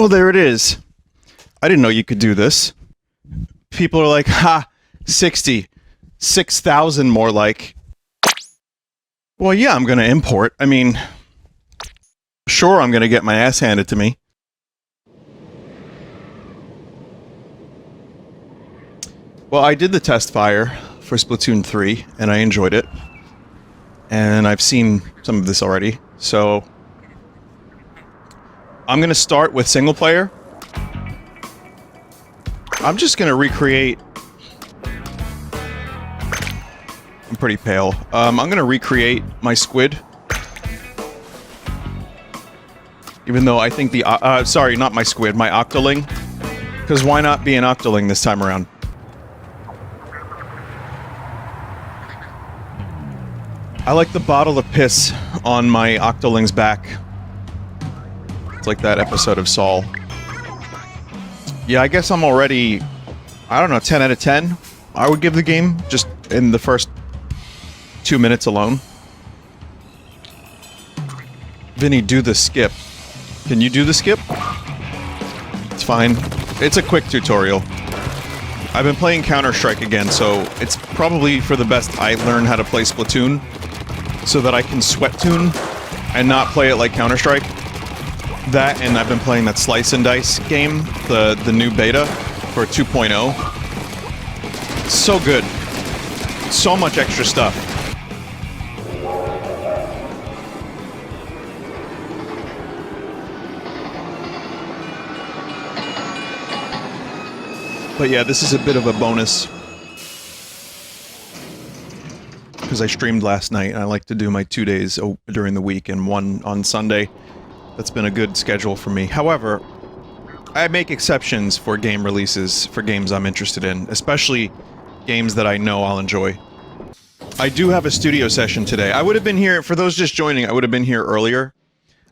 Well, there it is. I didn't know you could do this. People are like, ha, 60. 6,000 more like. Well, yeah, I'm going to import. I mean, sure, I'm going to get my ass handed to me. Well, I did the test fire for Splatoon 3, and I enjoyed it. And I've seen some of this already, so I'm going to start with single player. I'm just going to recreate... I'm pretty pale. I'm going to recreate my squid. Even though I think the... sorry, not my squid, my octoling. Because why not be an octoling this time around? I like the bottle of piss on my octoling's back. It's like that episode of Saul. Yeah, I guess I'm already... I don't know, 10 out of 10? I would give the game, just in the first 2 minutes alone. Vinny, do the skip. Can you do the skip? It's fine. It's a quick tutorial. I've been playing Counter-Strike again, so it's probably for the best I learn how to play Splatoon, so that I can sweat tune and not play it like Counter-Strike. That, and I've been playing that Slice and Dice game, the new beta for 2.0. So good. So much extra stuff. But yeah, this is a bit of a bonus. Because I streamed last night, and I like to do my 2 days during the week and one on Sunday. That's been a good schedule for me. However, I make exceptions for game releases for games I'm interested in, especially games that I know I'll enjoy. I do have a studio session today. I would have been here, for those just joining, I would have been here earlier.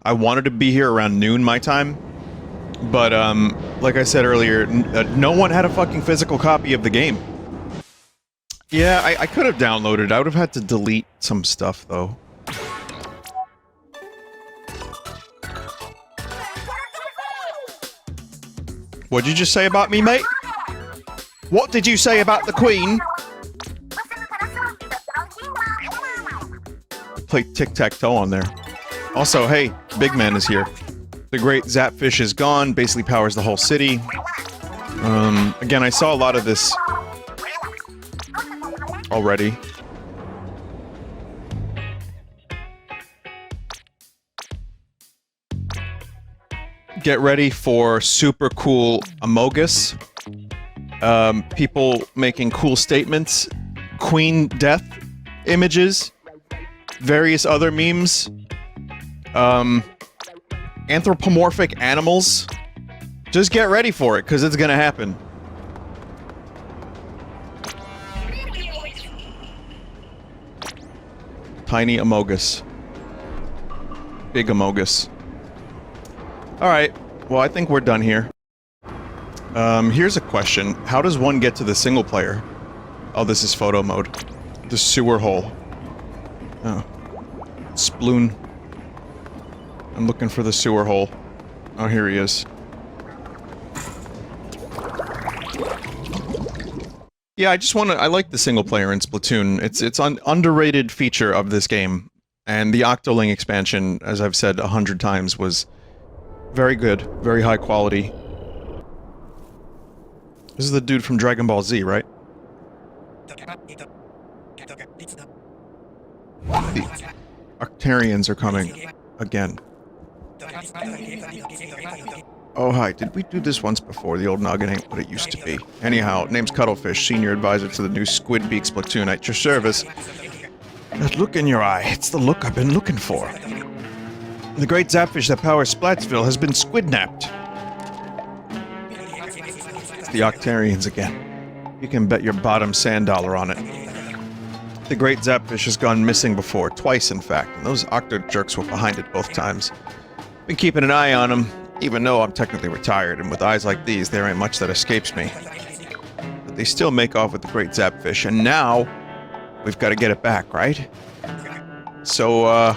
I wanted to be here around noon my time. But, like I said earlier, no one had a fucking physical copy of the game. Yeah, I could have downloaded it. I would have had to delete some stuff, though. What'd you just say about me, mate? What did you say about the Queen? Play tic-tac-toe on there. Also, hey, Big Man is here. The great Zapfish is gone, basically powers the whole city. Again, I saw a lot of this already. Get ready for super cool Amogus. People making cool statements. Queen death images. Various other memes. Anthropomorphic animals. Just get ready for it, because it's gonna happen. Tiny Amogus. Big Amogus. Alright, well I think we're done here. Here's a question. How does one get to the single player? Oh, this is photo mode. The sewer hole. Oh. Sploon. I'm looking for the sewer hole. Oh, here he is. Yeah, I just want to... I like the single player in Splatoon. It's an underrated feature of this game. And the Octoling expansion, as I've said 100 times, was very good. Very high quality. This is the dude from Dragon Ball Z, right? The Octarians are coming. Again. Oh, hi. Did we do this once before? The old noggin ain't what it used to be. Anyhow, name's Cuttlefish, senior advisor to the new Squid Beak Splatoon at your service. That look in your eye, it's the look I've been looking for. The great Zapfish that powers Splatsville has been squidnapped. It's the Octarians again. You can bet your bottom sand dollar on it. The great Zapfish has gone missing before, twice in fact, and those Octo jerks were behind it both times. Been keeping an eye on him, even though I'm technically retired, and with eyes like these, there ain't much that escapes me. But they still make off with the great Zapfish, and now we've got to get it back, right? So, I'm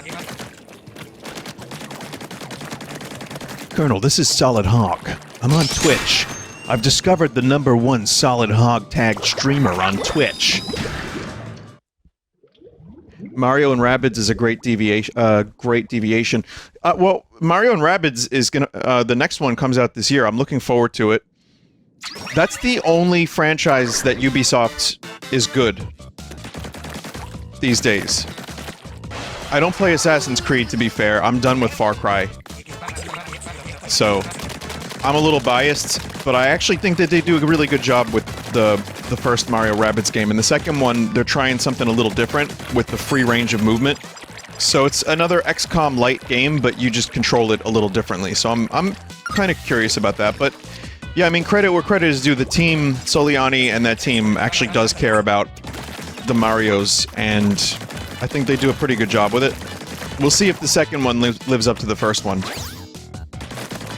Colonel, this is Solid Hog. I'm on Twitch. I've discovered the #1 Solid Hog tagged streamer on Twitch. Mario and Rabbids is a great deviation. Well, Mario and Rabbids is gonna. The next one comes out this year. I'm looking forward to it. That's the only franchise that Ubisoft is good these days. I don't play Assassin's Creed, to be fair. I'm done with Far Cry. So, I'm a little biased, but I actually think that they do a really good job with the first Mario Rabbids game. And the second one, they're trying something a little different with the free range of movement. So it's another XCOM light game, but you just control it a little differently. So I'm kind of curious about that. But yeah, I mean, credit where credit is due. The team, Soliani and that team, actually does care about the Marios, and I think they do a pretty good job with it. We'll see if the second one lives up to the first one.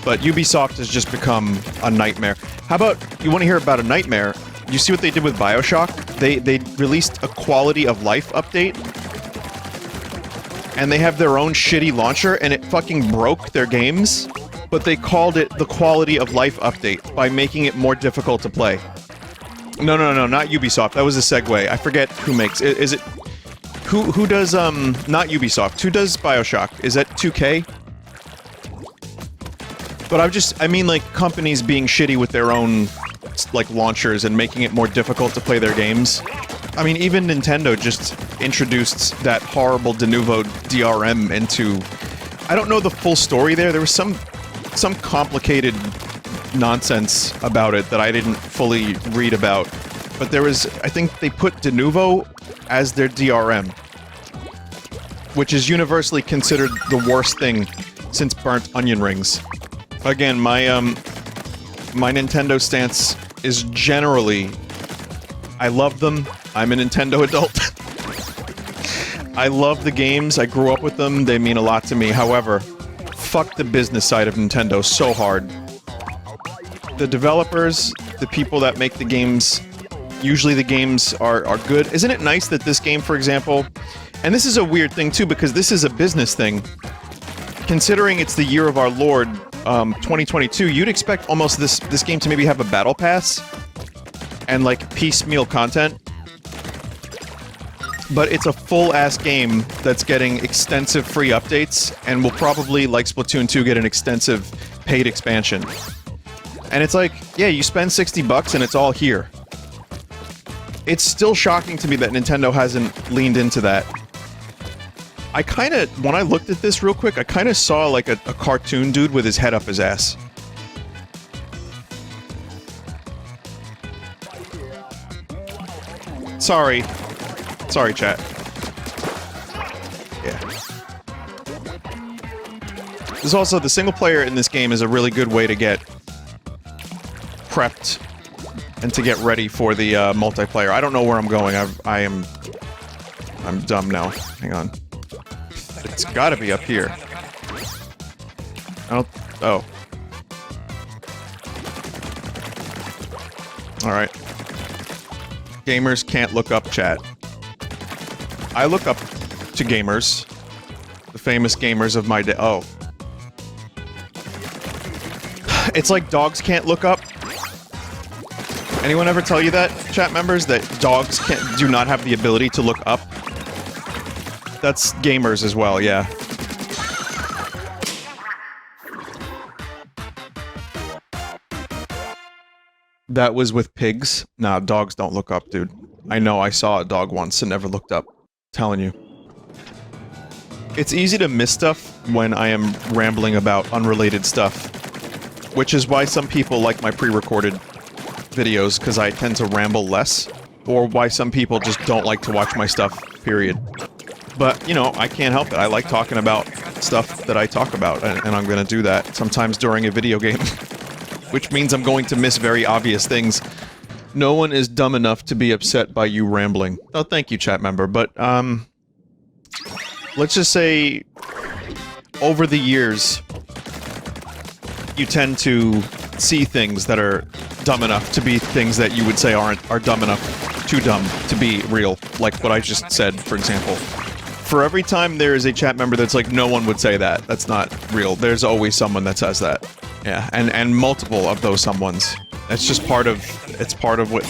But Ubisoft has just become a nightmare. How about, you want to hear about a nightmare? You see what they did with BioShock? They released a quality of life update, and they have their own shitty launcher, and it fucking broke their games, but they called it the quality of life update by making it more difficult to play. No, not Ubisoft. That was a segue. I forget who makes it. Is it... Who does, not Ubisoft. Who does BioShock? Is that 2K? But I mean, like, companies being shitty with their own, like, launchers and making it more difficult to play their games. I mean, even Nintendo just introduced that horrible de novo DRM into... I don't know the full story there. There was some complicated nonsense about it that I didn't fully read about. But there was... I think they put de novo as their DRM, which is universally considered the worst thing since burnt onion rings. Again, my Nintendo stance is generally, I love them. I'm a Nintendo adult. I love the games. I grew up with them. They mean a lot to me. However, fuck the business side of Nintendo so hard. The developers, the people that make the games, usually the games are good. Isn't it nice that this game, for example, and this is a weird thing too, because this is a business thing. Considering it's the year of our Lord, 2022, you'd expect almost this game to maybe have a battle pass and like piecemeal content. But it's a full-ass game that's getting extensive free updates and will probably, like Splatoon 2, get an extensive paid expansion. And it's like, yeah, you spend $60 and it's all here. It's still shocking to me that Nintendo hasn't leaned into that. I kinda, when I looked at this real quick, I kinda saw like a cartoon dude with his head up his ass. Sorry. Sorry, chat. Yeah. There's also, the single player in this game is a really good way to get prepped and to get ready for the multiplayer. I don't know where I'm going. I'm dumb now. Hang on. It's gotta be up here. Oh. Alright. Gamers can't look up chat. I look up to gamers. The famous gamers of my day. Oh. It's like dogs can't look up. Anyone ever tell you that, chat members? That dogs do not have the ability to look up? That's gamers as well, yeah. That was with pigs? Nah, dogs don't look up, dude. I know, I saw a dog once and never looked up. Telling you. It's easy to miss stuff when I am rambling about unrelated stuff. Which is why some people like my pre-recorded videos, because I tend to ramble less. Or why some people just don't like to watch my stuff, period. But, you know, I can't help it. I like talking about stuff that I talk about, and I'm gonna do that sometimes during a video game. Which means I'm going to miss very obvious things. No one is dumb enough to be upset by you rambling. Oh, thank you, chat member, but, let's just say, over the years, you tend to see things that are dumb enough to be things that you would say are dumb enough, too dumb to be real, like what I just said, for example. For every time there is a chat member that's like, no one would say that. That's not real. There's always someone that says that. Yeah, and multiple of those someones. It's just part of what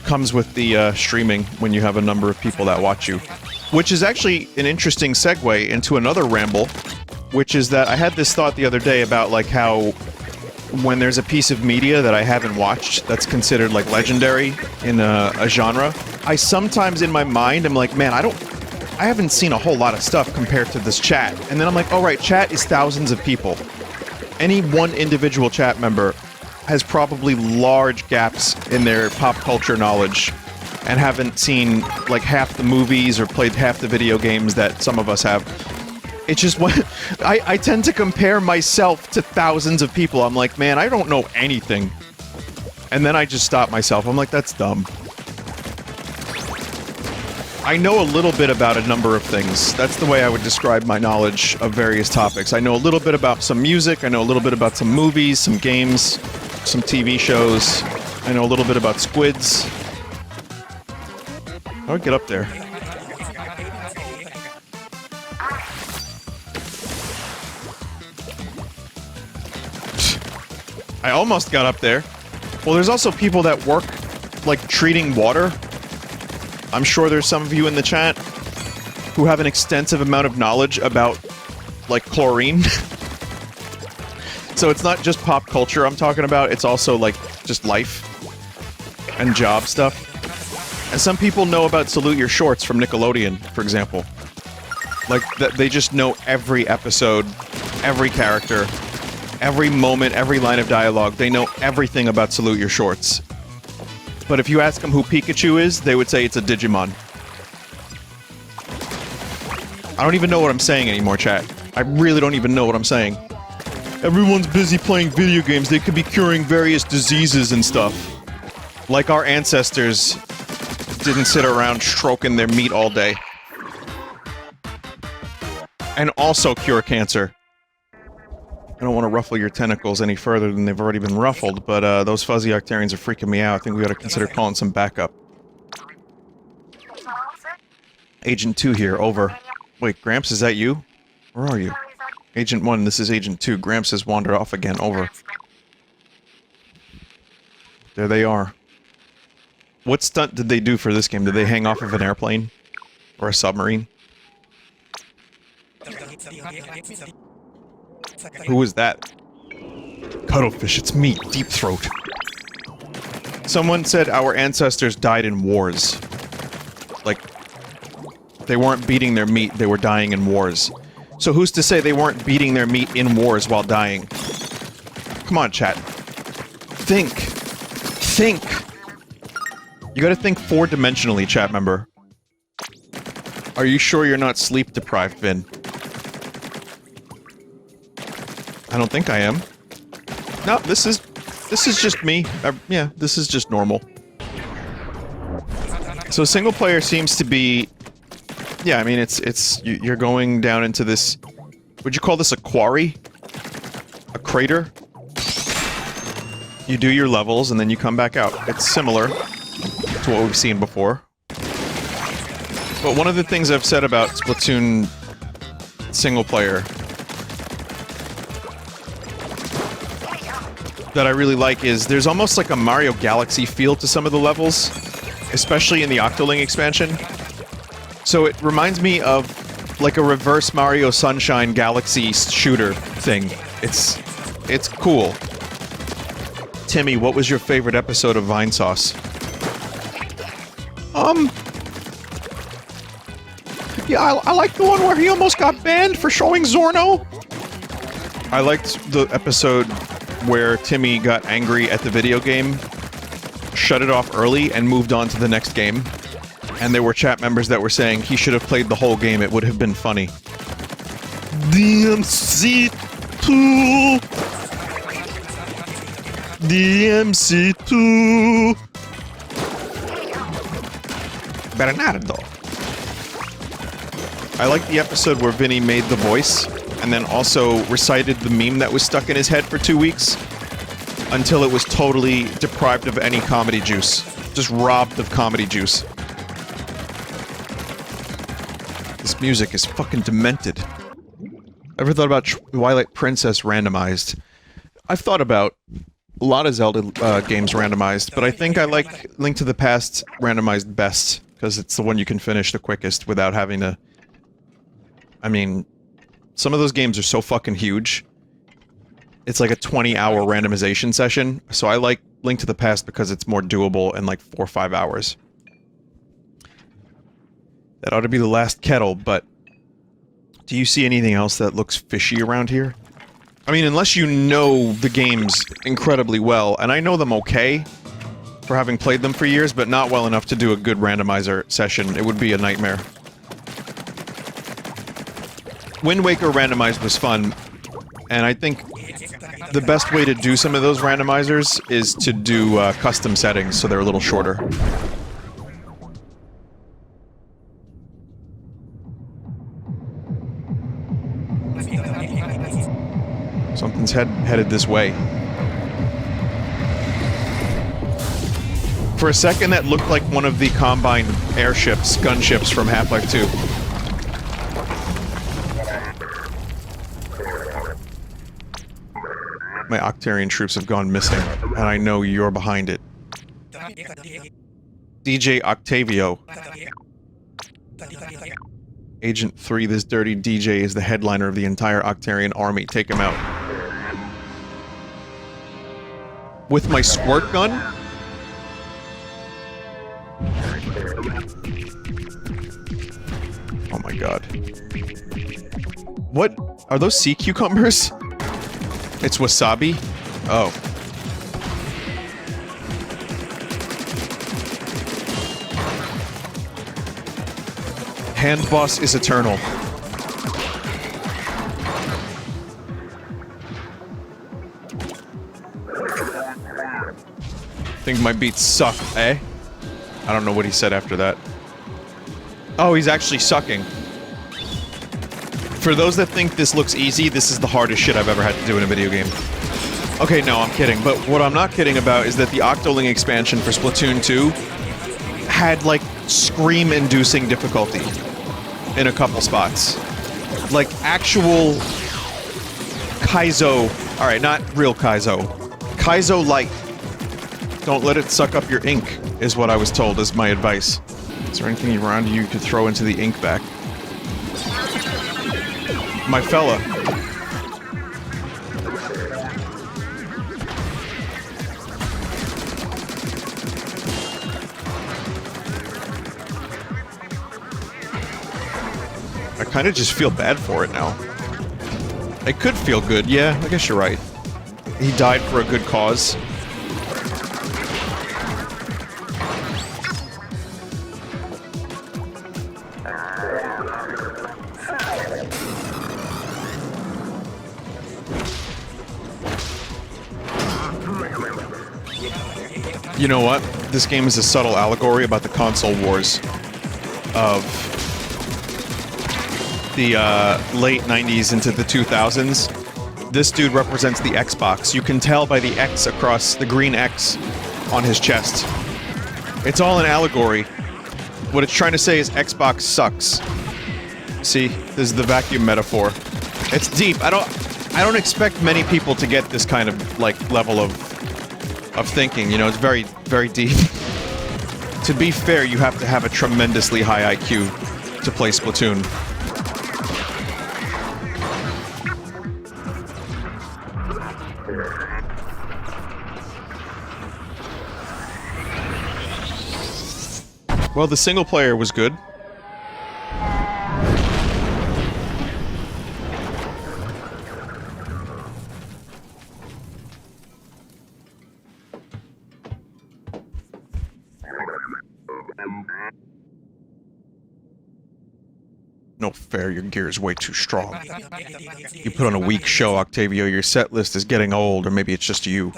comes with the streaming when you have a number of people that watch you. Which is actually an interesting segue into another ramble, which is that I had this thought the other day about like how when there's a piece of media that I haven't watched that's considered like legendary in a genre, I sometimes in my mind am like, man, I haven't seen a whole lot of stuff compared to this chat. And then I'm like, all right, chat is thousands of people. Any one individual chat member has probably large gaps in their pop culture knowledge and haven't seen like half the movies or played half the video games that some of us have. It's just what I tend to compare myself to thousands of people. I'm like, man, I don't know anything. And then I just stop myself. I'm like, that's dumb. I know a little bit about a number of things. That's the way I would describe my knowledge of various topics. I know a little bit about some music. I know a little bit about some movies, some games, some TV shows. I know a little bit about squids. How do I get up there? I almost got up there. Well, there's also people that work, like, treating water. I'm sure there's some of you in the chat who have an extensive amount of knowledge about, like, chlorine. So it's not just pop culture I'm talking about, it's also, like, just life and job stuff. And some people know about Salute Your Shorts from Nickelodeon, for example. Like, they just know every episode, every character, every moment, every line of dialogue. They know everything about Salute Your Shorts. But if you ask them who Pikachu is, they would say it's a Digimon. I don't even know what I'm saying anymore, chat. I really don't even know what I'm saying. Everyone's busy playing video games. They could be curing various diseases and stuff. Like our ancestors didn't sit around stroking their meat all day. And also cure cancer. I don't want to ruffle your tentacles any further than they've already been ruffled, but those fuzzy Octarians are freaking me out. I think we ought to consider calling some backup. Agent 2 here, over. Wait, Gramps, is that you? Where are you? Agent 1, this is Agent 2. Gramps has wandered off again, over. There they are. What stunt did they do for this game? Did they hang off of an airplane? Or a submarine? Who was that? Cuttlefish, it's me, Deep Throat. Someone said our ancestors died in wars. Like, they weren't beating their meat, they were dying in wars. So who's to say they weren't beating their meat in wars while dying? Come on, chat. Think. Think. You gotta think four-dimensionally, chat member. Are you sure you're not sleep-deprived, Vin? I don't think I am. No, this is just me. Yeah, this is just normal. So single player seems to be... Yeah, I mean, you're going down into this... Would you call this a quarry? A crater? You do your levels, and then you come back out. It's similar to what we've seen before. But one of the things I've said about Splatoon single player that I really like is there's almost like a Mario Galaxy feel to some of the levels, especially in the Octoling expansion. So it reminds me of like a reverse Mario Sunshine Galaxy shooter thing. It's cool. Timmy, what was your favorite episode of Vinesauce? Yeah, I like the one where he almost got banned for showing Zorno. I liked the episode where Timmy got angry at the video game, shut it off early, and moved on to the next game. And there were chat members that were saying he should have played the whole game, it would have been funny. DMC2! DMC2! Bernardo. I like the episode where Vinny made the voice, and then also recited the meme that was stuck in his head for 2 weeks, until it was totally deprived of any comedy juice. Just robbed of comedy juice. This music is fucking demented. Ever thought about Twilight Princess randomized? I've thought about a lot of Zelda games randomized, but I think I like Link to the Past randomized best, because it's the one you can finish the quickest without having to... I mean, some of those games are so fucking huge. It's like a 20-hour randomization session, so I like Link to the Past because it's more doable in like 4 or 5 hours. That ought to be the last kettle, but... do you see anything else that looks fishy around here? I mean, unless you know the games incredibly well, and I know them okay for having played them for years, but not well enough to do a good randomizer session. It would be a nightmare. Wind Waker randomized was fun, and I think the best way to do some of those randomizers is to do custom settings so they're a little shorter. Something's headed this way. For a second, that looked like one of the Combine airships, gunships from Half-Life 2. My Octarian troops have gone missing, and I know you're behind it. DJ Octavio. Agent 3, this dirty DJ is the headliner of the entire Octarian army. Take him out. With my squirt gun? Oh my god. What? Are those sea cucumbers? It's wasabi? Oh. Hand boss is eternal. Think my beats suck, eh? I don't know what he said after that. Oh, he's actually sucking. For those that think this looks easy, this is the hardest shit I've ever had to do in a video game. Okay, no, I'm kidding. But what I'm not kidding about is that the Octoling expansion for Splatoon 2 had, like, scream-inducing difficulty in a couple spots. Like, actual Kaizo... Alright, not real Kaizo. Kaizo Light. Don't let it suck up your ink, is what I was told, is my advice. Is there anything around you could throw into the ink back? My fella. I kind of just feel bad for it now. It could feel good, yeah, I guess you're right. He died for a good cause. You know what? This game is a subtle allegory about the console wars of the late 90s into the 2000s. This dude represents the Xbox. You can tell by the X across the green X on his chest. It's all an allegory. What it's trying to say is Xbox sucks. See, this is the vacuum metaphor. It's deep. I don't expect many people to get this kind of like level of thinking, you know, it's very, very deep. To be fair, you have to have a tremendously high IQ to play Splatoon. Well, the single player was good. No fair, your gear is way too strong. You put on a weak show, Octavio. Your set list is getting old, or maybe it's just you.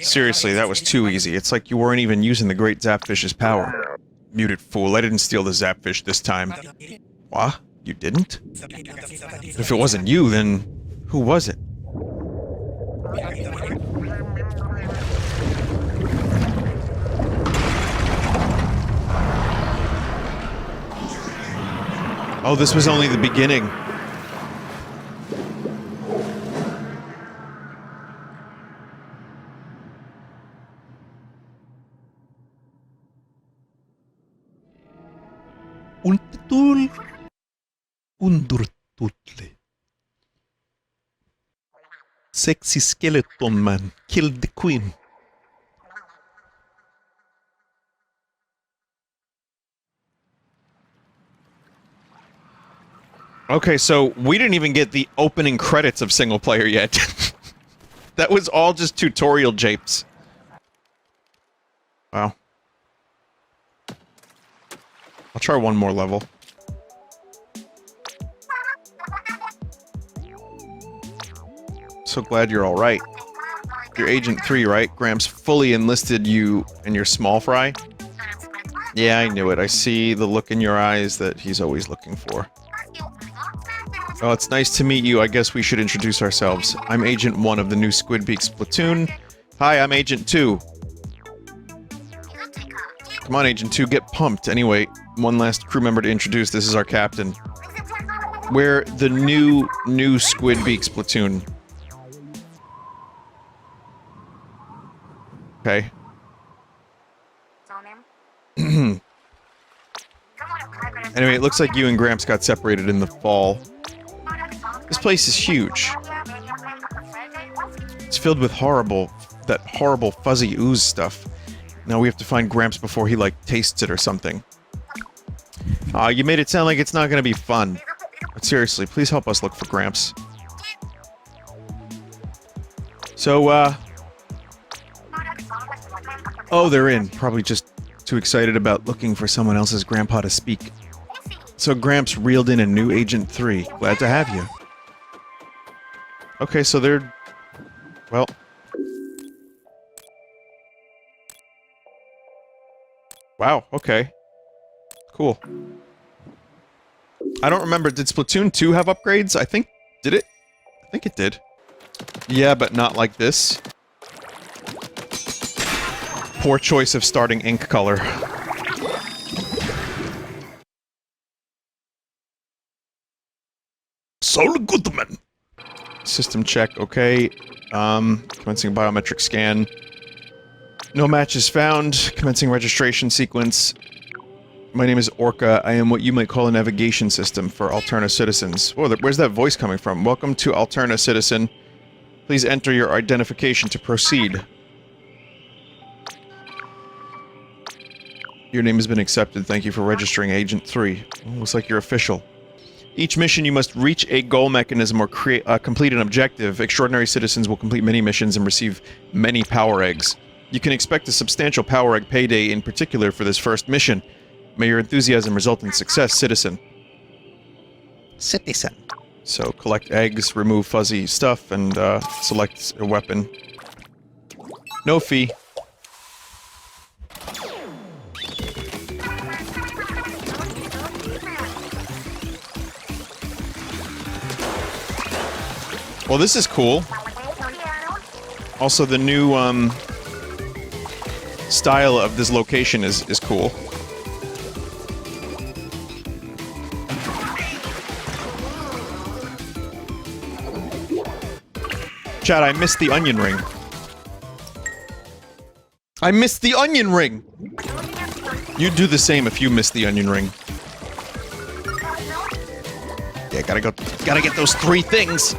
Seriously, that was too easy. It's like you weren't even using the great Zapfish's power. Muted fool, I didn't steal the Zapfish this time. What? You didn't? If it wasn't you, then who was it? Oh, this was only the beginning. Untul undurtutli. Sexy skeleton man killed the queen. Okay, so we didn't even get the opening credits of single player yet. That was all just tutorial japes. Wow. I'll try one more level. So glad you're alright. You're Agent 3, right? Gramps fully enlisted you and your small fry? Yeah, I knew it. I see the look in your eyes that he's always looking for. Oh, it's nice to meet you. I guess we should introduce ourselves. I'm Agent 1 of the new Squid Splatoon. Hi, I'm Agent 2. Come on, Agent 2, get pumped. Anyway, one last crew member to introduce. This is our captain. We're the new Squid Splatoon. Okay. Anyway, it looks like you and Gramps got separated in the fall. This place is huge. It's filled with that horrible fuzzy ooze stuff. Now we have to find Gramps before he, like, tastes it or something. Aw, you made it sound like it's not gonna be fun. But seriously, please help us look for Gramps. So, oh, they're in. Probably just too excited about looking for someone else's grandpa to speak. So Gramps reeled in a new Agent 3. Glad to have you. Okay, so they're... well... wow, okay. Cool. I don't remember, did Splatoon 2 have upgrades? I think... did it? I think it did. Yeah, but not like this. Poor choice of starting ink color. Saul Goodman! System check, okay. Commencing biometric scan. No matches found. Commencing registration sequence. My name is Orca. I am what you might call a navigation system for Alterna citizens. Oh, where's that voice coming from? Welcome to Alterna, citizen. Please enter your identification to proceed. Your name has been accepted. Thank you for registering Agent 3. Looks like you're official. Each mission you must reach a goal mechanism or complete an objective. Extraordinary citizens will complete many missions and receive many power eggs. You can expect a substantial power egg payday in particular for this first mission. May your enthusiasm result in success, citizen. Citizen. So collect eggs, remove fuzzy stuff, and select a weapon. No fee. Well, this is cool. Also, the new, style of this location is cool. Chad, I missed the onion ring. I missed the onion ring! You'd do the same if you missed the onion ring. Yeah, gotta get those 3 things!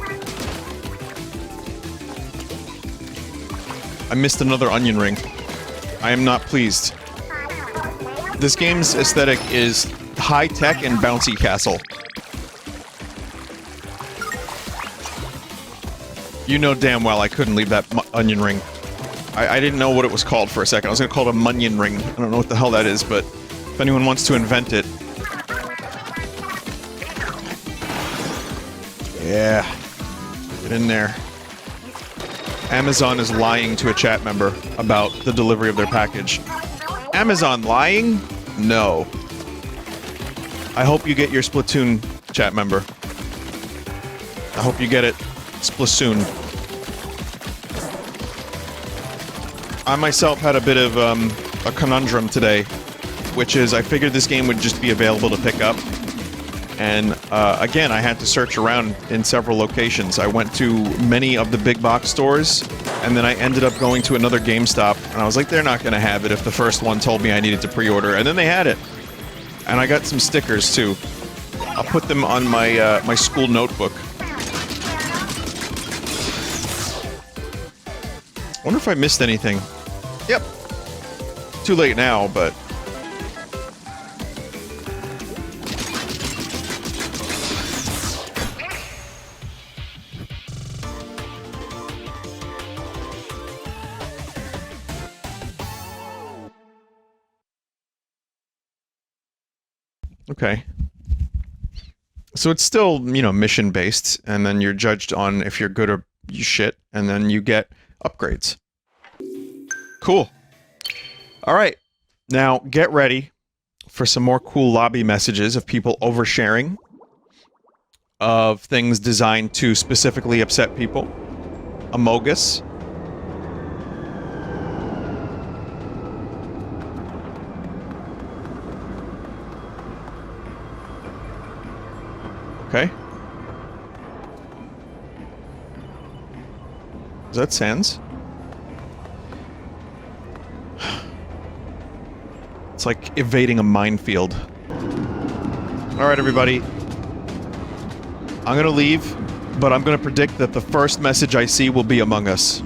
I missed another onion ring. I am not pleased. This game's aesthetic is high-tech and bouncy castle. You know damn well I couldn't leave that onion ring. I didn't know what it was called for a second. I was gonna call it a munion ring. I don't know what the hell that is, but if anyone wants to invent it... yeah. Get in there. Amazon is lying to a chat member about the delivery of their package. Amazon lying? No. I hope you get your Splatoon chat member. I hope you get it. Splatoon. I myself had a bit of a conundrum today, which is I figured this game would just be available to pick up. And again, I had to search around in several locations. I went to many of the big box stores, and then I ended up going to another GameStop, and I was like, they're not going to have it if the first one told me I needed to pre-order, and then they had it. And I got some stickers, too. I'll put them on my, my school notebook. I wonder if I missed anything. Yep. Too late now, but... Okay. So it's still, you know, mission-based, and then you're judged on if you're good or you shit, and then you get upgrades. Cool. Alright. Now, get ready for some more cool lobby messages of people oversharing, of things designed to specifically upset people. Amogus. Okay. Is that Sans? It's like evading a minefield. Alright, everybody. I'm gonna leave, but I'm gonna predict that the first message I see will be Among Us.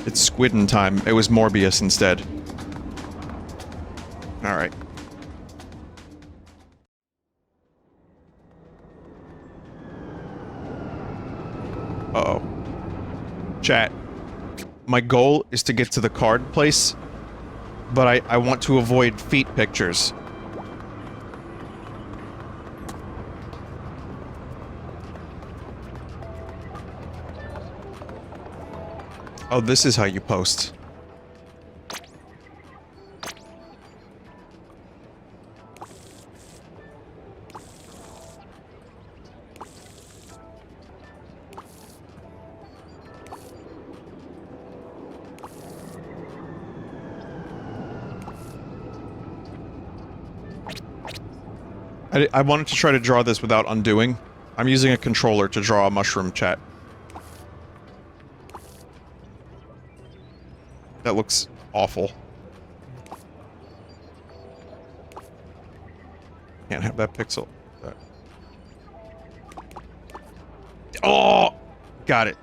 It's Squidden time. It was Morbius instead. Alright. Uh-oh. Chat. My goal is to get to the card place, but I want to avoid feet pictures. Oh, this is how you post. I wanted to try to draw this without undoing. I'm using a controller to draw a mushroom, chat. That looks awful. Can't have that pixel. Oh! Got it.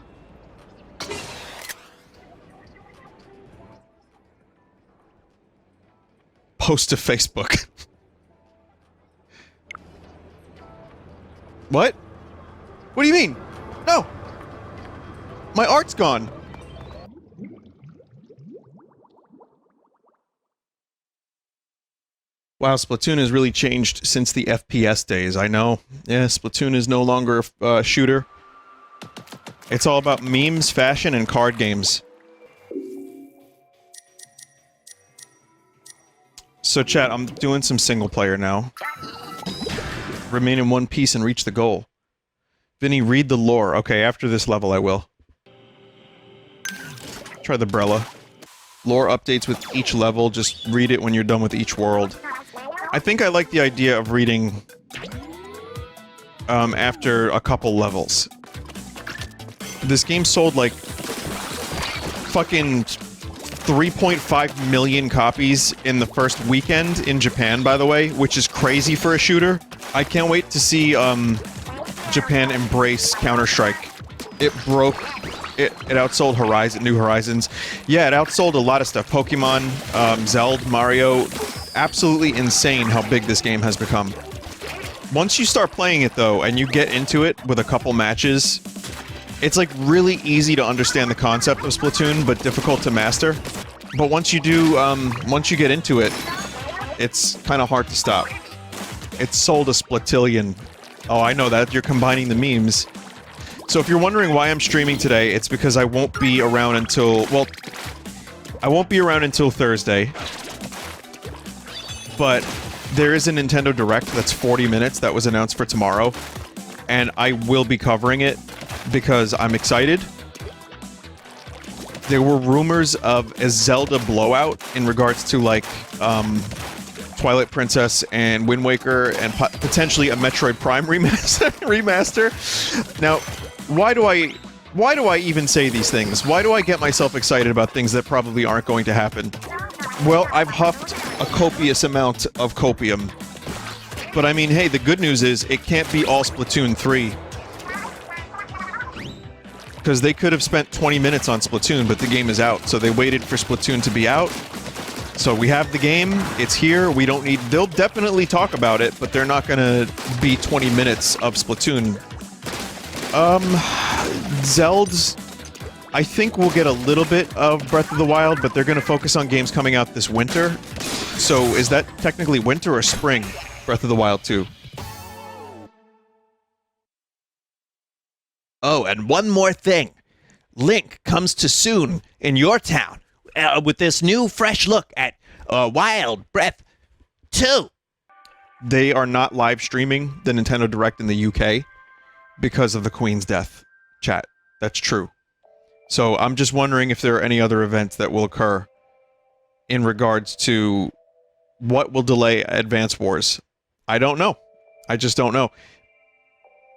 Post to Facebook. What? What do you mean? No! My art's gone! Wow, Splatoon has really changed since the FPS days, I know. Yeah, Splatoon is no longer a shooter. It's all about memes, fashion, and card games. So chat, I'm doing some single player now. Remain in one piece and reach the goal. Vinny, read the lore. Okay, after this level I will. Try the Brella. Lore updates with each level, just read it when you're done with each world. I think I like the idea of reading after a couple levels. This game sold like fucking 3.5 million copies in the first weekend in Japan, by the way, which is crazy for a shooter. I can't wait to see Japan embrace Counter-Strike. It broke... It outsold New Horizons. Yeah, it outsold a lot of stuff. Pokemon, Zelda, Mario. Absolutely insane how big this game has become. Once you start playing it, though, and you get into it with a couple matches, it's like really easy to understand the concept of Splatoon, but difficult to master. But once you do, once you get into it, it's kind of hard to stop. It's sold a Splatillion. Oh, I know that. You're combining the memes. So if you're wondering why I'm streaming today, it's because I won't be around until... Well, I won't be around until Thursday. But there is a Nintendo Direct that's 40 minutes that was announced for tomorrow. And I will be covering it because I'm excited. There were rumors of a Zelda blowout in regards to, like, Twilight Princess and Wind Waker and potentially a Metroid Prime remaster. Now, why do I even say these things? Why do I get myself excited about things that probably aren't going to happen? Well, I've huffed a copious amount of copium. But I mean, hey, the good news is it can't be all Splatoon 3. Because they could have spent 20 minutes on Splatoon, but the game is out, so they waited for Splatoon to be out. So we have the game, it's here, we don't need... They'll definitely talk about it, but they're not gonna be 20 minutes of Splatoon. Zelda's... I think we'll get a little bit of Breath of the Wild, but they're gonna focus on games coming out this winter. So is that technically winter or spring? Breath of the Wild 2. Oh, and one more thing. Link comes to soon in your town with this new, fresh look at Wild Breath 2. They are not live streaming the Nintendo Direct in the UK because of the Queen's death. Chat. That's true. So I'm just wondering if there are any other events that will occur in regards to what will delay Advance Wars. I don't know. I just don't know.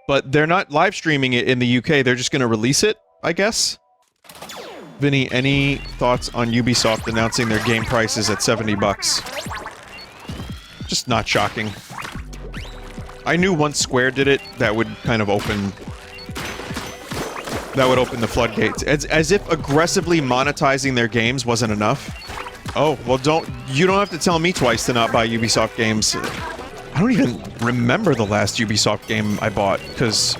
But they're not live streaming it in the UK, they're just going to release it, I guess? Vinny, any thoughts on Ubisoft announcing their game prices at $70? Just not shocking. I knew once Square did it, that would kind of open... That would open the floodgates. As if aggressively monetizing their games wasn't enough. Oh, well you don't have to tell me twice to not buy Ubisoft games. I don't even remember the last Ubisoft game I bought, because...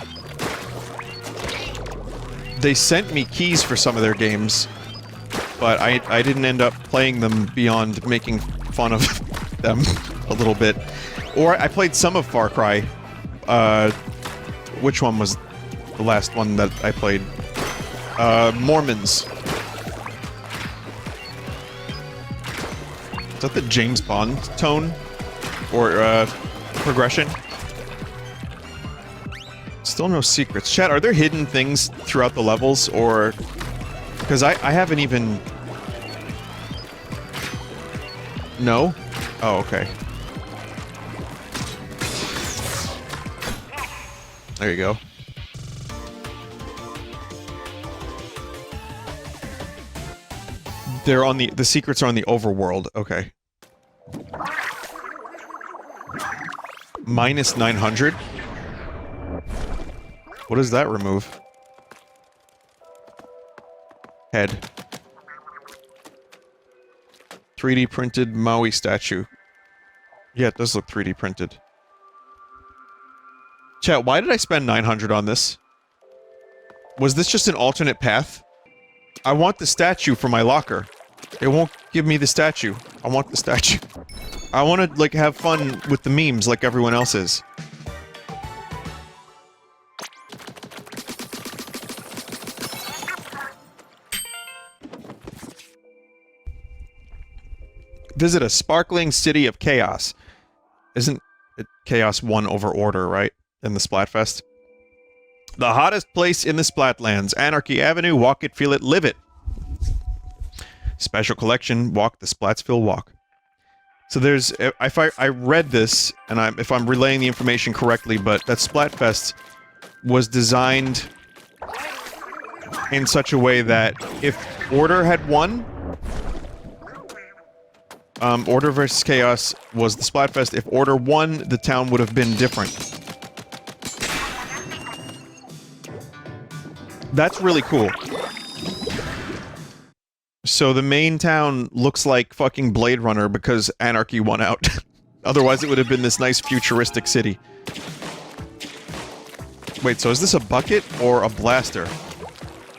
They sent me keys for some of their games, but I didn't end up playing them beyond making fun of them a little bit. Or I played some of Far Cry. Which one was the last one that I played? Mormons. Is that the James Bond tone? Or, progression? Still no secrets. Chat, are there hidden things throughout the levels, or... Because I haven't even... No? Oh, okay. There you go. They're on the secrets are on the overworld. Okay. Minus 900? What does that remove? Head. 3D printed Maui statue. Yeah, it does look 3D printed. Chat, why did I spend 900 on this? Was this just an alternate path? I want the statue for my locker. It won't give me the statue. I want the statue. I want to, like, have fun with the memes like everyone else is. Visit a sparkling city of chaos. Isn't it Chaos 1 over Order, right? In the Splatfest? The hottest place in the Splatlands. Anarchy Avenue, walk it, feel it, live it. Special collection, walk the Splatsville walk. So there's, if I read this, and if I'm relaying the information correctly, but that Splatfest was designed in such a way that if Order had won, Order versus Chaos was the Splatfest. If Order won, the town would have been different. That's really cool. So the main town looks like fucking Blade Runner because Anarchy won out. Otherwise it would have been this nice futuristic city. Wait, so is this a bucket or a blaster?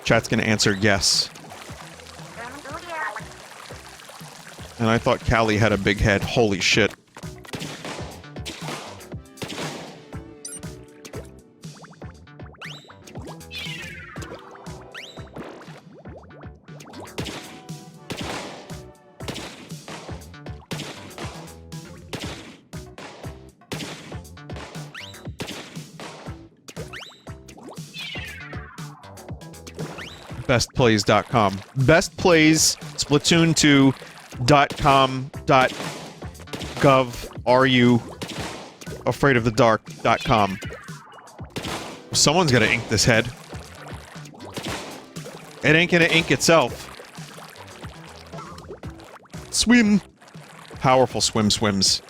Chat's gonna answer yes. And I thought Callie had a big head. Holy shit. Bestplays.com. Bestplays, Splatoon2.com. gov.ru-afraidofthedark.com. Someone's gonna ink this head. It ain't gonna ink itself. Swim! Powerful swims.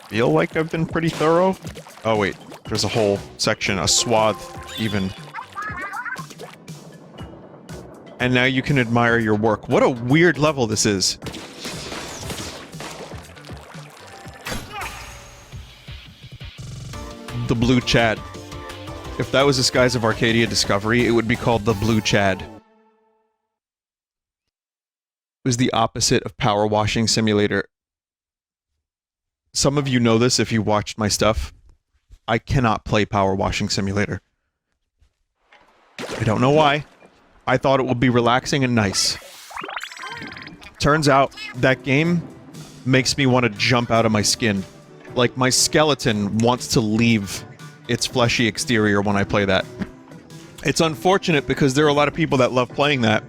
Feel like I've been pretty thorough? Oh wait, there's a whole section, a swath, even. And now you can admire your work. What a weird level this is. The Blue Chad. If that was a Skies of Arcadia Discovery, it would be called the Blue Chad. It was the opposite of Power Washing Simulator. Some of you know this if you watched my stuff. I cannot play Power Washing Simulator. I don't know why. I thought it would be relaxing and nice. Turns out, that game makes me want to jump out of my skin. Like, my skeleton wants to leave its fleshy exterior when I play that. It's unfortunate because there are a lot of people that love playing that,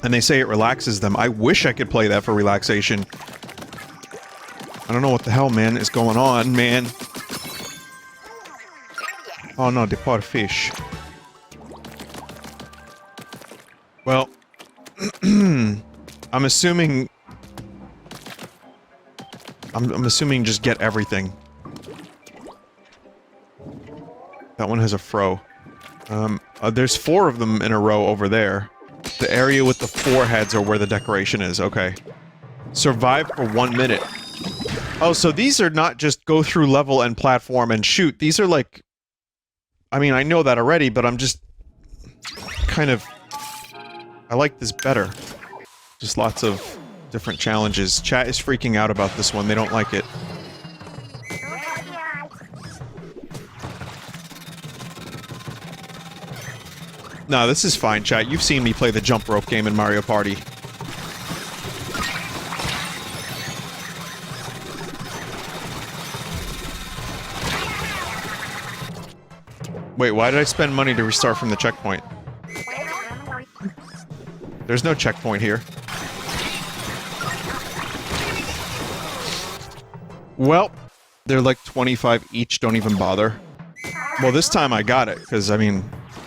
and they say it relaxes them. I wish I could play that for relaxation. I don't know what the hell, man, is going on, man. Oh no, the poor fish. Well, I'm assuming... I'm assuming just get everything. That one has a fro. There's 4 of them in a row over there. The area with the 4 heads are where the decoration is, okay. Survive for 1 minute. Oh, so these are not just go through level and platform and shoot. These are like... I mean, I know that already, but I'm just... kind of... I like this better. Just lots of different challenges. Chat is freaking out about this one. They don't like it. No, this is fine, chat. You've seen me play the jump rope game in Mario Party. Wait, why did I spend money to restart from the checkpoint? There's no checkpoint here. Well, they're like 25 each, don't even bother. Well, this time I got it, because, I mean,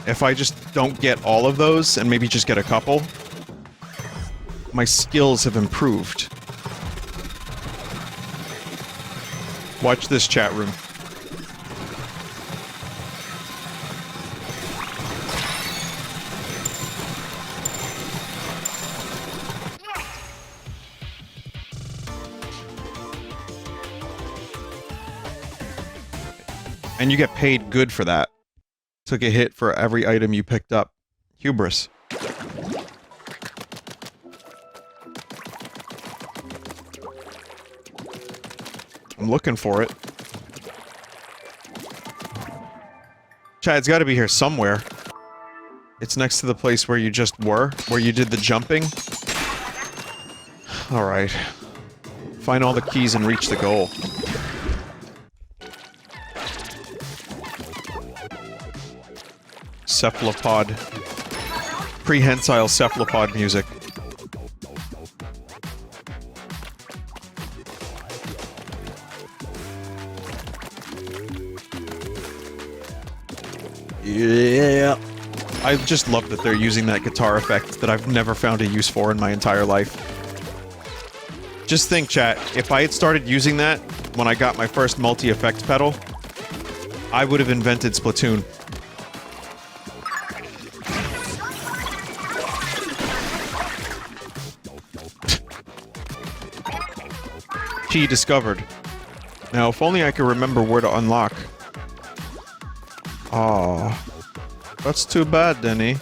if I just don't get all of those, and maybe just get a couple, my skills have improved. Watch this, chat room. And you get paid good for that. Took a hit for every item you picked up. Hubris. I'm looking for it. Chat, it's gotta be here somewhere. It's next to the place where you just were, where you did the jumping. Alright. Find all the keys and reach the goal. Cephalopod. Prehensile cephalopod music. Yeah. I just love that they're using that guitar effect that I've never found a use for in my entire life. Just think, chat, if I had started using that when I got my first multi-effect pedal, I would have invented Splatoon. Key discovered. Now, if only I could remember where to unlock. Aw. That's too bad, Vinny.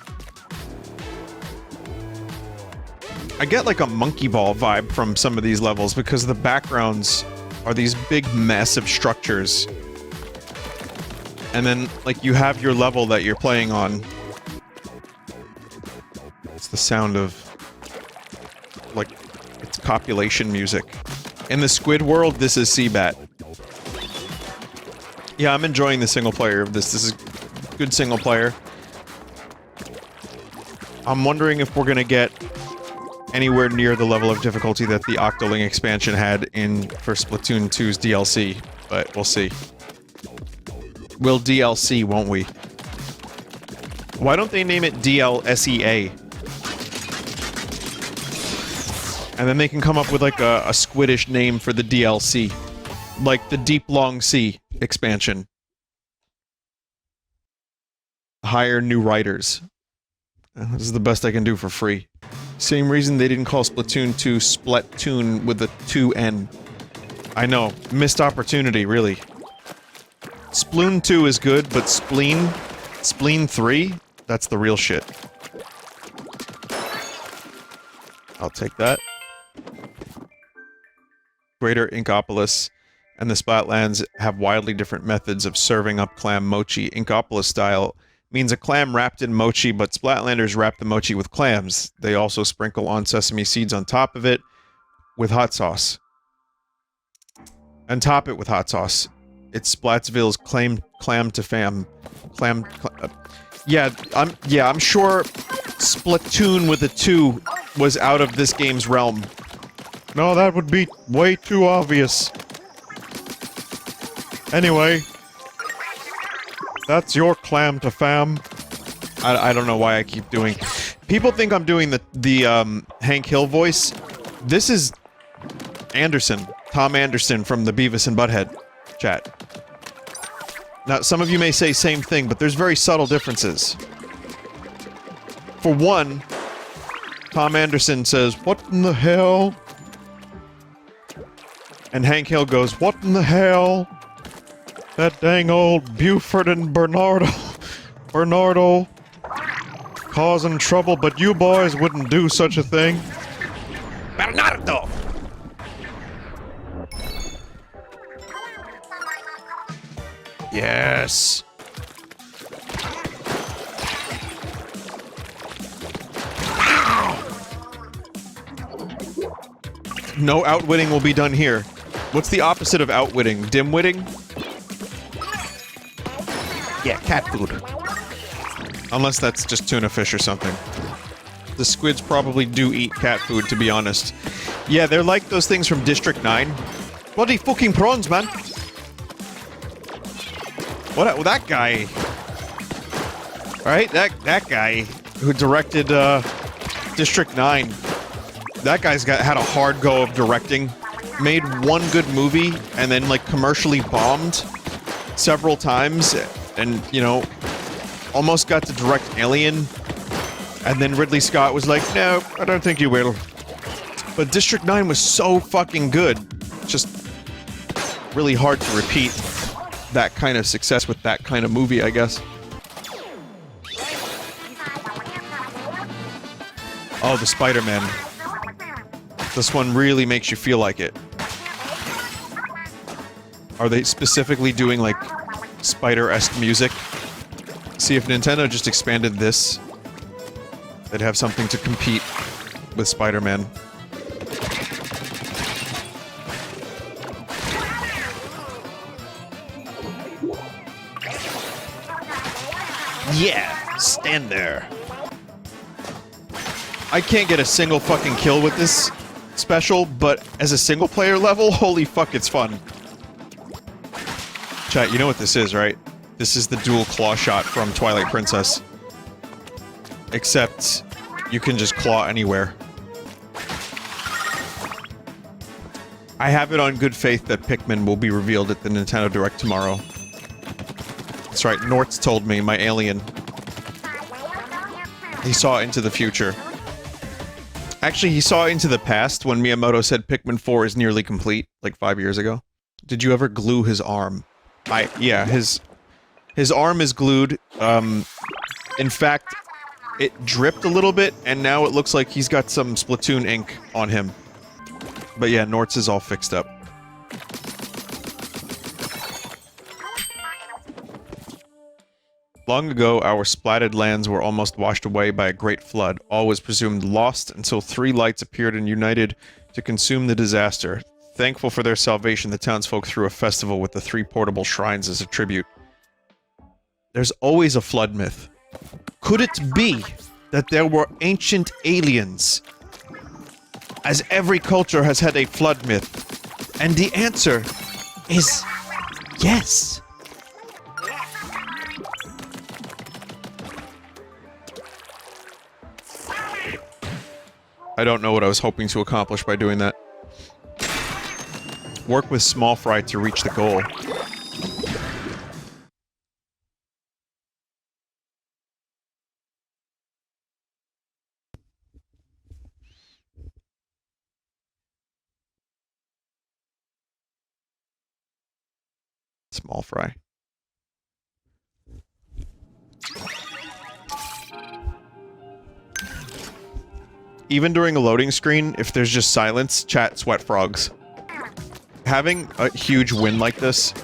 I get like a monkey ball vibe from some of these levels because the backgrounds are these big, massive structures. And then, like, you have your level that you're playing on. It's the sound of... like, it's copulation music. In the Squid world, this is Seabat. Yeah, I'm enjoying the single player of this. This is good single player. I'm wondering if we're gonna get anywhere near the level of difficulty that the Octoling expansion had for Splatoon 2's DLC, but we'll see. We'll DLC, won't we? Why don't they name it DLSEA? And then they can come up with like a squidish name for the DLC. Like the Deep Long Sea expansion. Hire new writers. This is the best I can do for free. Same reason they didn't call Splatoon 2 Splatoon with a 2N. I know. Missed opportunity, really. Sploon 2 is good, but Spleen 3? That's the real shit. I'll take that. Greater Inkopolis and the Splatlands have wildly different methods of serving up clam mochi. Inkopolis style means a clam wrapped in mochi, but Splatlanders wrap the mochi with clams. They also sprinkle on sesame seeds on top of it with hot sauce. And top it with hot sauce. It's Splatsville's clam to fam. Yeah, I'm sure Splatoon with a 2 was out of this game's realm. No, that would be way too obvious. Anyway, that's your clam to fam. I don't know why I keep doing... People think I'm doing the Hank Hill voice. This is Anderson. Tom Anderson from the Beavis and Butthead chat. Now, some of you may say same thing, but there's very subtle differences. For one, Tom Anderson says, "What in the hell?" And Hank Hill goes, "What in the hell? That dang old Buford and Bernardo causing trouble, but you boys wouldn't do such a thing." Bernardo! Yes. No outwitting will be done here. What's the opposite of outwitting? Dimwitting? Yeah, cat food. Unless that's just tuna fish or something. The squids probably do eat cat food, to be honest. Yeah, they're like those things from District 9. Bloody fucking prawns, man! What? That guy... Right? That guy who directed, District 9. That guy's had a hard go of directing. Made one good movie, and then, like, commercially bombed several times, and, you know, almost got to direct Alien, and then Ridley Scott was like, "No, I don't think you will." But District 9 was so fucking good. Just really hard to repeat that kind of success with that kind of movie, I guess. Oh, the Spider-Man. This one really makes you feel like it. Are they specifically doing, like, Spider-esque music? See, if Nintendo just expanded this, they'd have something to compete with Spider-Man. Yeah, stand there. I can't get a single fucking kill with this special, but as a single player level, holy fuck, it's fun. Chat, you know what this is, right? This is the dual claw shot from Twilight Princess. Except, you can just claw anywhere. I have it on good faith that Pikmin will be revealed at the Nintendo Direct tomorrow. That's right, Nortz told me, my alien. He saw into the future. Actually, he saw into the past when Miyamoto said Pikmin 4 is nearly complete, like 5 years ago. Did you ever glue his arm? Yeah, his arm is glued. In fact, it dripped a little bit, and now it looks like he's got some Splatoon ink on him. But yeah, Nortz is all fixed up. Long ago, our splatted lands were almost washed away by a great flood. All was presumed lost until 3 lights appeared and united to consume the disaster. Thankful for their salvation, the townsfolk threw a festival with the 3 portable shrines as a tribute. There's always a flood myth. Could it be that there were ancient aliens as every culture has had a flood myth? And the answer is yes. I don't know what I was hoping to accomplish by doing that. Work with small fry to reach the goal. Small fry. Even during a loading screen, if there's just silence, chat sweat frogs. Having a huge win like this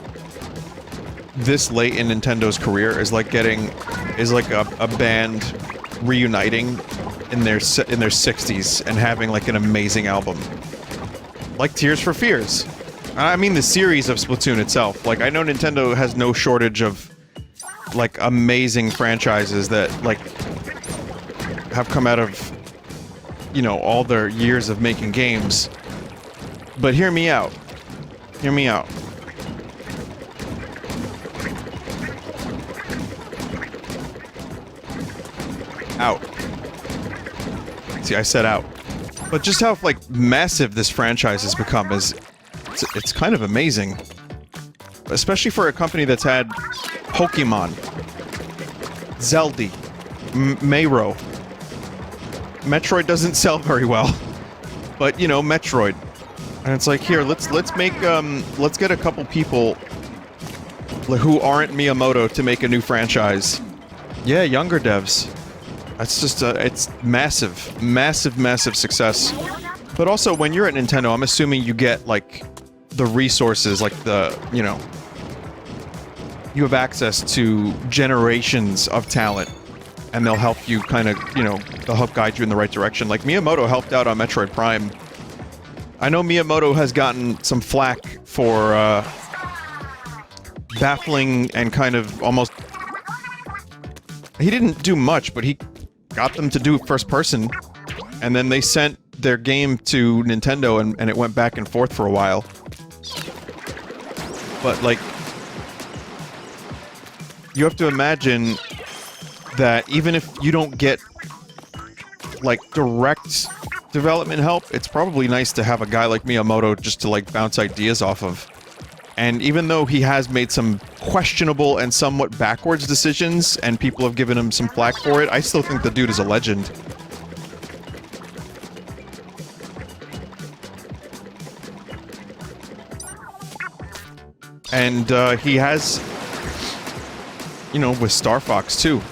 late in Nintendo's career is like a band reuniting in their 60s and having like an amazing album. Like Tears for Fears. I mean the series of Splatoon itself. Like, I know Nintendo has no shortage of like amazing franchises that like have come out of, you know, all their years of making games. But hear me out. Hear me out. Out. See, I said out. But just how, like, massive this franchise has become is... It's kind of amazing. Especially for a company that's had Pokemon, Zelda, Mayro. Metroid doesn't sell very well. But, you know, Metroid. And it's like, here, let's get a couple people who aren't Miyamoto to make a new franchise. Yeah, younger devs. That's just it's massive, massive, massive success. But also, when you're at Nintendo, I'm assuming you get, like, the resources, like the, you know, you have access to generations of talent, and they'll help you kind of, you know, they'll help guide you in the right direction. Like, Miyamoto helped out on Metroid Prime. I know Miyamoto has gotten some flack for, baffling and kind of almost... He didn't do much, but he got them to do first person, and then they sent their game to Nintendo, and it went back and forth for a while. But, like, you have to imagine that even if you don't get, like, direct development help, it's probably nice to have a guy like Miyamoto just to, like, bounce ideas off of. And even though he has made some questionable and somewhat backwards decisions, and people have given him some flack for it, I still think the dude is a legend. And, he has, you know, with Star Fox 2.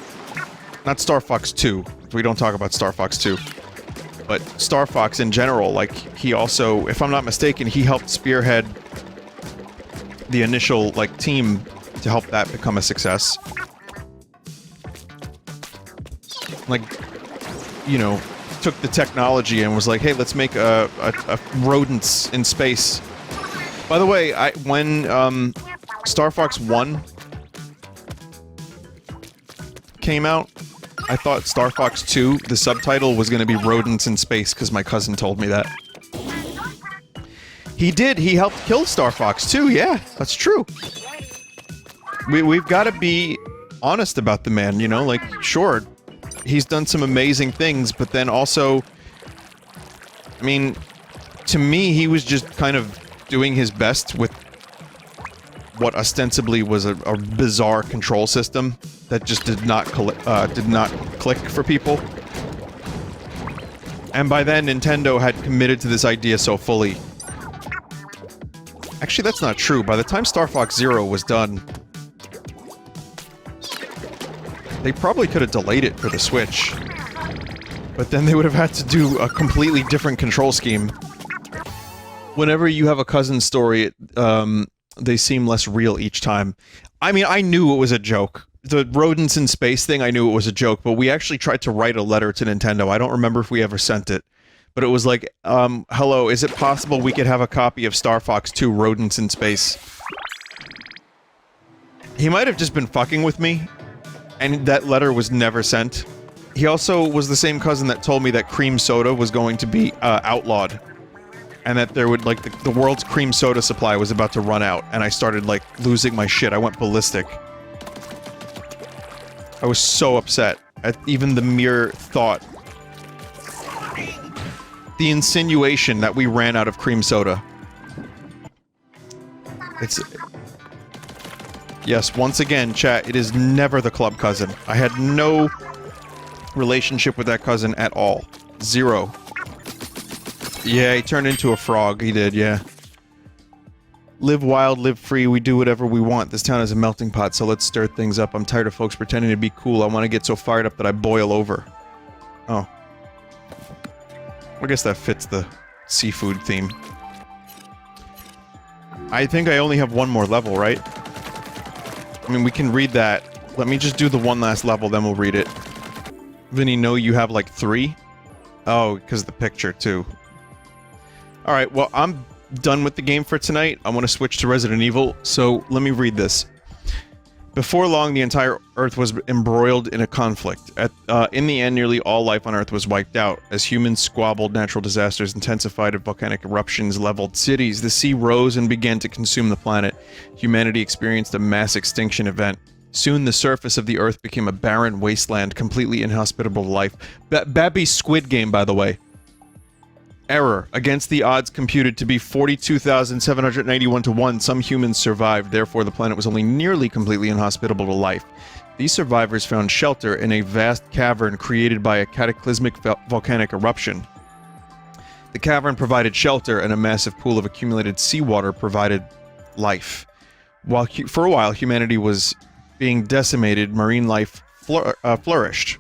Not Star Fox 2. We don't talk about Star Fox 2. But Star Fox in general, like, he also, if I'm not mistaken, he helped spearhead the initial, like, team to help that become a success. Like, you know, took the technology and was like, hey, let's make a rodents in space. By the way, when Star Fox 1 came out, I thought Star Fox 2, the subtitle was going to be Rodents in Space, because my cousin told me that. He did, he helped kill Star Fox 2, yeah, that's true. We've got to be honest about the man, you know, like, sure, he's done some amazing things, but then also, I mean, to me, he was just kind of doing his best with what ostensibly was a bizarre control system that just did not click for people. And by then, Nintendo had committed to this idea so fully. Actually, that's not true. By the time Star Fox Zero was done, they probably could have delayed it for the Switch. But then they would have had to do a completely different control scheme. Whenever you have a cousin story, they seem less real each time. I mean, I knew it was a joke. The rodents in space thing, I knew it was a joke, but we actually tried to write a letter to Nintendo. I don't remember if we ever sent it. But it was like, hello, is it possible we could have a copy of Star Fox 2 Rodents in Space? He might have just been fucking with me, and that letter was never sent. He also was the same cousin that told me that cream soda was going to be outlawed. And that there would, like, the world's cream soda supply was about to run out. And I started, like, losing my shit. I went ballistic. I was so upset at even the mere thought. The insinuation that we ran out of cream soda. It's... Yes, once again, chat, it is never the club cousin. I had no relationship with that cousin at all. Zero. Yeah, he turned into a frog. He did, yeah. Live wild, live free, we do whatever we want. This town is a melting pot, so let's stir things up. I'm tired of folks pretending to be cool. I want to get so fired up that I boil over. Oh. I guess that fits the seafood theme. I think I only have one more level, right? I mean, we can read that. Let me just do the one last level, then we'll read it. Vinny, no, you have like 3? Oh, because the picture, too. Alright, well, I'm done with the game for tonight. I want to switch to Resident Evil, so let me read this. Before long, the entire Earth was embroiled in a conflict. In the end, nearly all life on Earth was wiped out. As humans squabbled, natural disasters intensified, and volcanic eruptions leveled cities. The sea rose and began to consume the planet. Humanity experienced a mass extinction event. Soon, the surface of the Earth became a barren wasteland, completely inhospitable to life. Babby's Squid Game, by the way. Error. Against the odds computed to be 42,791 to 1, some humans survived, therefore the planet was only nearly completely inhospitable to life. These survivors found shelter in a vast cavern created by a cataclysmic volcanic eruption. The cavern provided shelter, and a massive pool of accumulated seawater provided life. For a while, humanity was being decimated, marine life flourished.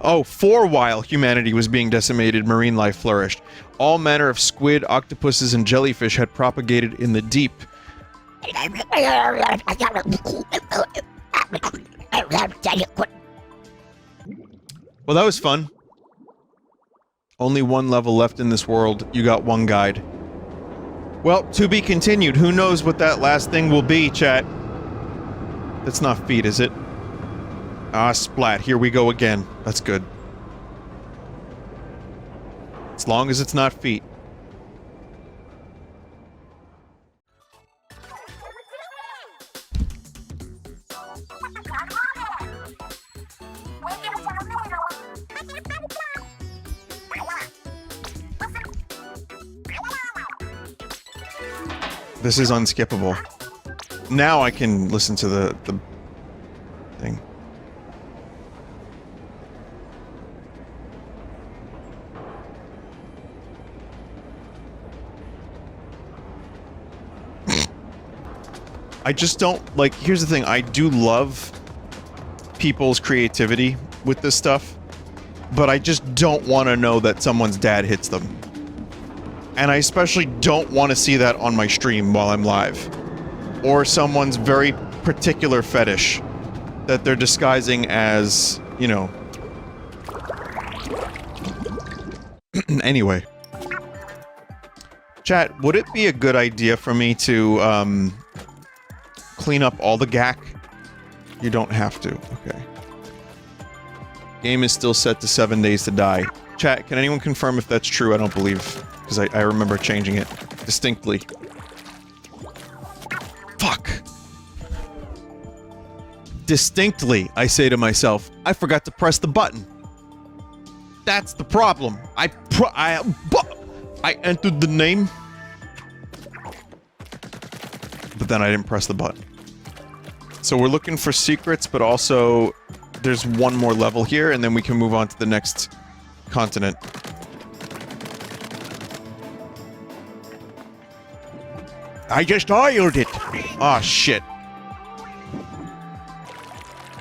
Oh, for a while humanity was being decimated, marine life flourished. All manner of squid, octopuses, and jellyfish had propagated in the deep. Well, that was fun. Only one level left in this world. You got one guide. Well, to be continued. Who knows what that last thing will be, chat? That's not feet, is it? Ah, splat. Here we go again. That's good. As long as it's not feet. This is unskippable. Now I can listen to the thing. I just don't, like, here's the thing, I do love people's creativity with this stuff, but I just don't want to know that someone's dad hits them. And I especially don't want to see that on my stream while I'm live. Or someone's very particular fetish that they're disguising as, you know... Anyway. Chat, would it be a good idea for me to, clean up all the gack? You don't have to. Okay. Game is still set to 7 days to die. Chat, can anyone confirm if that's true? I don't believe, because I remember changing it distinctly. Fuck. Distinctly, I say to myself, I forgot to press the button. That's the problem. I entered the name, but then I didn't press the button. So we're looking for secrets, but also there's one more level here, and then we can move on to the next continent. I just oiled it! Aw, shit.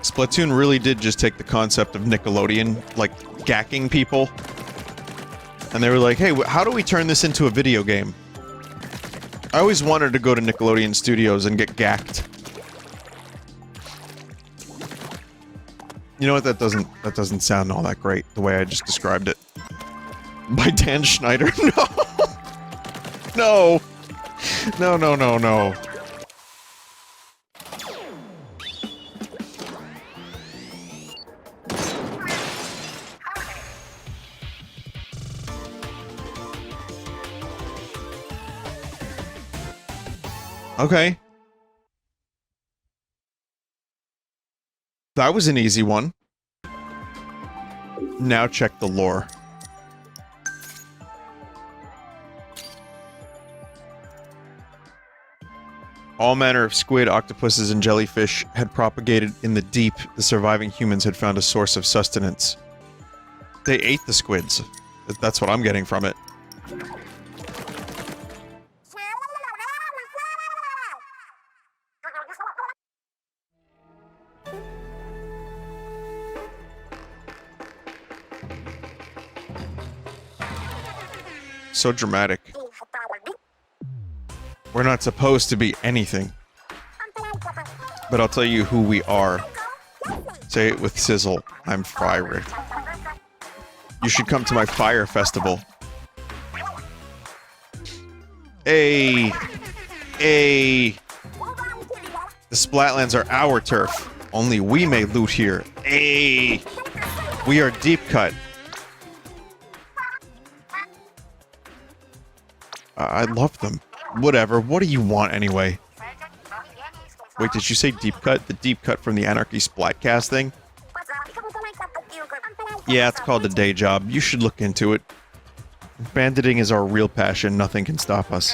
Splatoon really did just take the concept of Nickelodeon, like, gacking people. And they were like, hey, how do we turn this into a video game? I always wanted to go to Nickelodeon Studios and get gacked. You know what, that doesn't sound all that great, the way I just described it. By Dan Schneider? No! No! No, no, no, no. Okay. That was an easy one. Now check the lore. All manner of squid, octopuses, and jellyfish had propagated in the deep. The surviving humans had found a source of sustenance. They ate the squids. That's what I'm getting from it. So dramatic. We're not supposed to be anything. But I'll tell you who we are. Say it with sizzle. I'm Fire. You should come to my fire festival. Hey! Hey! The Splatlands are our turf. Only we may loot here. Hey! We are deep cut. I love them. Whatever. What do you want anyway? Wait, did you say deep cut? The deep cut from the Anarchy Splatcast thing? Yeah, it's called a day job. You should look into it. Banditing is our real passion. Nothing can stop us.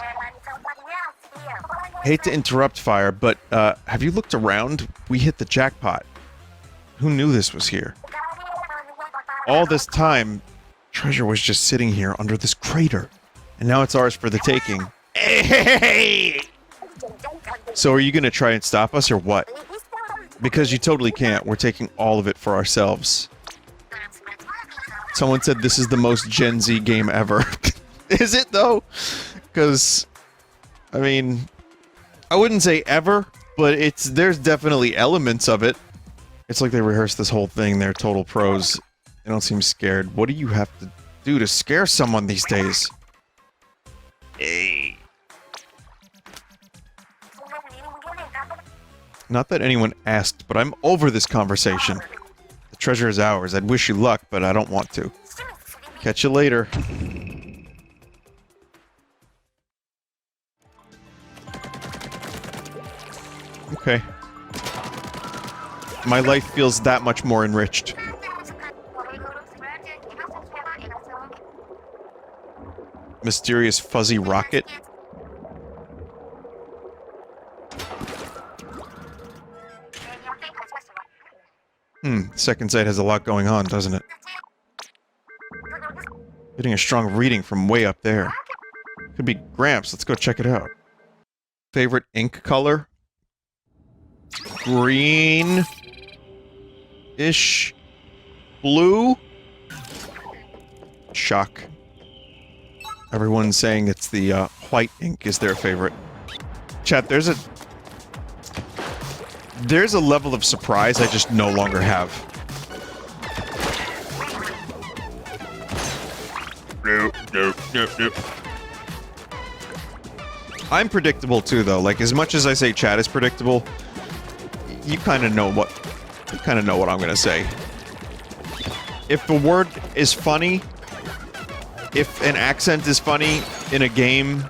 Hate to interrupt, Fire, but have you looked around? We hit the jackpot. Who knew this was here? All this time, treasure was just sitting here under this crater. And now it's ours for the taking. Hey! So are you gonna try and stop us or what? Because you totally can't. We're taking all of it for ourselves. Someone said this is the most Gen Z game ever. Is it though? Because, I mean, I wouldn't say ever, but there's definitely elements of it. It's like they rehearsed this whole thing. They're total pros. They don't seem scared. What do you have to do to scare someone these days? Hey. Not that anyone asked, but I'm over this conversation. The treasure is ours. I'd wish you luck, but I don't want to. Catch you later. Okay. My life feels that much more enriched. Mysterious fuzzy rocket. Second Sight has a lot going on, doesn't it? Getting a strong reading from way up there. Could be Gramps. Let's go check it out. Favorite ink color? Green-ish. Blue? Shock. Everyone's saying it's the white ink is their favorite. Chat, there's a level of surprise I just no longer have. Nope. I'm predictable too, though. Like, as much as I say chat is predictable, you kind of know what I'm gonna say. If the word is funny, if an accent is funny in a game,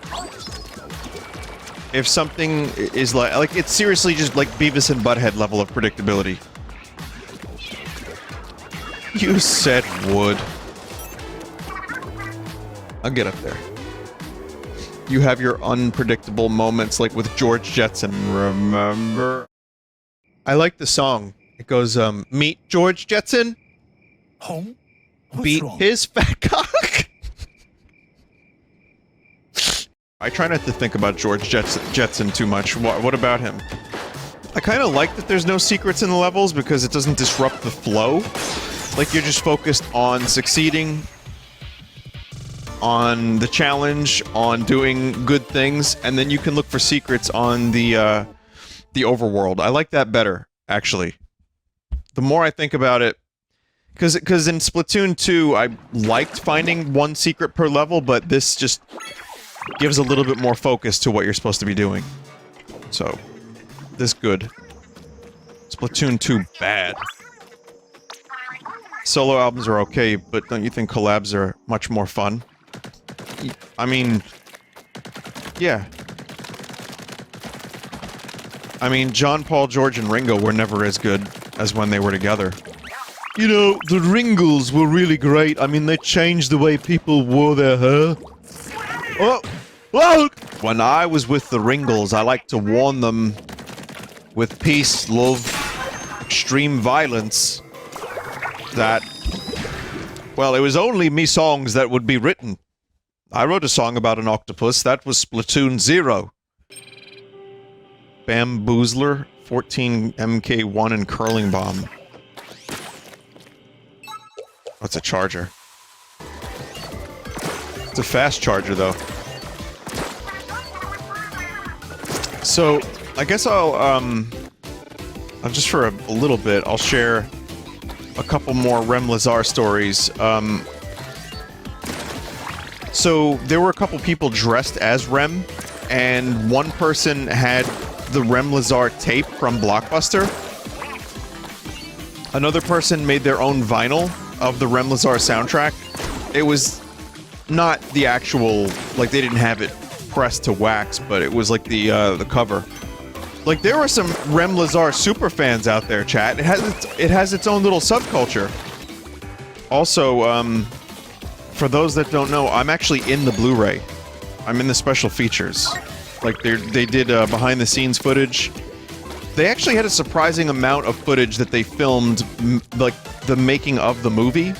if something is like it's seriously just like Beavis and Butthead level of predictability. You said wood. I'll get up there. You have your unpredictable moments like with George Jetson, remember? I like the song. It goes, meet George Jetson. Home? Beat wrong? his fat cock. I try not to think about George Jetson too much. What about him? I kind of like that there's no secrets in the levels because it doesn't disrupt the flow. Like, you're just focused on succeeding, on the challenge, on doing good things, and then you can look for secrets on the overworld. I like that better, actually. The more I think about it, because in Splatoon 2, I liked finding one secret per level, but this just gives a little bit more focus to what you're supposed to be doing. So, this good. Splatoon 2 bad. Solo albums are okay, but don't you think collabs are much more fun? I mean, yeah. I mean, John, Paul, George, and Ringo were never as good as when they were together. You know, the Ringles were really great. I mean, they changed the way people wore their hair. Oh! Whoa! When I was with the Ringles, I liked to warn them with peace, love, extreme violence that, well, it was only me songs that would be written. I wrote a song about an octopus. That was Splatoon 0. Bamboozler, 14 MK1, and Curling Bomb. That's a charger. It's a fast charger, though. So, I guess I'll just for a little bit, I'll share a couple more Rem Lazar stories. So, there were a couple people dressed as Rem, and one person had the Rem Lazar tape from Blockbuster. Another person made their own vinyl of the Rem Lazar soundtrack. It was not the actual, like, they didn't have it pressed to wax, but it was like the cover. Like, there were some Rem Lazar super fans out there, chat. It has its own little subculture. Also, for those that don't know, I'm actually in the Blu-ray. I'm in the special features. Like, they did behind-the-scenes footage. They actually had a surprising amount of footage that they filmed, like, the making of the movie.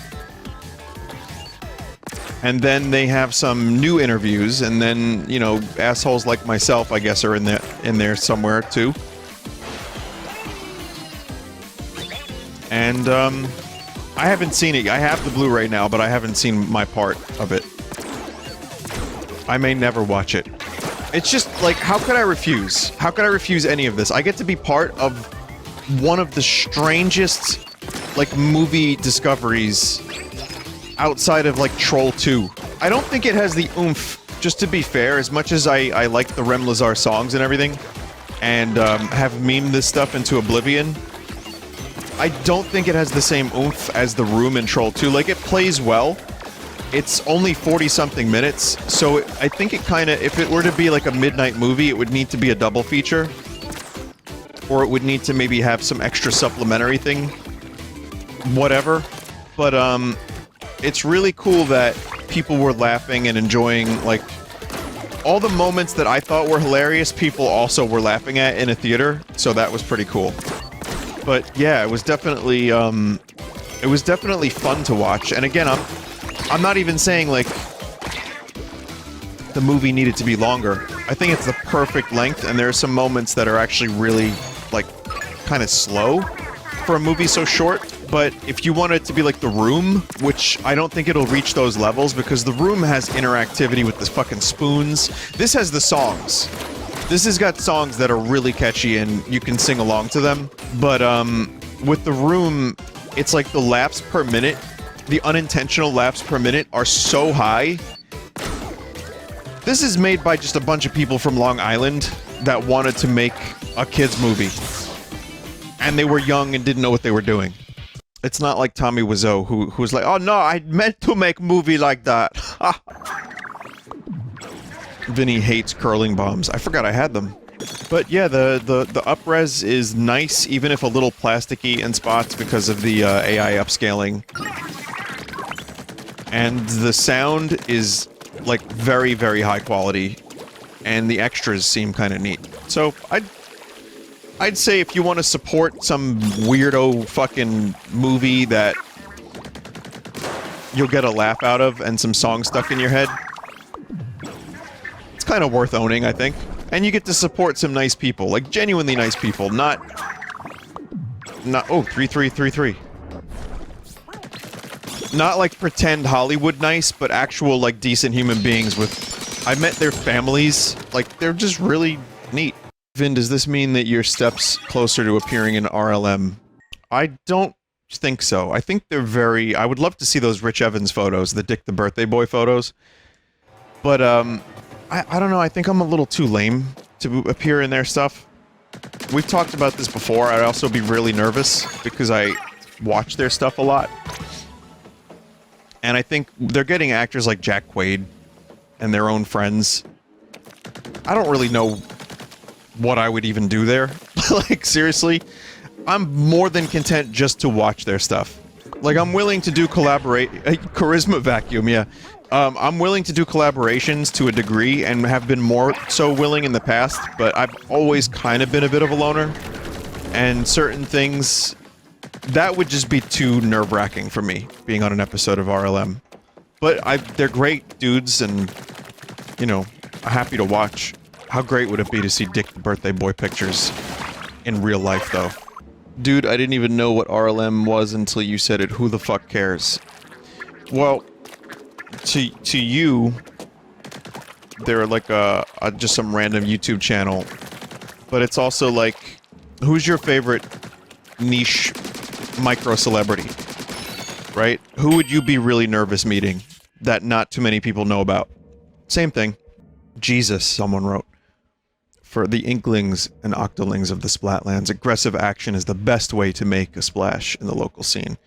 And then they have some new interviews, and then, you know, assholes like myself, I guess, are in there somewhere, too. And, I haven't seen it. I have the Blu-ray now, but I haven't seen my part of it. I may never watch it. It's just, like, how could I refuse? How could I refuse any of this? I get to be part of one of the strangest, like, movie discoveries outside of, like, Troll 2. I don't think it has the oomph, just to be fair, as much as I like the Rem Lazar songs and everything, and have memed this stuff into oblivion. I don't think it has the same oomph as The Room and Troll 2. Like, it plays well. It's only 40-something minutes, so I think it kinda, if it were to be like a midnight movie, it would need to be a double feature. Or it would need to maybe have some extra supplementary thing. Whatever. But, it's really cool that people were laughing and enjoying, like, all the moments that I thought were hilarious, people also were laughing at in a theater, so that was pretty cool. But, yeah, it was definitely fun to watch, and again, I'm not even saying, like, the movie needed to be longer. I think it's the perfect length, and there are some moments that are actually really, like, kind of slow for a movie so short. But if you want it to be like The Room, which I don't think it'll reach those levels, because The Room has interactivity with the fucking spoons. This has the songs. This has got songs that are really catchy and you can sing along to them. But, with The Room, it's like the laps per minute, the unintentional laps per minute are so high. This is made by just a bunch of people from Long Island that wanted to make a kids movie. And they were young and didn't know what they were doing. It's not like Tommy Wiseau, who was like, oh no, I meant to make a movie like that. Vinny hates curling bombs. I forgot I had them. But yeah, the up-res is nice, even if a little plasticky in spots because of the AI upscaling. And the sound is, like, very, very high quality. And the extras seem kind of neat. So, I'd say if you want to support some weirdo fucking movie that you'll get a laugh out of and some songs stuck in your head, it's kind of worth owning, I think. And you get to support some nice people, like genuinely nice people, not, oh, 3333. Not like pretend Hollywood nice, but actual, like, decent human beings with, I met their families, like, they're just really neat. Vin, does this mean that your steps closer to appearing in RLM? I don't think so. I think they're very... I would love to see those Rich Evans photos, the Dick the Birthday Boy photos. But, I don't know, I think I'm a little too lame to appear in their stuff. We've talked about this before. I'd also be really nervous because I watch their stuff a lot. And I think they're getting actors like Jack Quaid and their own friends. I don't really know what I would even do there, Like, seriously, I'm more than content just to watch their stuff. Like, I'm willing to do charisma vacuum, yeah. I'm willing to do collaborations to a degree and have been more so willing in the past, but I've always kind of been a bit of a loner. And certain things, that would just be too nerve-wracking for me, being on an episode of RLM. But they're great dudes and, you know, happy to watch. How great would it be to see Dick the Birthday Boy pictures in real life, though? Dude, I didn't even know what RLM was until you said it. Who the fuck cares? Well, to you, they're like just some random YouTube channel. But it's also like, who's your favorite niche micro-celebrity? Right? Who would you be really nervous meeting that not too many people know about? Same thing. Jesus, someone wrote. For the Inklings and Octolings of the Splatlands, aggressive action is the best way to make a splash in the local scene.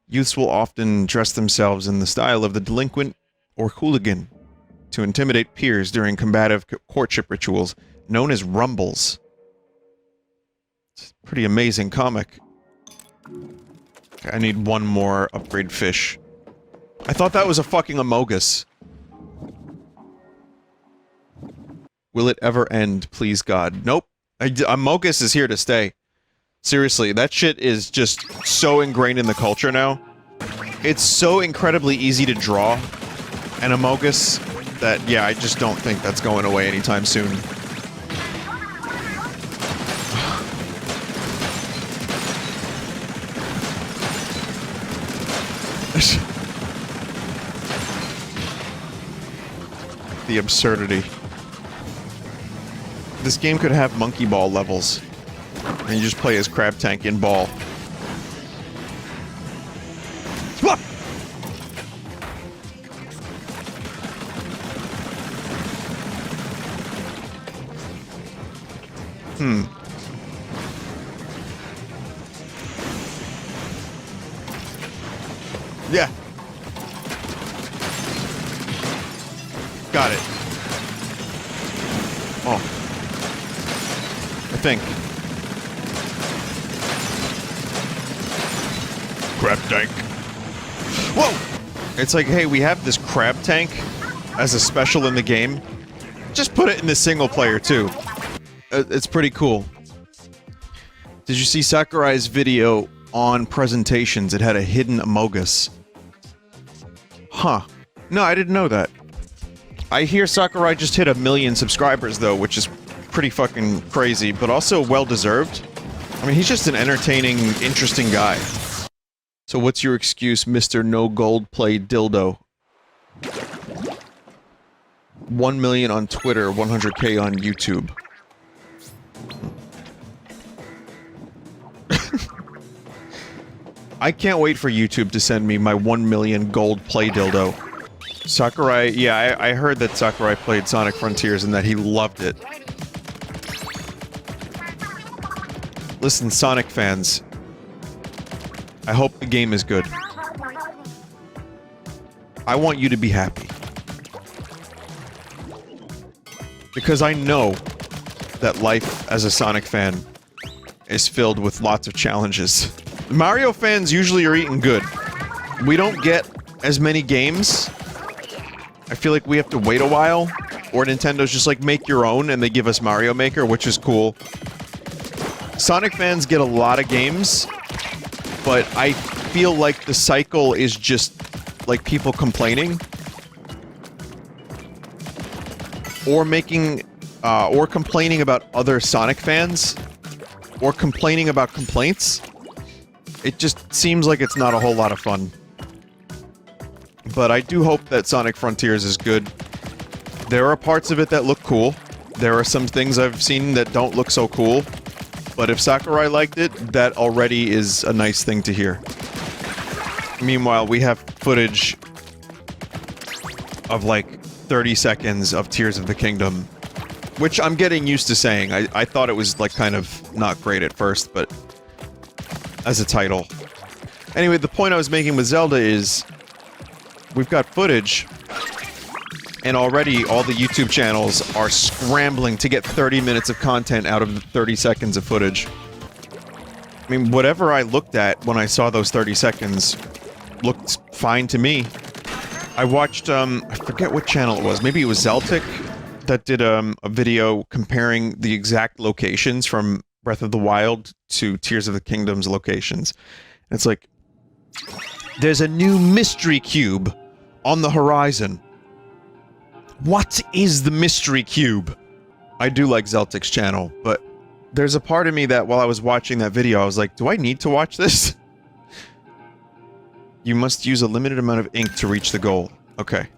Youths will often dress themselves in the style of the delinquent or hooligan to intimidate peers during combative courtship rituals known as rumbles. It's a pretty amazing comic. Okay, I need one more upgrade fish. I thought that was a fucking Amogus. Will it ever end, please God? Nope. Amogus is here to stay. Seriously, that shit is just so ingrained in the culture now. It's so incredibly easy to draw an Amogus that, yeah, I just don't think that's going away anytime soon. The absurdity. This game could have monkey ball levels. And you just play as Crab Tank in ball. Yeah. Got it. Oh. I think. Crab tank. Whoa! It's like, hey, we have this crab tank as a special in the game. Just put it in the single player, too. It's pretty cool. Did you see Sakurai's video on presentations? It had a hidden Amogus. Huh. No, I didn't know that. I hear Sakurai just hit 1 million subscribers, though, which is pretty fucking crazy, but also well-deserved. I mean, he's just an entertaining, interesting guy. So what's your excuse, Mr. No Gold Play Dildo? 1 million on Twitter, 100K on YouTube. I can't wait for YouTube to send me my 1 million gold play dildo. Sakurai, yeah, I heard that Sakurai played Sonic Frontiers and that he loved it. Listen, Sonic fans, I hope the game is good. I want you to be happy. Because I know that life as a Sonic fan is filled with lots of challenges. Mario fans usually are eating good. We don't get as many games. I feel like we have to wait a while. Or Nintendo's just like, make your own, and they give us Mario Maker, which is cool. Sonic fans get a lot of games, but I feel like the cycle is just, like, people complaining. Or making, or complaining about other Sonic fans. Or complaining about complaints. It just seems like it's not a whole lot of fun. But I do hope that Sonic Frontiers is good. There are parts of it that look cool. There are some things I've seen that don't look so cool. But if Sakurai liked it, that already is a nice thing to hear. Meanwhile, we have footage of like 30 seconds of Tears of the Kingdom, which I'm getting used to saying. I thought it was like kind of not great at first, but as a title. Anyway, the point I was making with Zelda is we've got footage And already all the YouTube channels are scrambling to get 30 minutes of content out of the 30 seconds of footage. I mean, whatever I looked at when I saw those 30 seconds looked fine to me. I watched, I forget what channel it was. Maybe it was Zeltic that did a video comparing the exact locations from Breath of the Wild to Tears of the Kingdom's locations. And it's like, there's a new mystery cube on the horizon. What is the mystery cube? I do like Zeltic's channel, but there's a part of me that while I was watching that video, I was like, do I need to watch this? You must use a limited amount of ink to reach the goal. Okay.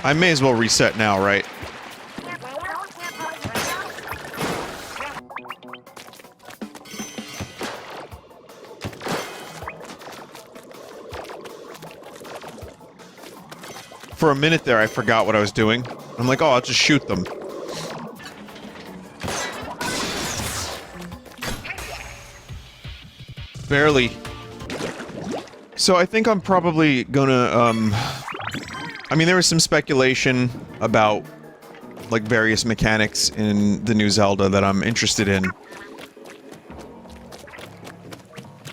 I may as well reset now, right? For a minute there, I forgot what I was doing. I'm like, oh, I'll just shoot them. Barely. So I think I'm probably gonna, I mean, there was some speculation about, like, various mechanics in the new Zelda that I'm interested in.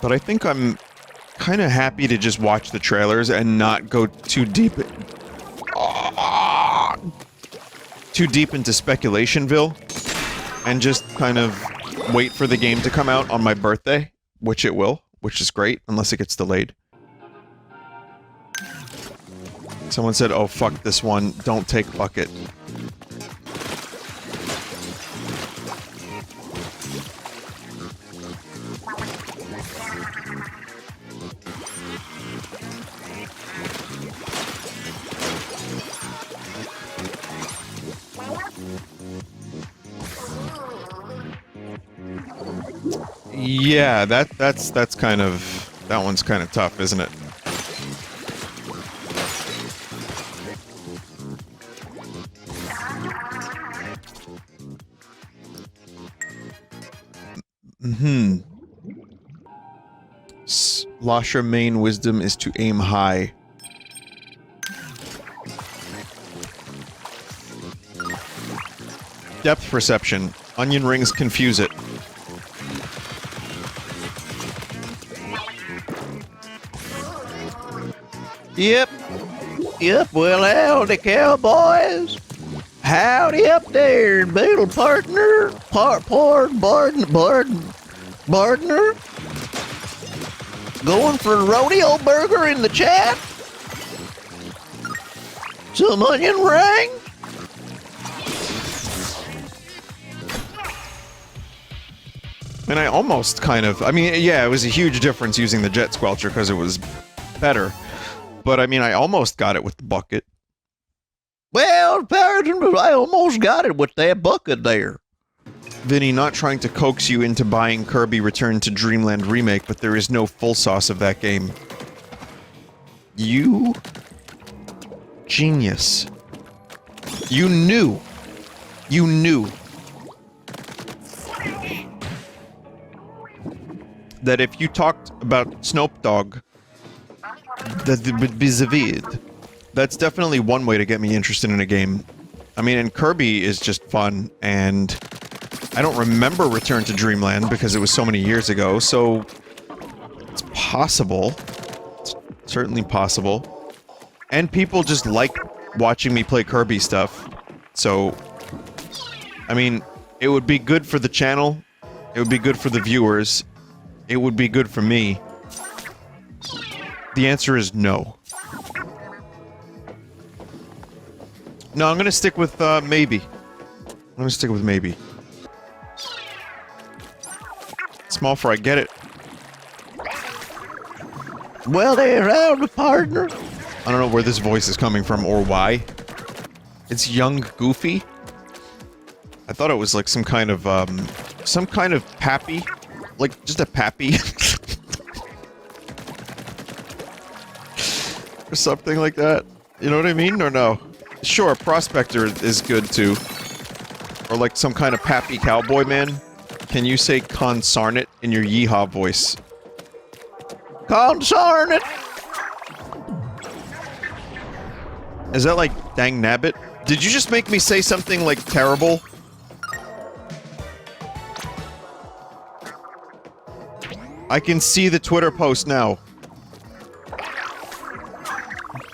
But I think I'm kind of happy to just watch the trailers and not go too deep into Speculationville. And just kind of wait for the game to come out on my birthday, which it will, which is great, unless it gets delayed. Someone said, oh, fuck this one. Don't take bucket. Yeah, that's kind of... That one's kind of tough, isn't it? Slosher main wisdom is to aim high. Depth perception. Onion rings confuse it. Yep. Yep, well, howdy, cowboys. Howdy up there, beetle partner. Partner. Going for a rodeo burger in the chat? Some onion ring? And I almost kind of... I mean, yeah, it was a huge difference using the jet squelcher because it was better. But, I mean, I almost got it with the bucket. Well, I almost got it with that bucket there. Vinny, not trying to coax you into buying Kirby Return to Dreamland Remake, but there is no full sauce of that game. You... genius. You knew. You knew. That if you talked about Snoop Dogg, that it would be Zavid. That's definitely one way to get me interested in a game. I mean, and Kirby is just fun, and I don't remember Return to Dreamland because it was so many years ago, so it's possible. It's certainly possible. And people just like watching me play Kirby stuff, so... I mean, it would be good for the channel, it would be good for the viewers, it would be good for me. The answer is no. No, I'm gonna stick with, maybe. I'm gonna stick with maybe. Small fry, get it. Well, there, howdy, partner. I don't know where this voice is coming from or why. It's young Goofy. I thought it was like some kind of pappy. Like, just a pappy. or something like that. You know what I mean, or no? Sure, prospector is good too. Or like some kind of pappy cowboy man. Can you say consarn it in your yeehaw voice? Consarn it! Is that like dang nabbit? Did you just make me say something like terrible? I can see the Twitter post now.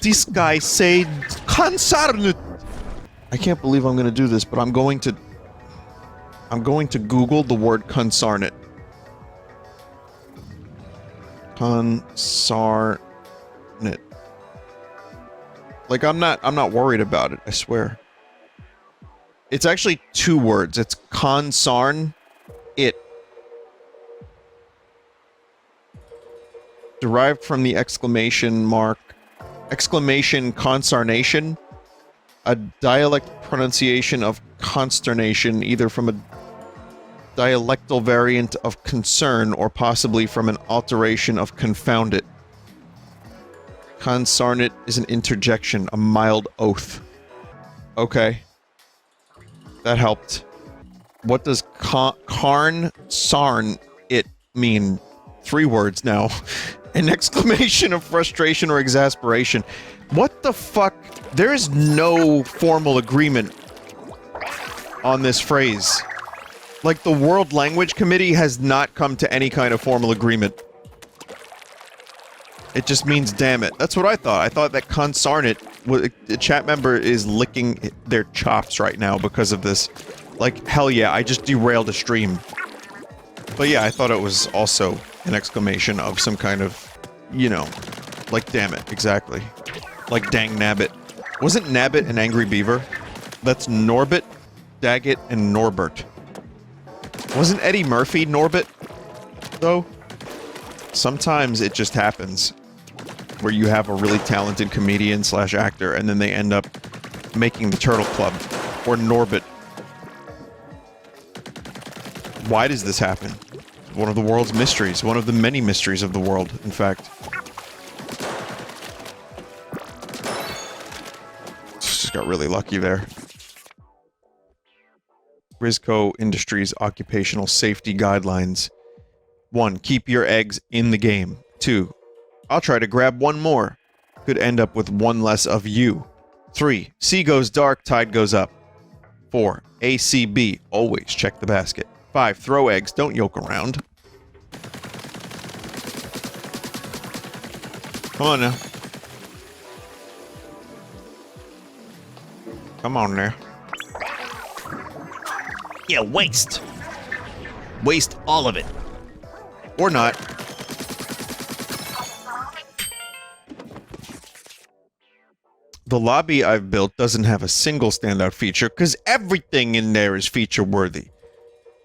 This guy said consarn it. I can't believe I'm gonna do this, but I'm going to Google the word consarn it. Consarn it. Like I'm not worried about it, I swear. It's actually 2 words. It's consarn it. Derived from the exclamation consarnation, a dialect pronunciation of consternation, either from a dialectal variant of concern or possibly from an alteration of confound it. Consarn it is an interjection, a mild oath. Okay. That helped. What does carn sarn it mean? 3 words now. An exclamation of frustration or exasperation. What the fuck? There is no formal agreement on this phrase. Like, the World Language Committee has not come to any kind of formal agreement. It just means damn it. That's what I thought. I thought that consarn it, a chat member is licking their chops right now because of this. Like, hell yeah, I just derailed a stream. But yeah, I thought it was also an exclamation of some kind of, you know, like damn it, exactly. Like dang nabbit. Wasn't Nabbit an angry beaver? That's Norbit, Daggett, and Norbert. Wasn't Eddie Murphy Norbit, though? Sometimes it just happens where you have a really talented comedian slash actor and then they end up making the Turtle Club or Norbit. Why does this happen? One of the world's mysteries. One of the many mysteries of the world, in fact. Just got really lucky there. Risco Industries Occupational Safety Guidelines. 1. Keep your eggs in the game. 2. I'll try to grab one more. Could end up with one less of you. 3. Sea goes dark, tide goes up. 4. ACB. Always check the basket. 5. Throw eggs, don't yoke around. Come on now. Come on now. Yeah, waste. Waste all of it. Or not. The lobby I've built doesn't have a single standout feature, because everything in there is feature-worthy.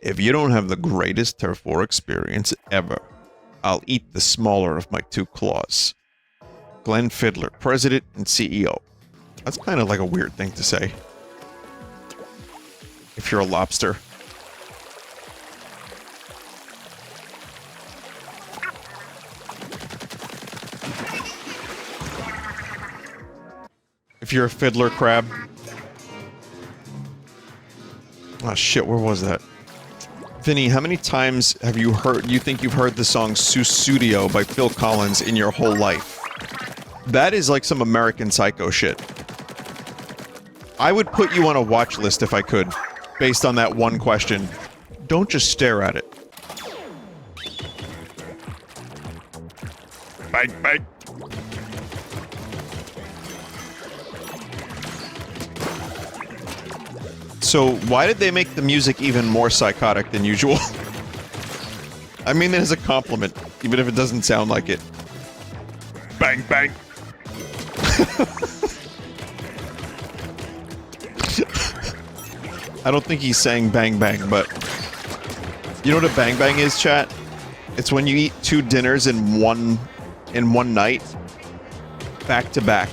If you don't have the greatest turf war experience ever, I'll eat the smaller of my 2 claws. Glenn Fiddler, President and CEO. That's kind of like a weird thing to say. If you're a lobster. If you're a fiddler crab. Oh shit, where was that? Vinny, how many times have you think you've heard the song Sussudio by Phil Collins in your whole life? That is like some American Psycho shit. I would put you on a watch list if I could, based on that one question. Don't just stare at it. Bang, bang. So, why did they make the music even more psychotic than usual? I mean that as a compliment, even if it doesn't sound like it. Bang, bang. I don't think he's saying bang, bang, but... You know what a bang, bang is, chat? It's when you eat 2 dinners in one night, back to back.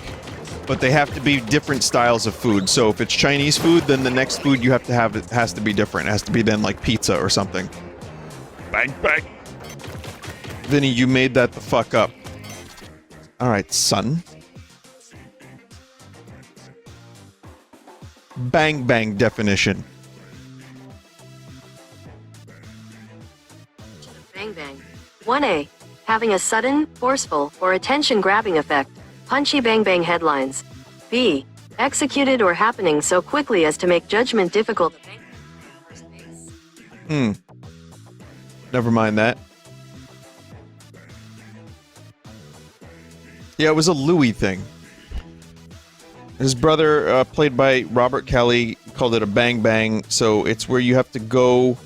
But they have to be different styles of food. So if it's Chinese food, then the next food you have to have, it has to be different. It has to be then like pizza or something. Bang, bang. Vinny, you made that the fuck up. Alright, son. Bang bang definition. Bang bang. 1A. Having a sudden, forceful, or attention-grabbing effect. Punchy bang bang headlines. B. Executed or happening so quickly as to make judgment difficult. Never mind that. Yeah, it was a Louis thing. His brother, played by Robert Kelly, called it a bang bang, so it's where you have to go...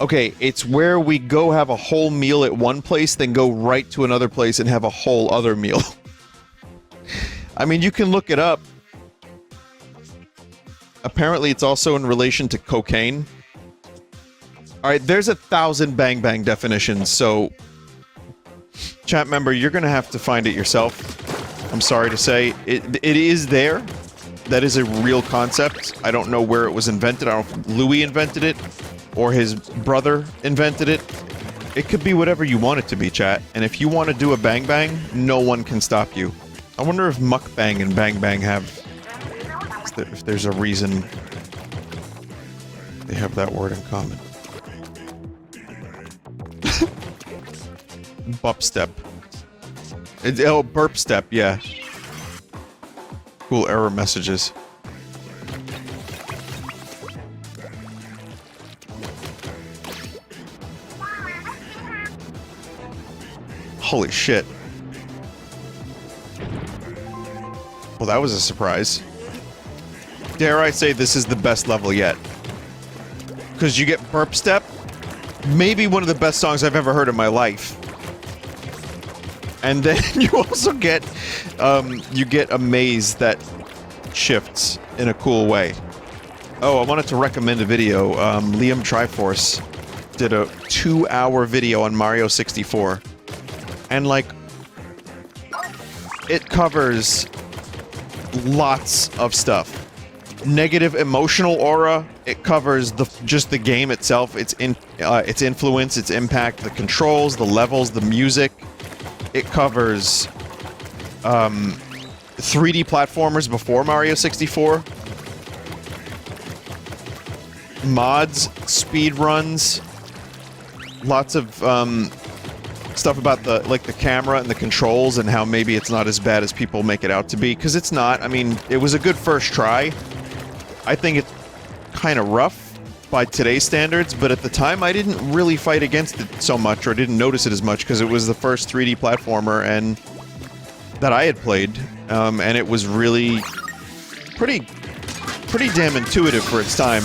Okay, it's where we go have a whole meal at one place, then go right to another place and have a whole other meal. I mean, you can look it up. Apparently, it's also in relation to cocaine. Alright, there's 1,000 bang bang definitions, so... Chat member, you're gonna have to find it yourself. I'm sorry to say. It is there. That is a real concept. I don't know where it was invented. I don't know if Louis invented it, or his brother invented it. It could be whatever you want it to be, chat. And if you want to do a bang bang, no one can stop you. I wonder if mukbang and bang bang have... if there's a reason they have that word in common. Bup step. Oh, burp step, yeah. Cool error messages. Holy shit. Well, that was a surprise. Dare I say this is the best level yet. Because you get burp step. Maybe one of the best songs I've ever heard in my life. And then you also get, you get a maze that shifts in a cool way. Oh, I wanted to recommend a video. Liam Triforce did a 2-hour video on Mario 64. And, like, it covers lots of stuff. Negative emotional aura, it covers just the game itself, its influence, its impact, the controls, the levels, the music. It covers 3D platformers before Mario 64, mods, speed runs, lots of stuff about the camera and the controls and how maybe it's not as bad as people make it out to be, because it's not. I mean, it was a good first try. I think it's kind of rough by today's standards, but at the time I didn't really fight against it so much, or didn't notice it as much, because it was the first 3D platformer and that I had played, and it was really pretty damn intuitive for its time.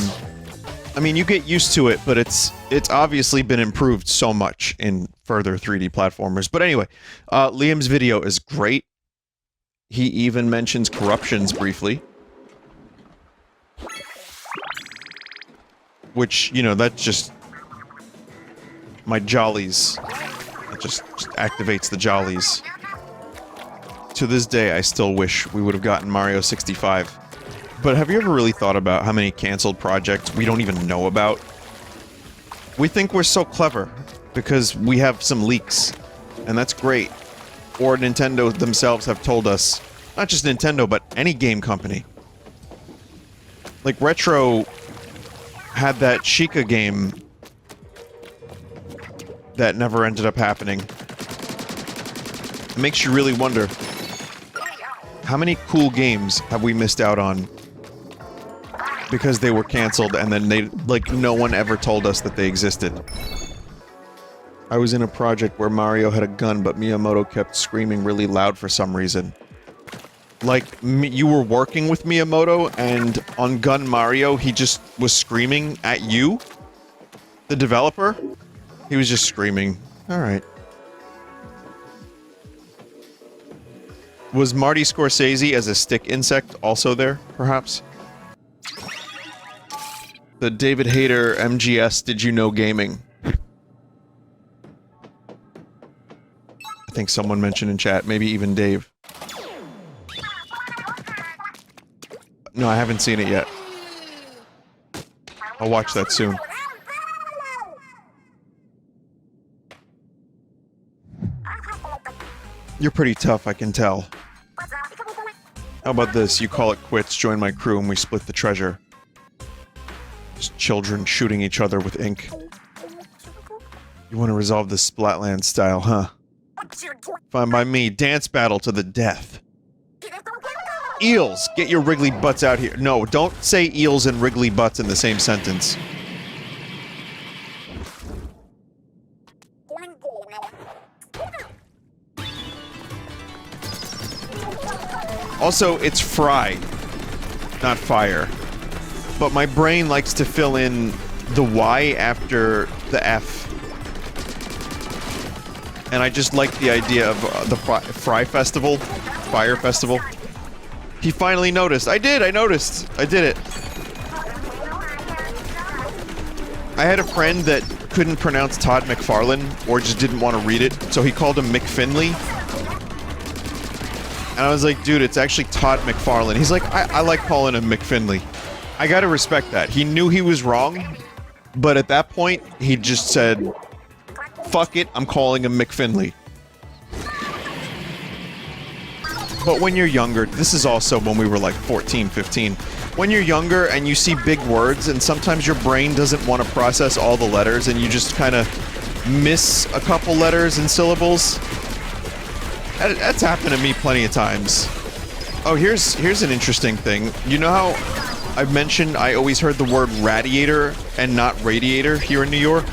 I mean, you get used to it, but it's obviously been improved so much in further 3D platformers. But anyway, Liam's video is great. He even mentions corruptions briefly. Which, you know, that's just... my jollies. It just activates the jollies. To this day, I still wish we would have gotten Mario 65. But have you ever really thought about how many cancelled projects we don't even know about? We think we're so clever because we have some leaks, and that's great. Or Nintendo themselves have told us, not just Nintendo, but any game company. Like, Retro had that Sheikah game that never ended up happening. It makes you really wonder, how many cool games have we missed out on because they were cancelled and then they, like, no one ever told us that they existed? I was in a project where Mario had a gun, but Miyamoto kept screaming really loud for some reason. Like, you were working with Miyamoto, and on Gun Mario, he just was screaming at you? The developer? He was just screaming. Alright. Was Marty Scorsese as a stick insect also there, perhaps? The David Hayter MGS Did You Know Gaming. I think someone mentioned in chat, maybe even Dave. No, I haven't seen it yet. I'll watch that soon. You're pretty tough, I can tell. How about this? You call it quits, join my crew, and we split the treasure. children shooting each other with ink. You want to resolve this Splatland style, huh? Fine by me. Dance battle to the death. Eels! Get your wriggly butts out here. No, don't say eels and wriggly butts in the same sentence. Also, it's fry, not fire. But my brain likes to fill in the Y after the F. And I just like the idea of the Fry Festival. Fire Festival. He finally noticed. I noticed. I did it. I had a friend that couldn't pronounce Todd McFarlane, or just didn't want to read it, so he called him McFinley. And I was like, dude, it's actually Todd McFarlane. He's like, I like calling him McFinley. I gotta respect that. He knew he was wrong, but at that point, he just said, fuck it, I'm calling him McFinley. But when you're younger, this is also when we were like 14, 15. When you're younger and you see big words and sometimes your brain doesn't want to process all the letters and you just kind of miss a couple letters and syllables. That's happened to me plenty of times. Oh, here's an interesting thing. You know how I've mentioned I always heard the word radiator and not radiator here in New York?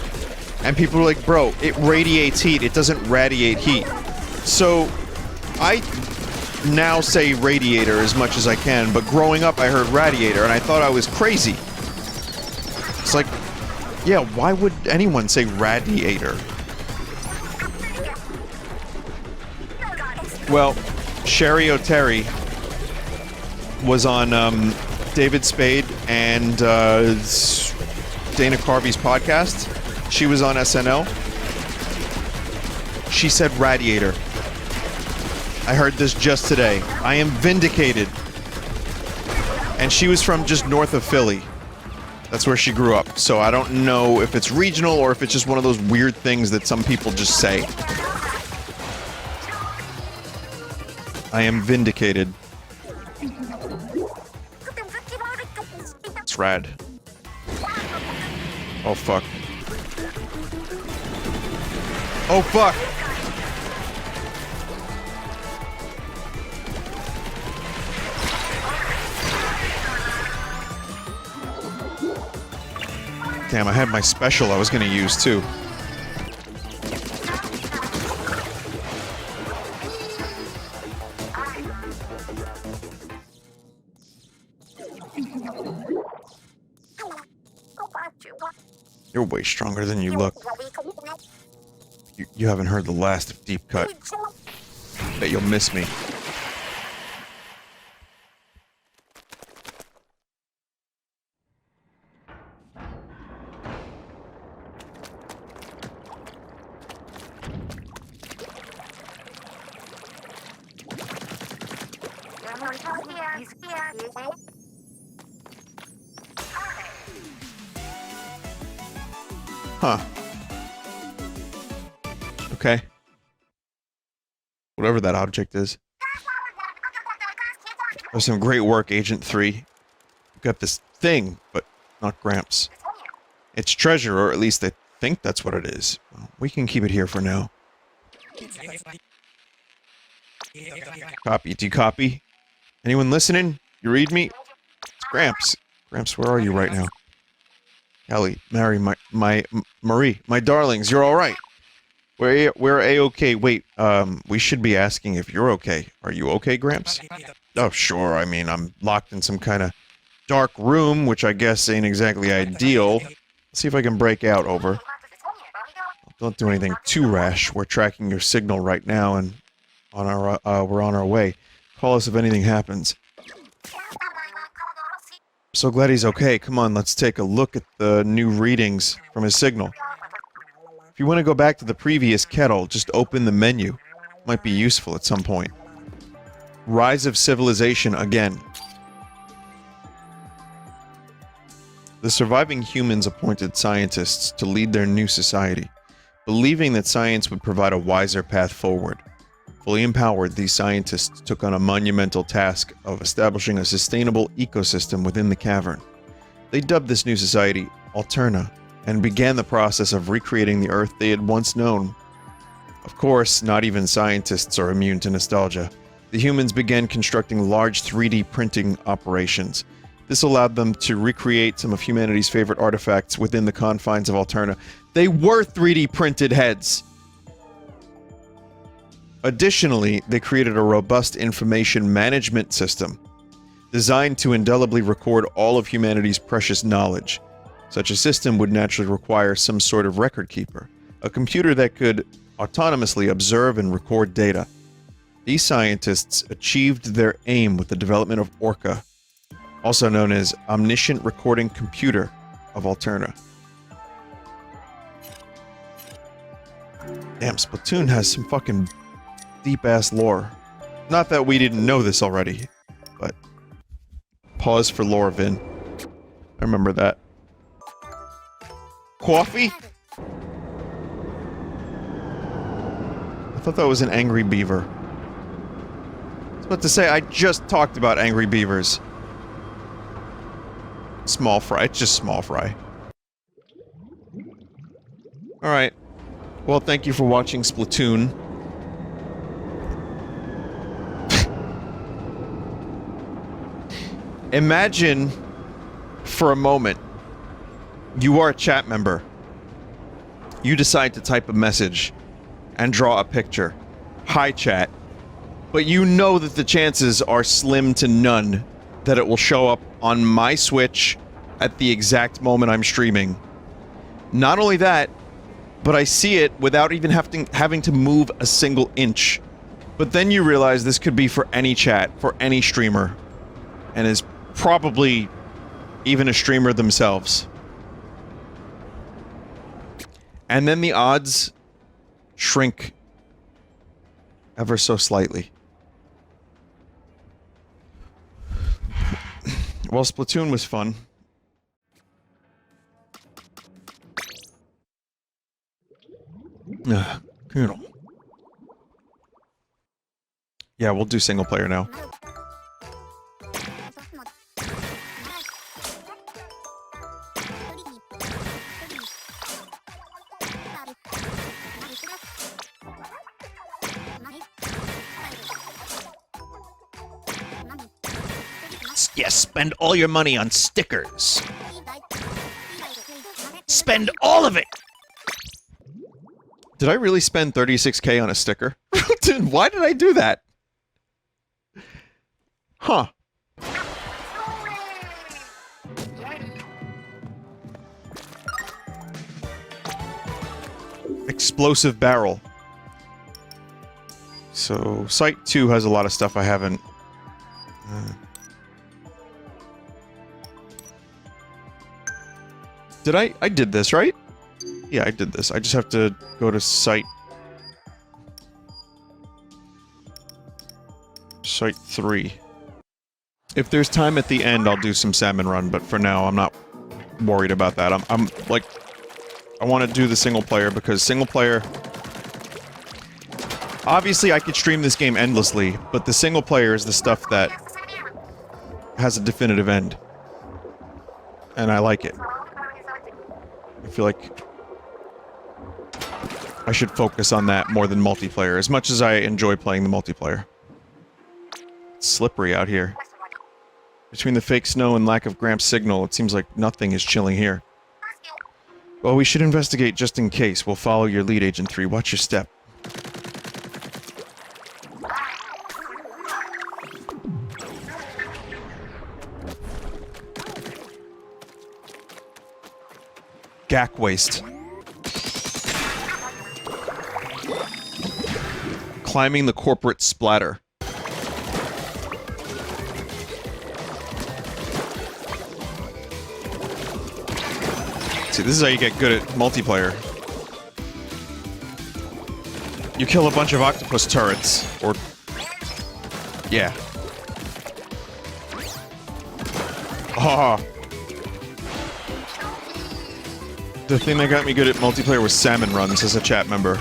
And people are like, bro, it radiates heat, it doesn't radiate heat. So, I now say radiator as much as I can, but growing up I heard radiator and I thought I was crazy. It's like, yeah, why would anyone say radiator? Well, Sherry O'Terry was on David Spade and Dana Carvey's podcast. She was on SNL. She said radiator. I heard this just today. I am vindicated. And she was from just north of Philly. That's where she grew up. So I don't know if it's regional or if it's just one of those weird things that some people just say. I am vindicated. It's rad. Oh, fuck. Oh, fuck! Damn, I had my special I was gonna use, too. You're way stronger than you look. You haven't heard the last of Deep Cut. Bet you'll miss me. Huh. Okay. Whatever that object is. There's some great work, Agent 3. You got this thing, but not Gramps. It's treasure, or at least I think that's what it is. We can keep it here for now. Copy. Do you copy? Anyone listening? You read me? It's Gramps. Gramps, where are you right now? Ellie, Mary, Marie, my darlings, you're all right. We're a-okay. Wait, we should be asking if you're okay. Are you okay, Gramps? Oh, sure. I mean, I'm locked in some kind of dark room, which I guess ain't exactly ideal. Let's see if I can break out, over. Don't do anything too rash. We're tracking your signal right now, and we're on our way. Call us if anything happens. So glad he's okay. Come on, let's take a look at the new readings from his signal. If you want to go back to the previous kettle, just open the menu. Might be useful at some point. Rise of civilization again. The surviving humans appointed scientists to lead their new society, believing that science would provide a wiser path forward. Fully empowered, these scientists took on a monumental task of establishing a sustainable ecosystem within the cavern. They dubbed this new society Alterna and began the process of recreating the Earth they had once known. Of course, not even scientists are immune to nostalgia. The humans began constructing large 3D printing operations. This allowed them to recreate some of humanity's favorite artifacts within the confines of Alterna. They were 3D printed heads! Additionally, they created a robust information management system designed to indelibly record all of humanity's precious knowledge. Such a system would naturally require some sort of record keeper, a computer that could autonomously observe and record data. These scientists achieved their aim with the development of Orca, also known as Omniscient Recording Computer of Alterna. Damn, Splatoon has some fucking deep-ass lore. Not that we didn't know this already, but... Pause for lore, Vin. I remember that. Coffee? I thought that was an angry beaver. I was about to say, I just talked about angry beavers. Small fry. It's just small fry. Alright. Well, thank you for watching Splatoon. Imagine, for a moment, you are a chat member. You decide to type a message and draw a picture. Hi, chat. But you know that the chances are slim to none that it will show up on my Switch at the exact moment I'm streaming. Not only that, but I see it without even having to move a single inch. But then you realize this could be for any chat, for any streamer, and is probably even a streamer themselves. And then the odds shrink ever so slightly. Well, Splatoon was fun. Cool. Yeah, we'll do single player now. Yes, spend all your money on stickers. Spend all of it! Did I really spend 36k on a sticker? Dude, why did I do that? Huh. Explosive barrel. So, Site 2 has a lot of stuff I haven't... Did I did this, right? Yeah, I did this. I just have to go to Site 3. If there's time at the end, I'll do some salmon run, but for now, I'm not worried about that. I'm like... I want to do the single player, because single player... Obviously, I could stream this game endlessly, but the single player is the stuff that has a definitive end. And I like it. I feel like I should focus on that more than multiplayer, as much as I enjoy playing the multiplayer. It's slippery out here. Between the fake snow and lack of Gramps' signal, it seems like nothing is chilling here. Well, we should investigate just in case. We'll follow your lead, Agent 3. Watch your step. Gack waste. Climbing the corporate splatter. See, this is how you get good at multiplayer. You kill a bunch of octopus turrets, or... Yeah. Ah. The thing that got me good at multiplayer was salmon runs as a chat member.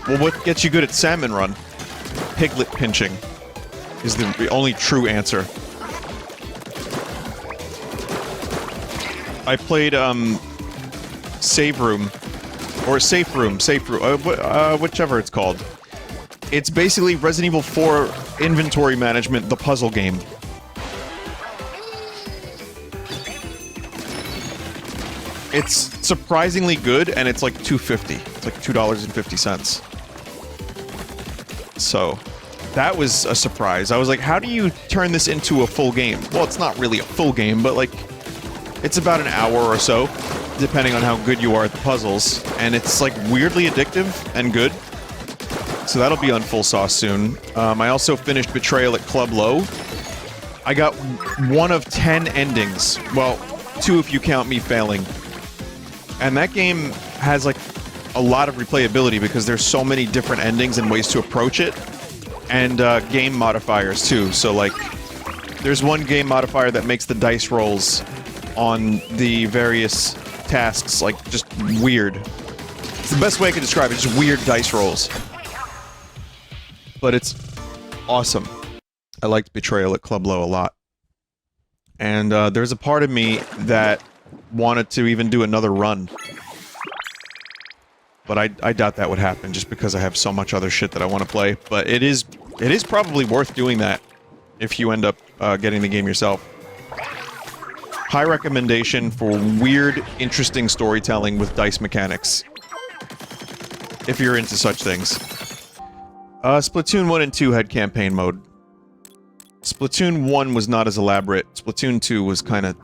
Well, what gets you good at salmon run? Piglet pinching is the only true answer. I played Save Room or Safe Room, whichever it's called. It's basically Resident Evil 4 inventory management, the puzzle game. It's surprisingly good, and it's like $2.50. It's like $2.50. So, that was a surprise. I was like, how do you turn this into a full game? Well, it's not really a full game, but like, it's about an hour or so, depending on how good you are at the puzzles. And it's like weirdly addictive and good. So that'll be on full sauce soon. I also finished Betrayal at Club Low. I got 1 of 10 endings. Well, 2 if you count me failing. And that game has like a lot of replayability because there's so many different endings and ways to approach it. And game modifiers too. So like, there's one game modifier that makes the dice rolls on the various tasks like just weird. It's the best way I can describe it, just weird dice rolls. But it's awesome. I liked Betrayal at Club Low a lot. And there's a part of me that wanted to even do another run. But I doubt that would happen just because I have so much other shit that I want to play. But it is probably worth doing that if you end up getting the game yourself. High recommendation for weird, interesting storytelling with dice mechanics. If you're into such things. Splatoon 1 and 2 had campaign mode. Splatoon 1 was not as elaborate. Splatoon 2 was kind of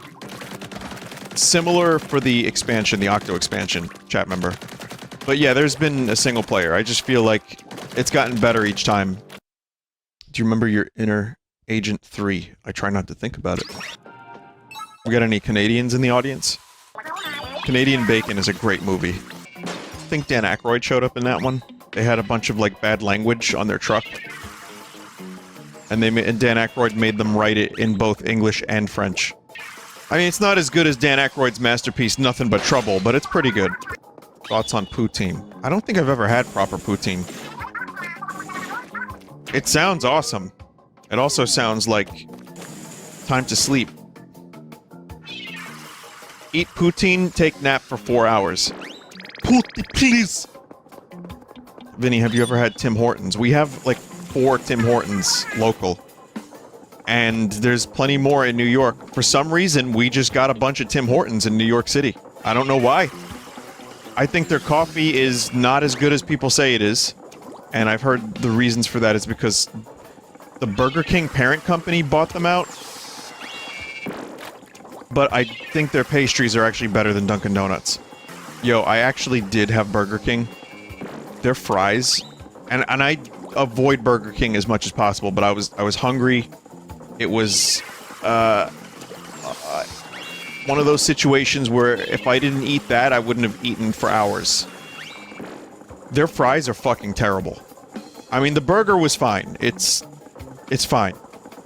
similar for the expansion, the Octo expansion, chat member. But yeah, there's been a single player. I just feel like it's gotten better each time. Do you remember your inner Agent 3? I try not to think about it. We got any Canadians in the audience? Canadian Bacon is a great movie. I think Dan Aykroyd showed up in that one. They had a bunch of, like, bad language on their truck. And Dan Aykroyd made them write it in both English and French. I mean, it's not as good as Dan Aykroyd's masterpiece, Nothing But Trouble, but it's pretty good. Thoughts on poutine? I don't think I've ever had proper poutine. It sounds awesome. It also sounds like time to sleep. Eat poutine, take nap for 4 hours. Poutine, please! Vinny, have you ever had Tim Hortons? We have, like, 4 Tim Hortons local. And there's plenty more in New York. For some reason, we just got a bunch of Tim Hortons in New York City. I don't know why. I think their coffee is not as good as people say it is. And I've heard the reasons for that is because the Burger King parent company bought them out. But I think their pastries are actually better than Dunkin' Donuts. Yo, I actually did have Burger King. Their fries, and I avoid Burger King as much as possible, but I was hungry. It was one of those situations where if I didn't eat that, I wouldn't have eaten for hours. Their fries are fucking terrible. I mean, the burger was fine. It's fine.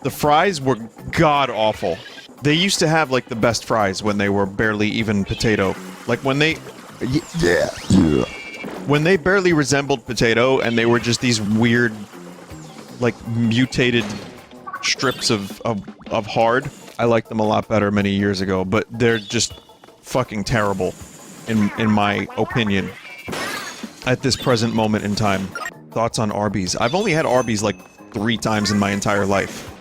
The fries were god-awful. They used to have, like, the best fries when they were barely even potato. Like, when they... Yeah. When they barely resembled potato, and they were just these weird, like, mutated strips of hard, I liked them a lot better many years ago, but they're just fucking terrible, in my opinion, at this present moment in time. Thoughts on Arby's? I've only had Arby's, like, 3 times in my entire life.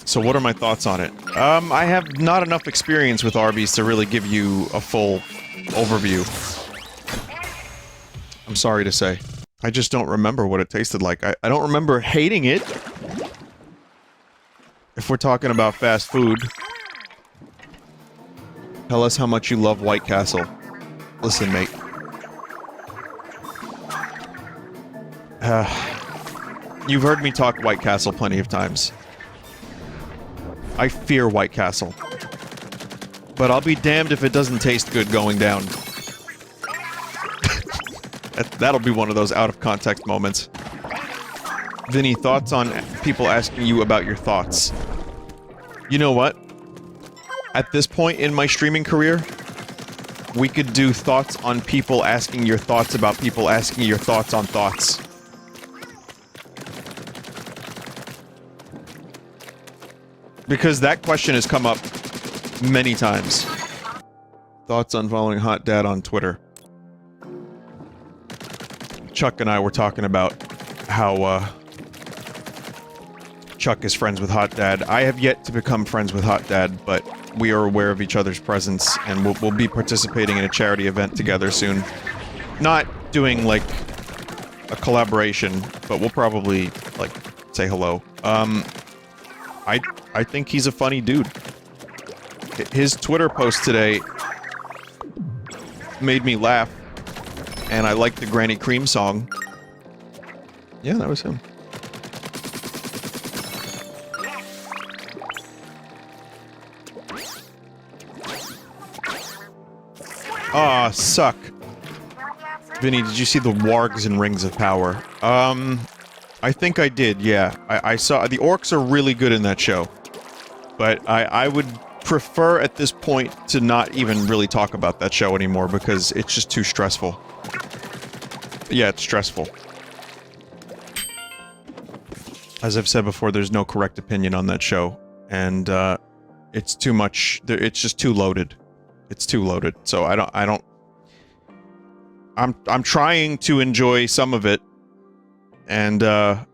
So what are my thoughts on it? I have not enough experience with Arby's to really give you a full overview. I'm sorry to say. I just don't remember what it tasted like. I don't remember hating it. If we're talking about fast food. Tell us how much you love White Castle. Listen, mate. You've heard me talk White Castle plenty of times. I fear White Castle. But I'll be damned if it doesn't taste good going down. That'll be one of those out-of-context moments. Vinny, thoughts on people asking you about your thoughts? You know what? At this point in my streaming career, we could do thoughts on people asking your thoughts about people asking your thoughts on thoughts. Because that question has come up many times. Thoughts on following Hot Dad on Twitter? Chuck and I were talking about how, Chuck is friends with Hot Dad. I have yet to become friends with Hot Dad, but we are aware of each other's presence, and we'll be participating in a charity event together soon. Not doing, like, a collaboration, but we'll probably, like, say hello. I think he's a funny dude. His Twitter post today made me laugh, and I liked the Granny Cream song. Yeah, that was him. Aw, suck. Vinny, did you see the wargs in Rings of Power? I think I did, yeah. I saw- the orcs are really good in that show. But I would prefer at this point to not even really talk about that show anymore because it's just too stressful. Yeah, it's stressful. As I've said before, there's no correct opinion on that show. And, it's too much- it's just too loaded. It's too loaded, so I don't... I'm trying to enjoy some of it, and, I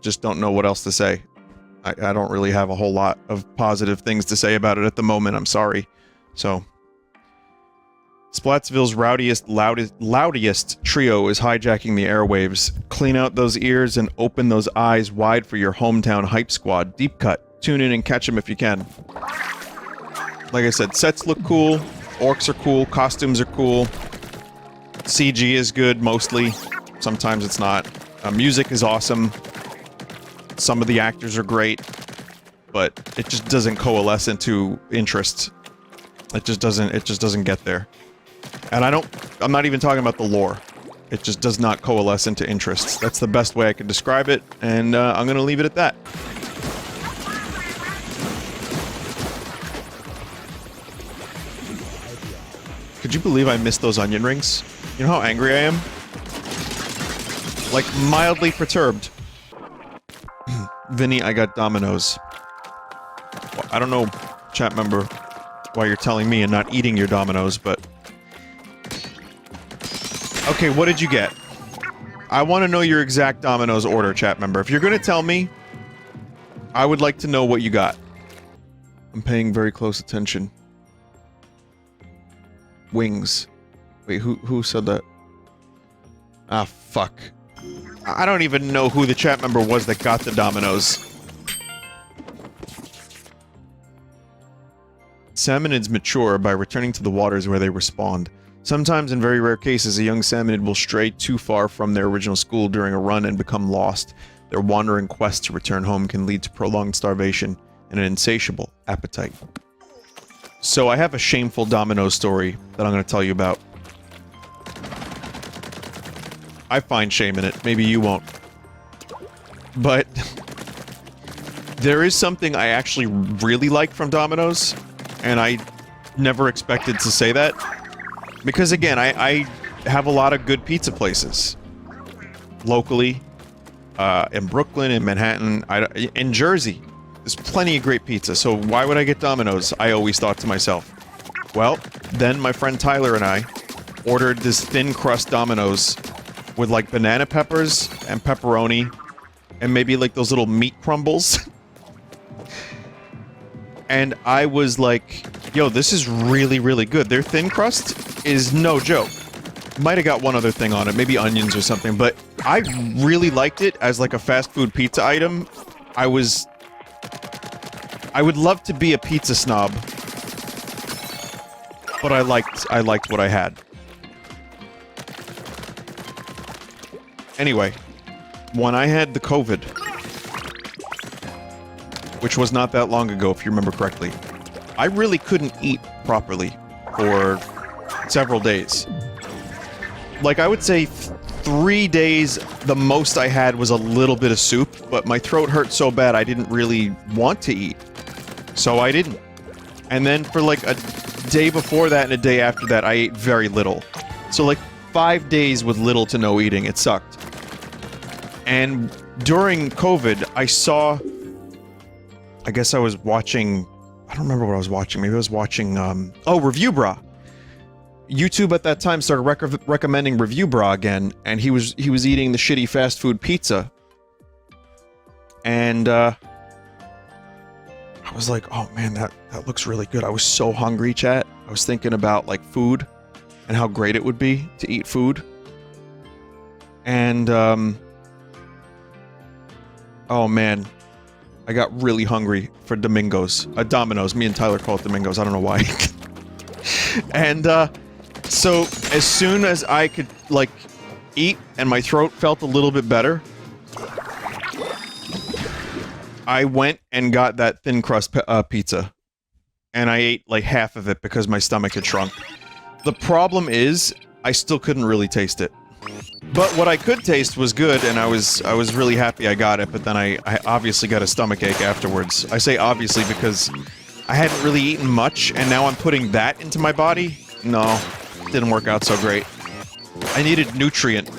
just don't know what else to say. I don't really have a whole lot of positive things to say about it at the moment, I'm sorry. So... Splatsville's loudiest trio is hijacking the airwaves. Clean out those ears and open those eyes wide for your hometown hype squad. Deep cut. Tune in and catch them if you can. Like I said, sets look cool, orcs are cool, costumes are cool, CG is good, mostly. Sometimes it's not. Music is awesome. Some of the actors are great, but it just doesn't coalesce into interest. It just doesn't get there. And I'm not even talking about the lore. It just does not coalesce into interests. That's the best way I can describe it, and I'm gonna leave it at that. Could you believe I missed those onion rings? You know how angry I am? Like, mildly perturbed. Vinny, I got Dominoes. Well, I don't know, chat member, why you're telling me and not eating your Dominoes, but... Okay, what did you get? I want to know your exact Domino's order, chat member. If you're gonna tell me, I would like to know what you got. I'm paying very close attention. Wings. Wait, who said that? Ah, fuck. I don't even know who the chat member was that got the Dominoes. Salmonids mature by returning to the waters where they respawned. Sometimes, in very rare cases, a young salmonid will stray too far from their original school during a run and become lost. Their wandering quest to return home can lead to prolonged starvation and an insatiable appetite. So I have a shameful Domino story that I'm going to tell you about. I find shame in it. Maybe you won't. But there is something I actually really like from Domino's, and I never expected to say that. Because again, I have a lot of good pizza places. Locally, in Brooklyn, in Manhattan, in Jersey. There's plenty of great pizza, so why would I get Domino's? I always thought to myself. Well, then my friend Tyler and I ordered this thin crust Domino's with like banana peppers and pepperoni and maybe like those little meat crumbles. And I was like, yo, this is really, really good. Their thin crust is no joke. Might have got one other thing on it, maybe onions or something, but I really liked it as like a fast food pizza item. I would love to be a pizza snob, but I liked what I had. Anyway, when I had the COVID, which was not that long ago if you remember correctly, I really couldn't eat properly for several days. Like, I would say 3 days, the most I had was a little bit of soup, but my throat hurt so bad I didn't really want to eat. So I didn't. And then for like a day before that and a day after that, I ate very little. So like 5 days with little to no eating. It sucked. And during COVID, I guess I was watching I don't remember what I was watching. Maybe I was watching, Review Bra. YouTube at that time started recommending Review Bra again, and he was eating the shitty fast food pizza. And, I was like, oh man, that looks really good. I was so hungry, chat. I was thinking about, like, food and how great it would be to eat food. And, oh man, I got really hungry for Domino's. Domino's. Me and Tyler call it Domino's. I don't know why. And, so as soon as I could, like, eat and my throat felt a little bit better, I went and got that thin crust pizza. And I ate, like, half of it because my stomach had shrunk. The problem is, I still couldn't really taste it. But what I could taste was good, and I was really happy I got it, but then I obviously got a stomachache afterwards. I say obviously because I hadn't really eaten much, and now I'm putting that into my body? No, didn't work out so great. I needed nutrient.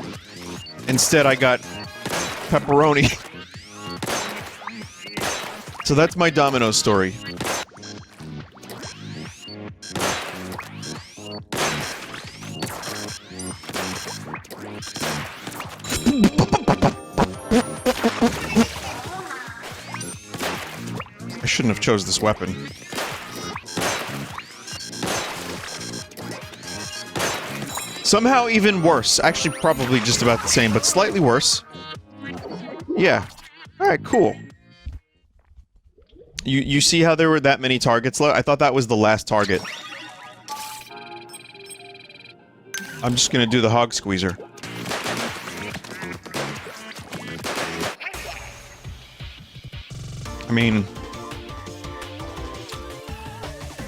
Instead, I got pepperoni. So that's my Domino's story. I shouldn't have chose this weapon. Somehow even worse. Actually, probably just about the same, but slightly worse. Yeah. Alright, cool. You see how there were that many targets left? I thought that was the last target. I'm just gonna do the hog squeezer. I mean,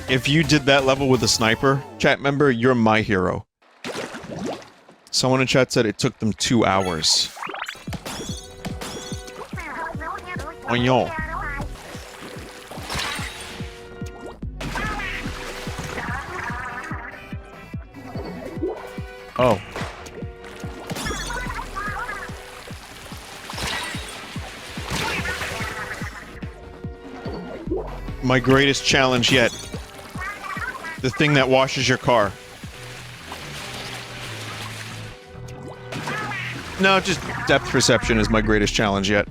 if you did that level with a sniper, chat member, you're my hero. Someone in chat said it took them 2 hours. Oignon. Oh. My greatest challenge yet. The thing that washes your car. No, just depth perception is my greatest challenge yet.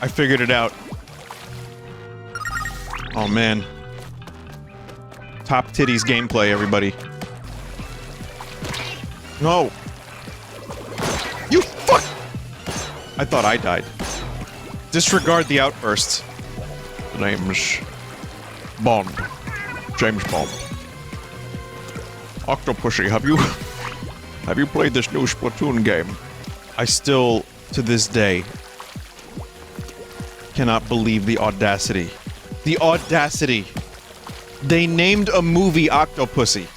I figured it out. Oh man. Top titties gameplay, everybody. No! You fuck! I thought I died. Disregard the outbursts. The name's Bond. James Bond. Octopussy, have you played this new Splatoon game? I still, to this day, cannot believe the audacity. The audacity! They named a movie Octopussy.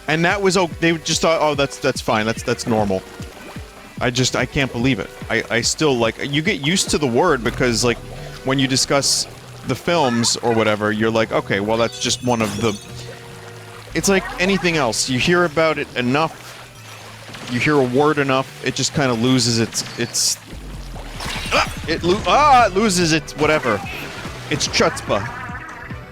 And that was they just thought, oh, that's fine, that's normal. I can't believe it. I still, like, you get used to the word because, like, when you discuss the films or whatever, you're like, okay, well, that's just one of the... It's like anything else. You hear about it enough, you hear a word enough, it just kind of loses it loses its whatever. It's chutzpah.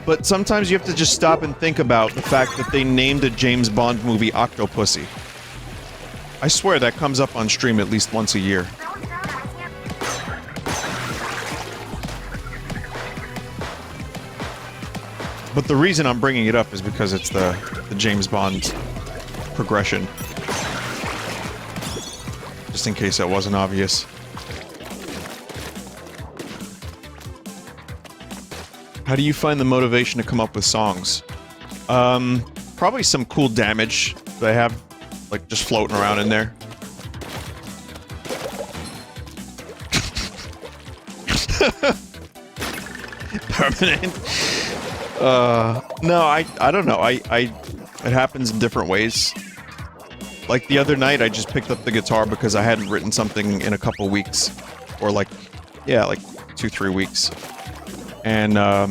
But sometimes you have to just stop and think about the fact that they named a James Bond movie Octopussy. I swear that comes up on stream at least once a year. But the reason I'm bringing it up is because it's the James Bond progression. Just in case that wasn't obvious. How do you find the motivation to come up with songs? Probably some cool damage that I have, like, just floating around in there. Permanent. No, I don't know. It happens in different ways. Like, the other night, I just picked up the guitar because I hadn't written something in a couple weeks. Or, like, yeah, like 2-3 weeks. And, I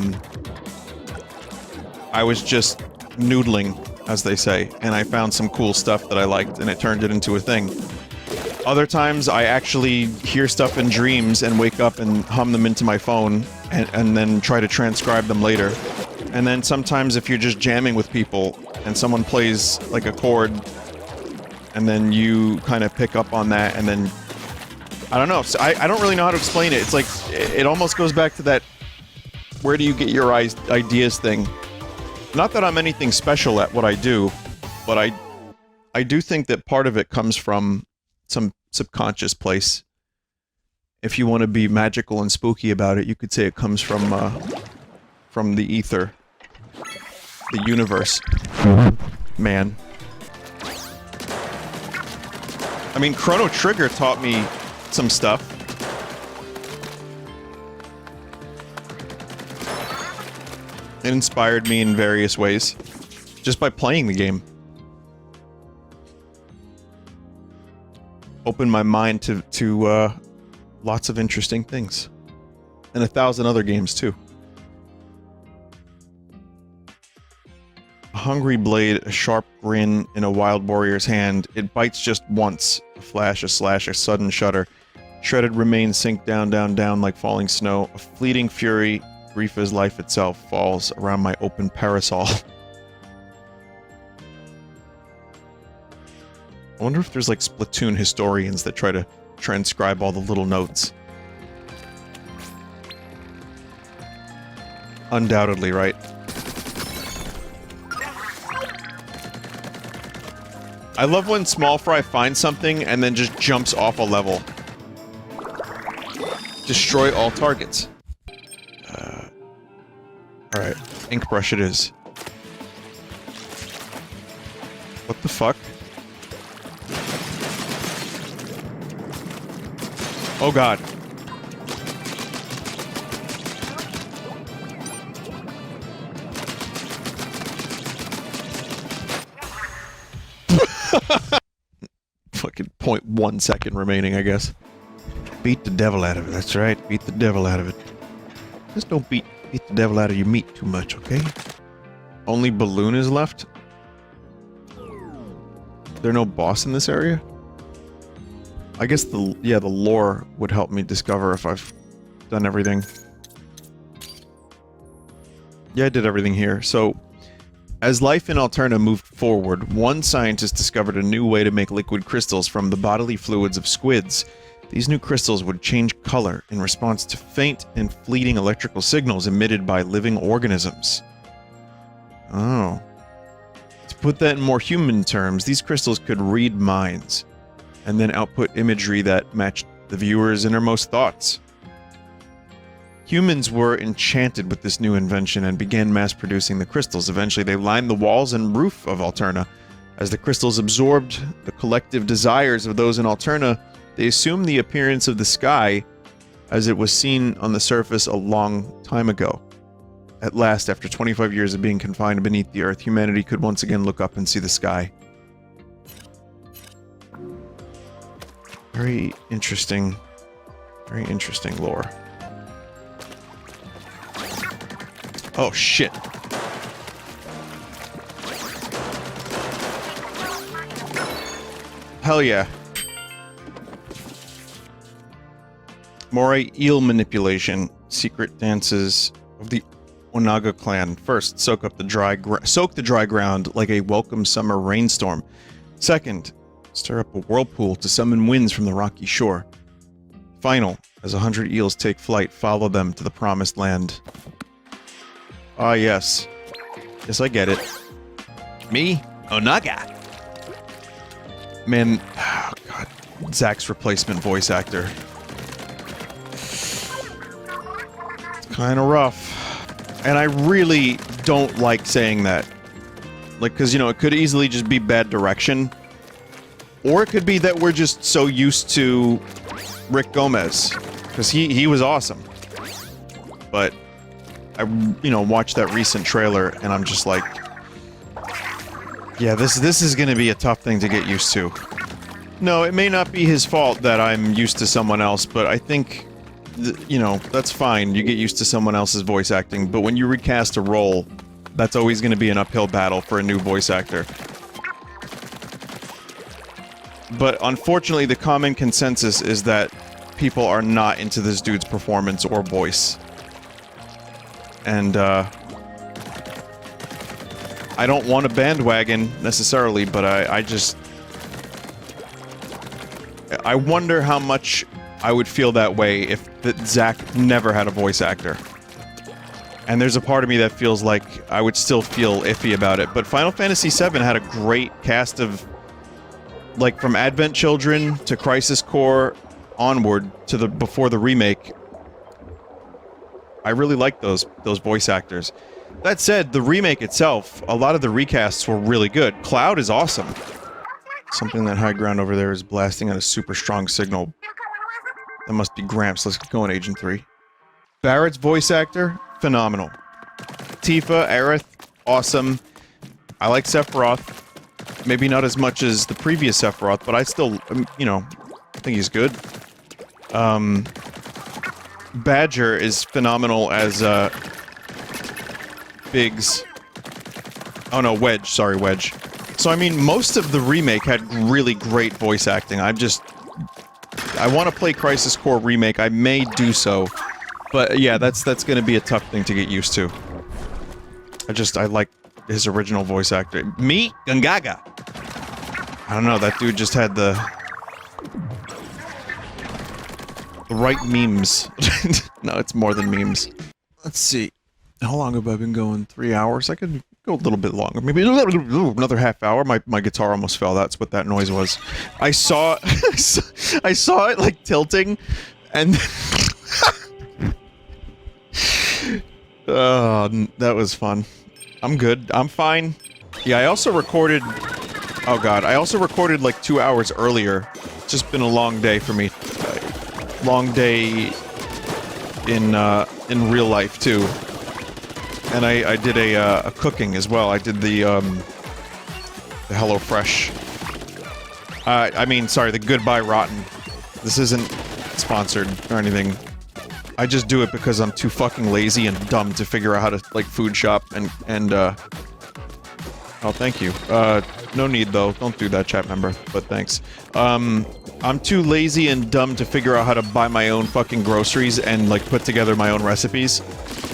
was just noodling as they say, and I found some cool stuff that I liked, and it turned it into a thing. Other times, I actually hear stuff in dreams and wake up and hum them into my phone, and then try to transcribe them later. And then sometimes if you're just jamming with people, and someone plays, like, a chord, and then you kind of pick up on that, and then... I don't know, so I don't really know how to explain it. It's like, it almost goes back to that, where do you get your ideas thing. Not that I'm anything special at what I do, but I do think that part of it comes from some subconscious place. If you want to be magical and spooky about it, you could say it comes from the ether. The universe. Man. I mean, Chrono Trigger taught me some stuff. It inspired me in various ways, just by playing the game. Opened my mind to lots of interesting things. And 1,000 other games, too. A hungry blade, a sharp grin in a wild warrior's hand. It bites just once. A flash, a slash, a sudden shudder. Shredded remains sink down, down, down like falling snow. A fleeting fury, brief as life itself, falls around my open parasol. I wonder if there's like Splatoon historians that try to transcribe all the little notes. Undoubtedly, right? I love when Small Fry finds something and then just jumps off a level. Destroy all targets. Alright, ink brush it is. What the fuck? Oh god. Fucking 0.1 second remaining, I guess. Beat the devil out of it, that's right. Beat the devil out of it. Just don't beat the devil out of your meat too much, okay? Only balloon is left? There no boss in this area? I guess the lore would help me discover if I've done everything. Yeah, I did everything here. So, as life in Alterna moved forward, one scientist discovered a new way to make liquid crystals from the bodily fluids of squids. These new crystals would change color in response to faint and fleeting electrical signals emitted by living organisms. Oh. To put that in more human terms, these crystals could read minds, and then output imagery that matched the viewer's innermost thoughts. Humans were enchanted with this new invention and began mass-producing the crystals. Eventually, they lined the walls and roof of Alterna. As the crystals absorbed the collective desires of those in Alterna, they assumed the appearance of the sky as it was seen on the surface a long time ago. At last, after 25 years of being confined beneath the earth, humanity could once again look up and see the sky. Very interesting lore. Oh, shit. Hell yeah. Moray eel manipulation. Secret dances of the Onaga clan. First, soak the dry ground like a welcome summer rainstorm. Second, stir up a whirlpool to summon winds from the rocky shore. Final, as 100 eels take flight, follow them to the promised land. Ah, yes. Yes, I get it. Me? Onaga. Man, oh god. Zach's replacement voice actor. It's kind of rough. And I really don't like saying that. Like, because, you know, it could easily just be bad direction. Or it could be that we're just so used to Rick Gomez. Because he was awesome. But I, you know, watched that recent trailer and I'm just like, yeah, this is going to be a tough thing to get used to. No, it may not be his fault that I'm used to someone else, but I think, you know, that's fine. You get used to someone else's voice acting, but when you recast a role, that's always going to be an uphill battle for a new voice actor. But unfortunately, the common consensus is that people are not into this dude's performance or voice. And, I don't want a bandwagon, necessarily, but I just... I wonder how much I would feel that way if Zack never had a voice actor. And there's a part of me that feels like I would still feel iffy about it. But Final Fantasy VII had a great cast of... like, from Advent Children to Crisis Core onward to the before the remake. I really like those voice actors. That said, the remake itself, a lot of the recasts were really good. Cloud is awesome. Something that high ground over there is blasting out a super strong signal. That must be Gramps. Let's get going, Agent 3. Barrett's voice actor, phenomenal. Tifa, Aerith, awesome. I like Sephiroth. Maybe not as much as the previous Sephiroth, but I still, you know, think he's good. Badger is phenomenal as, Biggs. Oh no, Wedge. Sorry, Wedge. So, I mean, most of the remake had really great voice acting. I want to play Crisis Core Remake. I may do so. But, yeah, that's gonna be a tough thing to get used to. I like his original voice actor. Me? Gungaga! I don't know, that dude just had the right memes. No, it's more than memes. Let's see. How long have I been going? 3 hours? I could go a little bit longer. Maybe another half hour. My guitar almost fell. That's what that noise was. I saw I saw it like tilting, and that was fun. I'm good. I'm fine. Yeah, I also recorded... Oh god, I also recorded like 2 hours earlier. It's just been a long day for me. Long day in real life too. And I did a cooking as well. I did the HelloFresh. I mean, sorry, the Goodbye Rotten. This isn't sponsored or anything. I just do it because I'm too fucking lazy and dumb to figure out how to, like, food shop and oh, thank you. No need, though. Don't do that, chat member, but thanks. I'm too lazy and dumb to figure out how to buy my own fucking groceries and, like, put together my own recipes.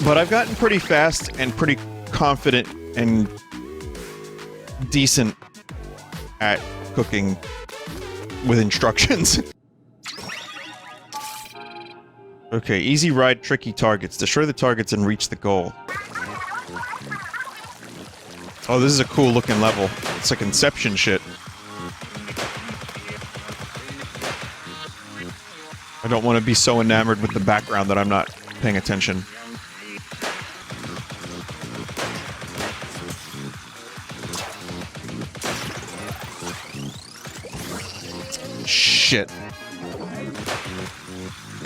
But I've gotten pretty fast and pretty confident and decent at cooking with instructions. Okay, easy ride, tricky targets. Destroy the targets and reach the goal. Oh, this is a cool looking level. It's like Inception shit. I don't want to be so enamored with the background that I'm not paying attention. Shit.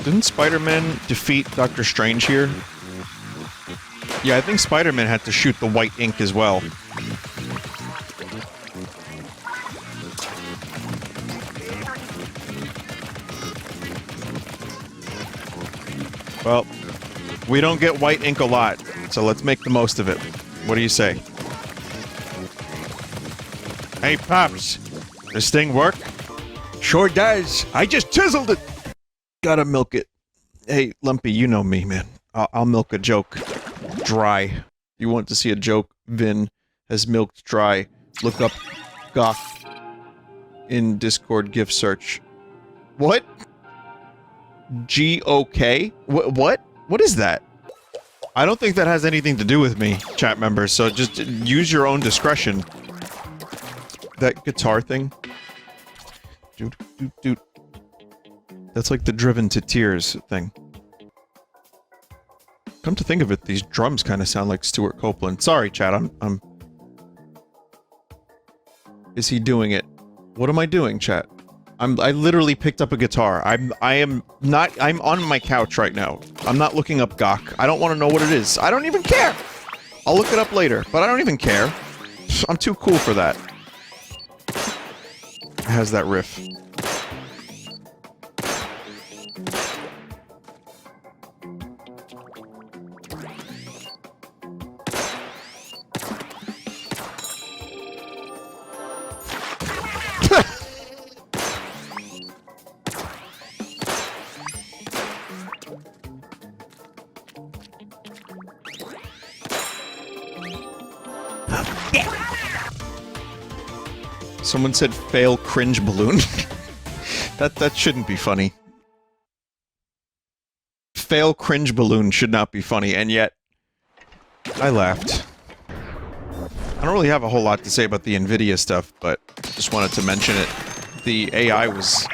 Didn't Spider-Man defeat Doctor Strange here? Yeah, I think Spider-Man had to shoot the white ink as well. Well, we don't get white ink a lot, so let's make the most of it. What do you say? Hey, Pops, this thing work? Sure does. I just chiseled it. Gotta milk it. Hey, Lumpy, you know me, man. I'll milk a joke dry. You want to see a joke Vin has milked dry? Look up Gok in Discord gift search. What? G-O-K? What? What is that? I don't think that has anything to do with me, chat members, so just use your own discretion. That guitar thing. Doot, doot, doot. That's like the Driven to Tears thing. Come to think of it, these drums kind of sound like Stuart Copeland. Sorry, chat, I'm... Is he doing it? What am I doing, chat? I literally picked up a guitar. I'm on my couch right now. I'm not looking up Gok. I don't want to know what it is. I don't even care! I'll look it up later, but I don't even care. I'm too cool for that. It has that riff. Someone said fail cringe balloon. That shouldn't be funny. Fail cringe balloon should not be funny, and yet I laughed. I don't really have a whole lot to say about the NVIDIA stuff, but just wanted to mention it. The AI was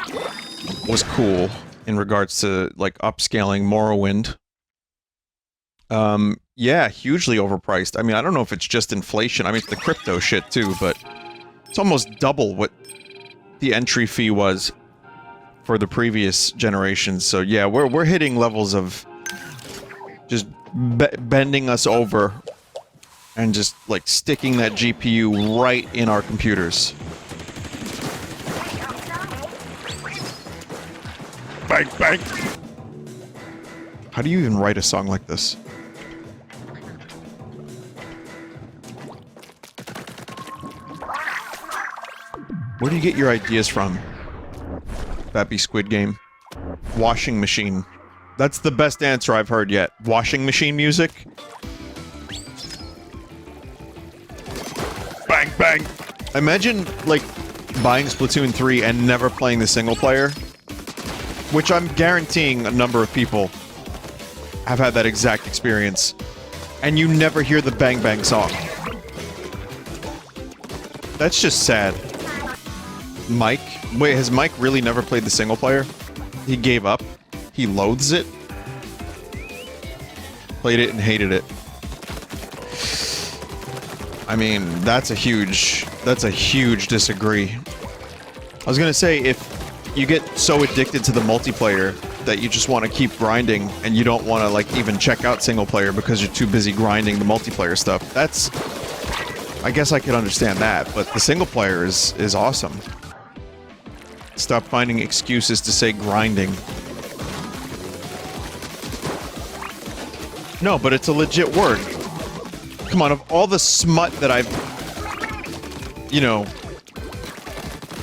cool in regards to, like, upscaling Morrowind. Yeah, hugely overpriced. I mean, I don't know if it's just inflation. I mean, it's the crypto shit, too, but it's almost double what the entry fee was for the previous generations. So, yeah, we're hitting levels of just bending us over and just, like, sticking that GPU right in our computers. Bang, bang! How do you even write a song like this? Where do you get your ideas from? That be Squid Game. Washing machine. That's the best answer I've heard yet. Washing machine music? Bang, bang! Imagine, like, buying Splatoon 3 and never playing the single player. Which I'm guaranteeing a number of people have had that exact experience. And you never hear the Bang Bang song. That's just sad. Mike? Wait, has Mike really never played the single player? He gave up? He loathes it? Played it and hated it. I mean, that's a huge disagree. I was gonna say, if you get so addicted to the multiplayer that you just want to keep grinding and you don't want to, like, even check out single player because you're too busy grinding the multiplayer stuff, that's... I guess I could understand that, but the single player is awesome. Stop finding excuses to say grinding. No, but it's a legit word. Come on, of all the smut that I've, you know,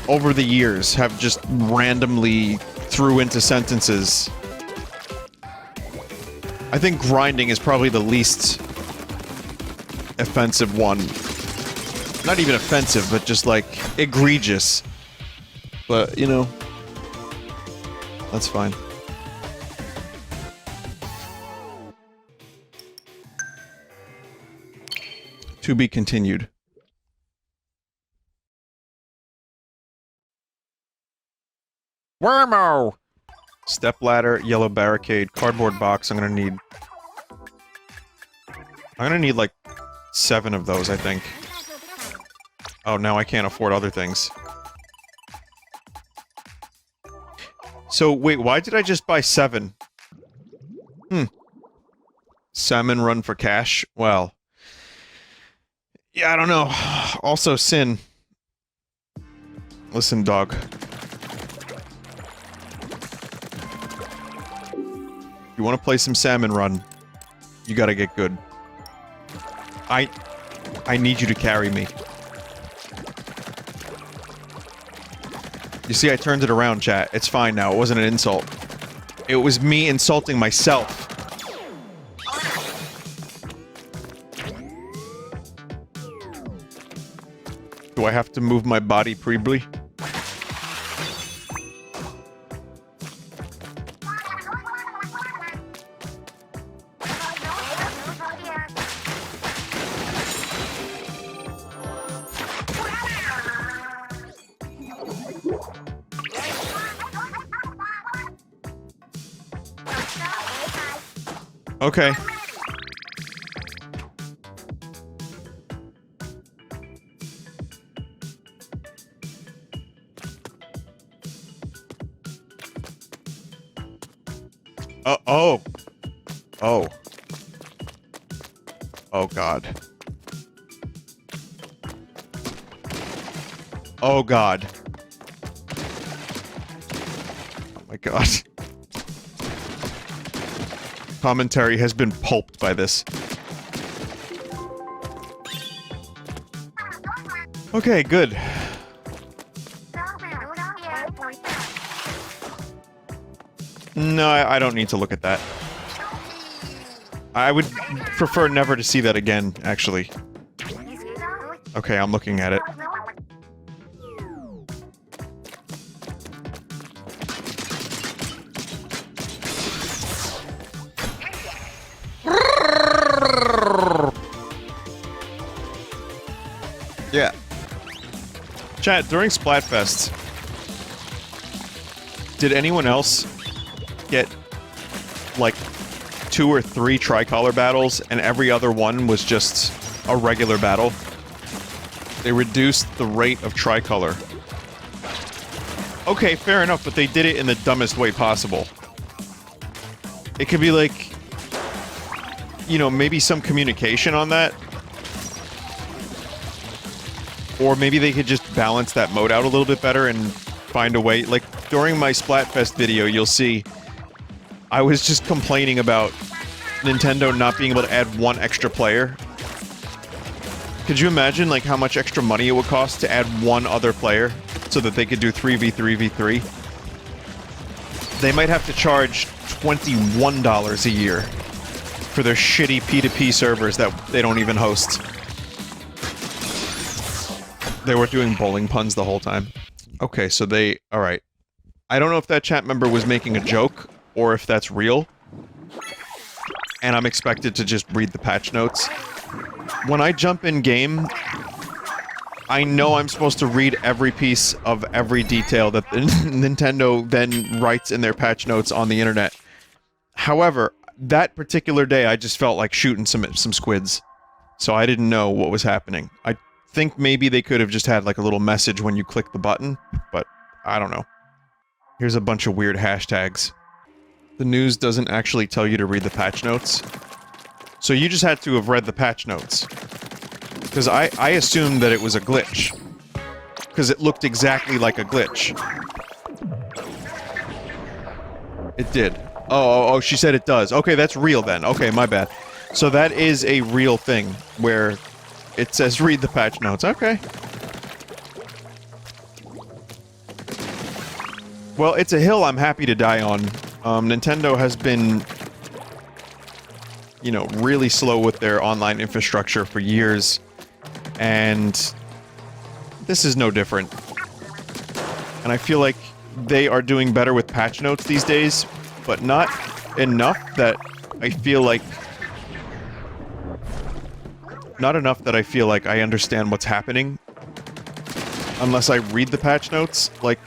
over the years have just randomly threw into sentences, I think grinding is probably the least offensive one. Not even offensive, but just, like, egregious. But, you know, that's fine. To be continued. Wormo! Stepladder, yellow barricade, cardboard box. I'm gonna need like 7 of those, I think. Oh, now I can't afford other things. So, wait, why did I just buy 7? Salmon run for cash? Well... yeah, I don't know. Also, sin. Listen, dog. You want to play some salmon run, you gotta get good. I need you to carry me. You see, I turned it around, chat. It's fine now. It wasn't an insult. It was me insulting myself. Do I have to move my body preebly? Okay. Oh. Oh. Oh, God. Oh, God. Oh, my God. Commentary has been pulped by this. Okay, good. No, I don't need to look at that. I would prefer never to see that again, actually. Okay, I'm looking at it. Yeah. Chat, during Splatfest, did anyone else get, like, 2 or 3 tricolor battles, and every other one was just a regular battle? They reduced the rate of tricolor. Okay, fair enough, but they did it in the dumbest way possible. It could be like, you know, maybe some communication on that. Or maybe they could just balance that mode out a little bit better and find a way. Like, during my Splatfest video, you'll see I was just complaining about Nintendo not being able to add 1 extra player. Could you imagine, like, how much extra money it would cost to add 1 other player so that they could do 3v3v3? They might have to charge $21 a year for their shitty P2P servers that they don't even host. They were doing bowling puns the whole time. Okay, so they... Alright. I don't know if that chat member was making a joke, or if that's real. And I'm expected to just read the patch notes. When I jump in game, I know I'm supposed to read every piece of every detail that Nintendo then writes in their patch notes on the internet. However, that particular day, I just felt like shooting some squids. So I didn't know what was happening. I think maybe they could have just had like a little message when you click the button, but I don't know. Here's a bunch of weird hashtags. The news doesn't actually tell you to read the patch notes. So you just had to have read the patch notes. Because I assumed that it was a glitch. Because it looked exactly like a glitch. It did. Oh, she said it does. Okay, that's real then. Okay, my bad. So that is a real thing, where it says read the patch notes. Okay. Well, it's a hill I'm happy to die on. Nintendo has been, you know, really slow with their online infrastructure for years, and this is no different. And I feel like they are doing better with patch notes these days, but not enough that I feel like... Not enough that I feel like I understand what's happening. Unless I read the patch notes, like...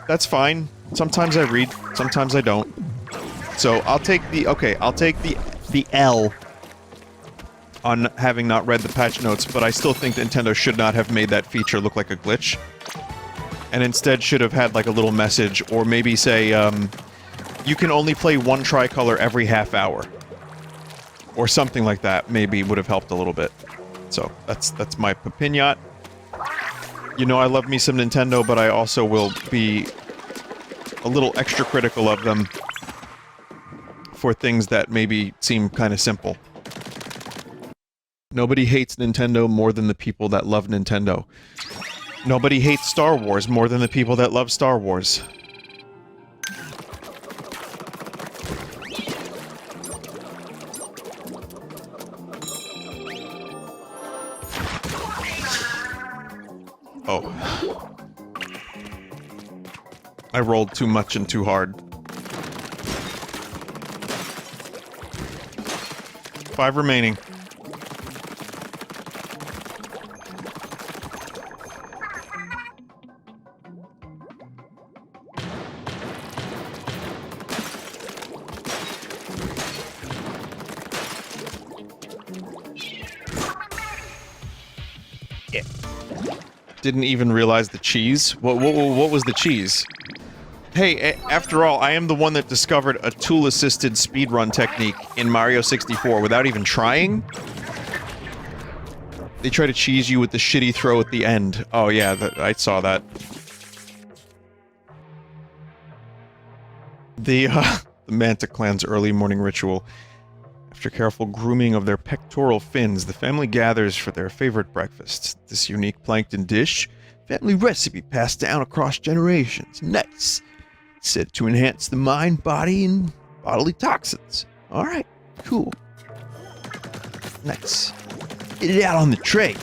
That's fine. Sometimes I read, sometimes I don't. So I'll take the... Okay, I'll take the L on having not read the patch notes, but I still think Nintendo should not have made that feature look like a glitch. And instead should have had like a little message, or maybe say, you can only play 1 tricolor every half hour. Or something like that, maybe would have helped a little bit. So, that's my opinion. You know, I love me some Nintendo, but I also will be a little extra critical of them for things that maybe seem kind of simple. Nobody hates Nintendo more than the people that love Nintendo. Nobody hates Star Wars more than the people that love Star Wars. Oh. I rolled too much and too hard. 5 remaining. Didn't even realize the cheese. What was the cheese? Hey, after all, I am the one that discovered a tool-assisted speedrun technique in Mario 64 without even trying. They try to cheese you with the shitty throw at the end. Oh yeah, I saw that. The Manta Clan's early morning ritual. After careful grooming of their pectoral fins, the family gathers for their favorite breakfast. This unique plankton dish, family recipe passed down across generations. Nice. Said to enhance the mind, body, and bodily toxins. Alright, cool. Nice. Get it out on the tray.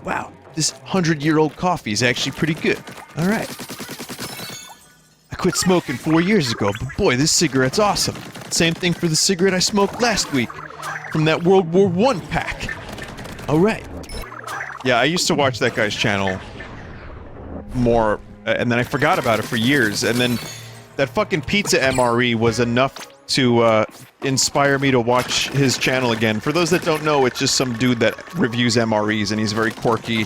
Wow, this 100-year-old coffee is actually pretty good. All right. I quit smoking 4 years ago, but boy, this cigarette's awesome. Same thing for the cigarette I smoked last week from that World War I pack. All right. Yeah, I used to watch that guy's channel more, and then I forgot about it for years, and then that fucking pizza MRE was enough to inspire me to watch his channel again. For those that don't know, it's just some dude that reviews MREs, and he's very quirky.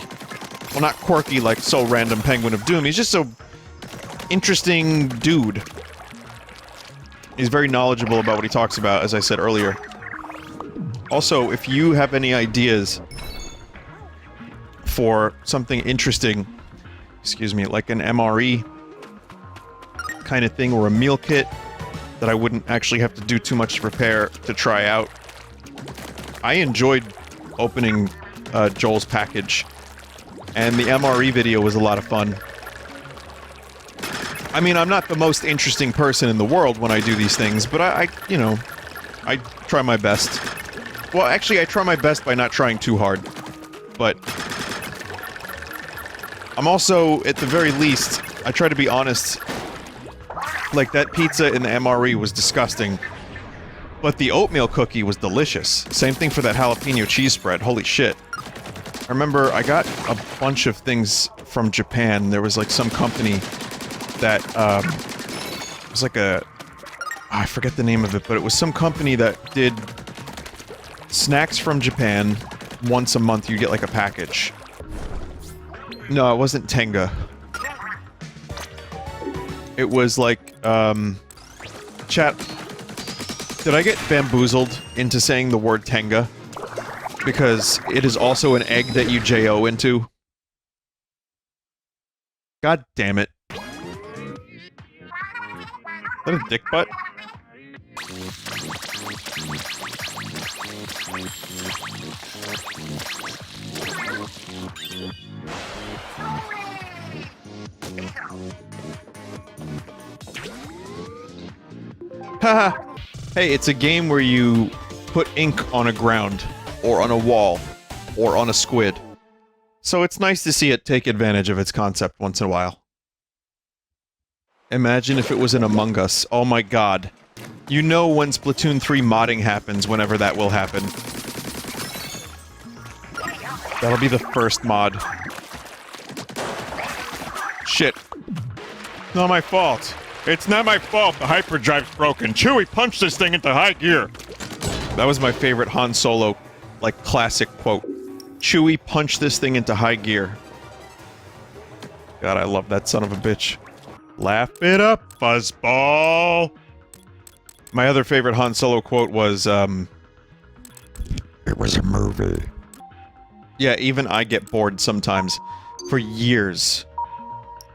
Well, not quirky like So Random Penguin of Doom, he's just so interesting dude. He's very knowledgeable about what he talks about, as I said earlier. Also, if you have any ideas for something interesting, excuse me, like an MRE kind of thing, or a meal kit that I wouldn't actually have to do too much to prepare to try out. I enjoyed opening Joel's package, and the MRE video was a lot of fun. I mean, I'm not the most interesting person in the world when I do these things, but I you know, I try my best. Well, actually, I try my best by not trying too hard, but I'm also, at the very least, I try to be honest. Like, that pizza in the MRE was disgusting, but the oatmeal cookie was delicious. Same thing for that jalapeno cheese spread. Holy shit. I remember I got a bunch of things from Japan. There was, like, some company that, it was like a... I forget the name of it, but it was some company that did snacks from Japan. Once a month, you get, like, a package. No, it wasn't Tenga. It was like, chat, did I get bamboozled into saying the word Tenga? Because it is also an egg that you J-O into. God damn it. Is that a dick butt? Haha! Hey, it's a game where you put ink on a ground, or on a wall, or on a squid. So it's nice to see it take advantage of its concept once in a while. Imagine if it was in Among Us. Oh my god. You know when Splatoon 3 modding happens, whenever that will happen. That'll be the first mod. Shit. Not my fault. It's not my fault the hyperdrive's broken. Chewie, punch this thing into high gear. That was my favorite Han Solo, like, classic quote. Chewie, punch this thing into high gear. God, I love that son of a bitch. Laugh it up, fuzzball! My other favorite Han Solo quote was, it was a movie. Yeah, even I get bored sometimes. For years,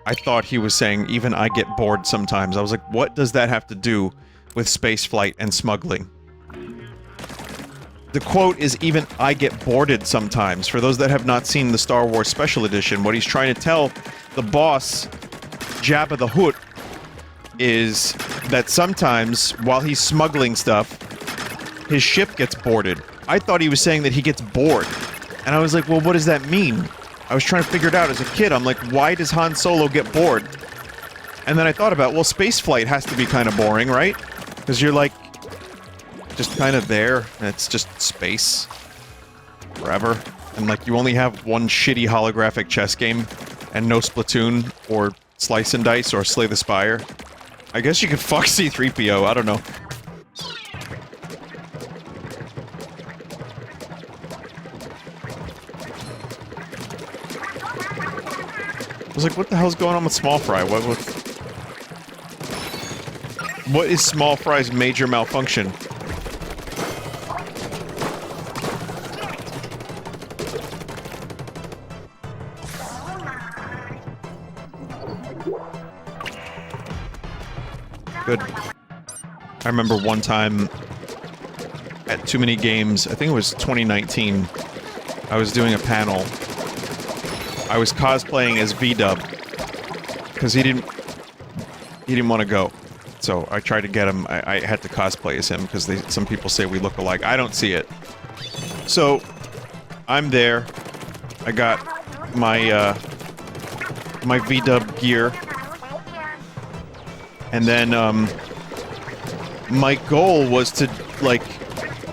I thought he was saying, even I get bored sometimes. I was like, what does that have to do with spaceflight and smuggling? The quote is, even I get boarded sometimes. For those that have not seen the Star Wars Special Edition, what he's trying to tell the boss, Jabba the Hutt, is that sometimes, while he's smuggling stuff, his ship gets boarded. I thought he was saying that he gets bored. And I was like, well, what does that mean? I was trying to figure it out as a kid. I'm like, why does Han Solo get bored? And then I thought about, well, spaceflight has to be kind of boring, right? Because you're like, just kind of there, and it's just space. Forever. And like, you only have one shitty holographic chess game, and no Splatoon, or Slice and Dice, or Slay the Spire. I guess you could fuck C-3PO, I don't know. I was like, what the hell's going on with Small Fry? What is Small Fry's major malfunction? Good. I remember one time at Too Many Games, I think it was 2019, I was doing a panel. I was cosplaying as V-Dub, because he didn't want to go. So I tried to get him, I had to cosplay as him, because some people say we look alike. I don't see it. So, I'm there. I got my, my V-dub gear. And then, my goal was to, like,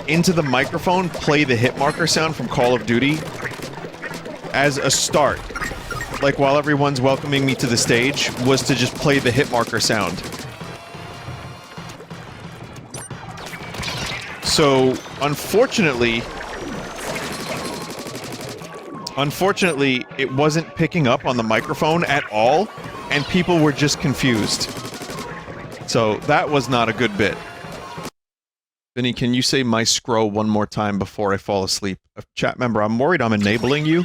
into the microphone, play the hit marker sound from Call of Duty as a start. Like, while everyone's welcoming me to the stage, was to just play the hit marker sound. So, unfortunately, it wasn't picking up on the microphone at all, and people were just confused. So, that was not a good bit. Vinny, can you say my scroll one more time before I fall asleep? A chat member, I'm worried I'm enabling you.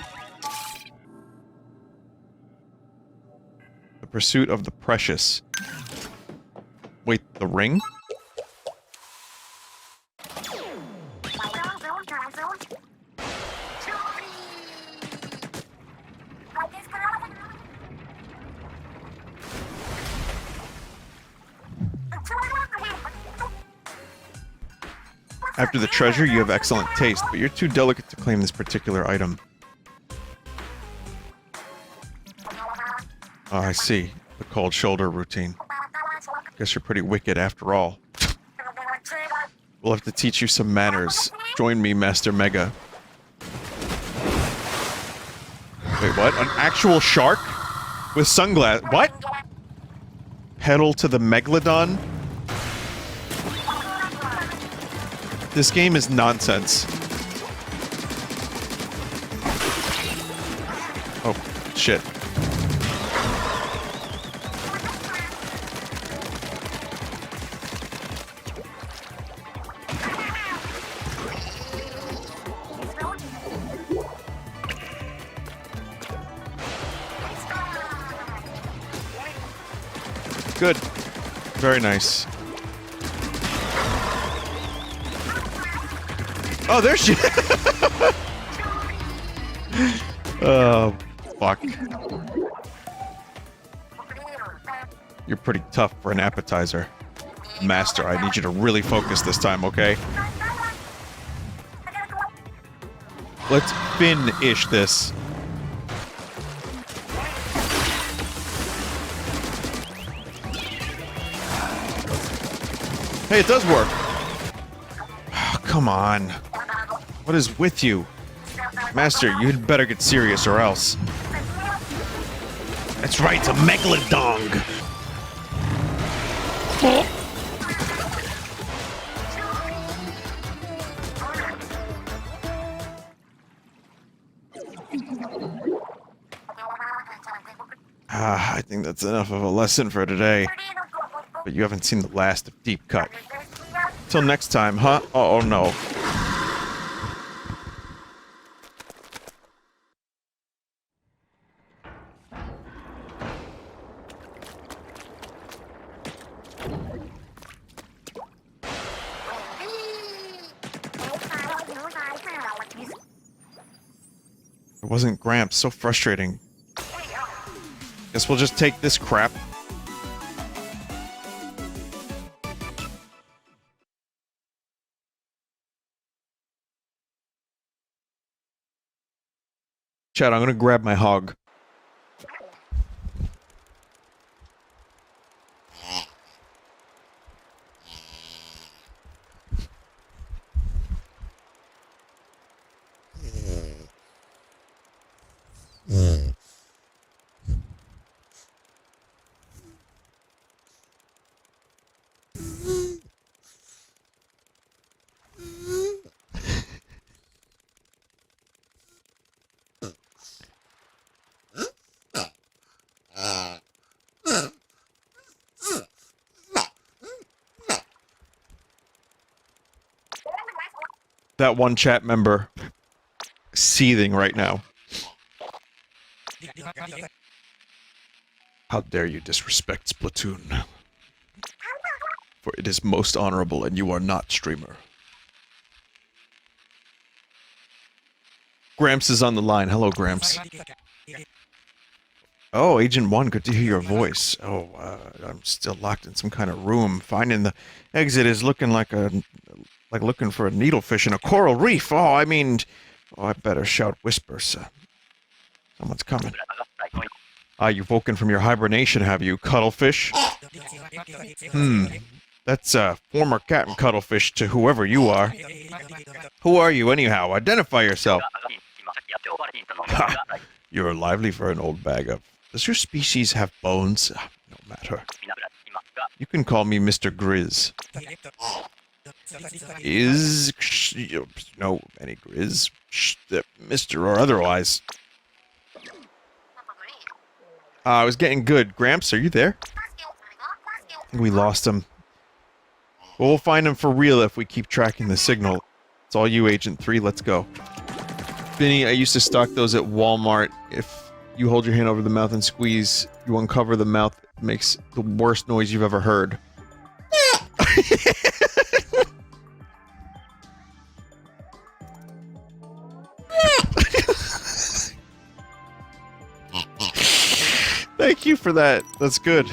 The pursuit of the precious. Wait, the ring? After the treasure, you have excellent taste, but you're too delicate to claim this particular item. Oh, I see. The cold shoulder routine. Guess you're pretty wicked after all. We'll have to teach you some manners. Join me, Master Mega. Wait, what? An actual shark? With sunglasses? What? Pedal to the Megalodon? This game is nonsense. Oh, shit. Good. Very nice. Oh, there she. Oh, fuck. You're pretty tough for an appetizer. Master, I need you to really focus this time, okay? Let's finish this. Hey, it does work. Oh, come on. What is with you? Master, you'd better get serious or else. That's right, it's a megalodon. I think that's enough of a lesson for today. But you haven't seen the last of Deep Cut. Till next time, huh? Oh no. It wasn't Gramps, so frustrating. Guess we'll just take this crap. Chad, I'm gonna grab my hog. That one chat member seething right now. How dare you disrespect Splatoon? For it is most honorable and you are not streamer. Gramps is on the line. Hello, Gramps. Oh, Agent 1, good to hear your voice. Oh, I'm still locked in some kind of room. Finding the exit is looking like looking for a needlefish in a coral reef. Oh, I mean, Oh, I better shout whispers. Someone's coming. Ah, you've woken from your hibernation, have you, cuttlefish? That's former Captain Cuttlefish to whoever you are. Who are you, anyhow? Identify yourself. Ha! You're lively for an old bag of... Does your species have bones? No matter. You can call me Mr. Grizz. No, any Grizz. Mr. or otherwise. I was getting good. Gramps, are you there? We lost him. Well, we'll find him for real if we keep tracking the signal. It's all you, Agent 3. Let's go. Vinny, I used to stock those at Walmart. If you hold your hand over the mouth and squeeze, you uncover the mouth. It makes the worst noise you've ever heard. Thank you for that. That's good.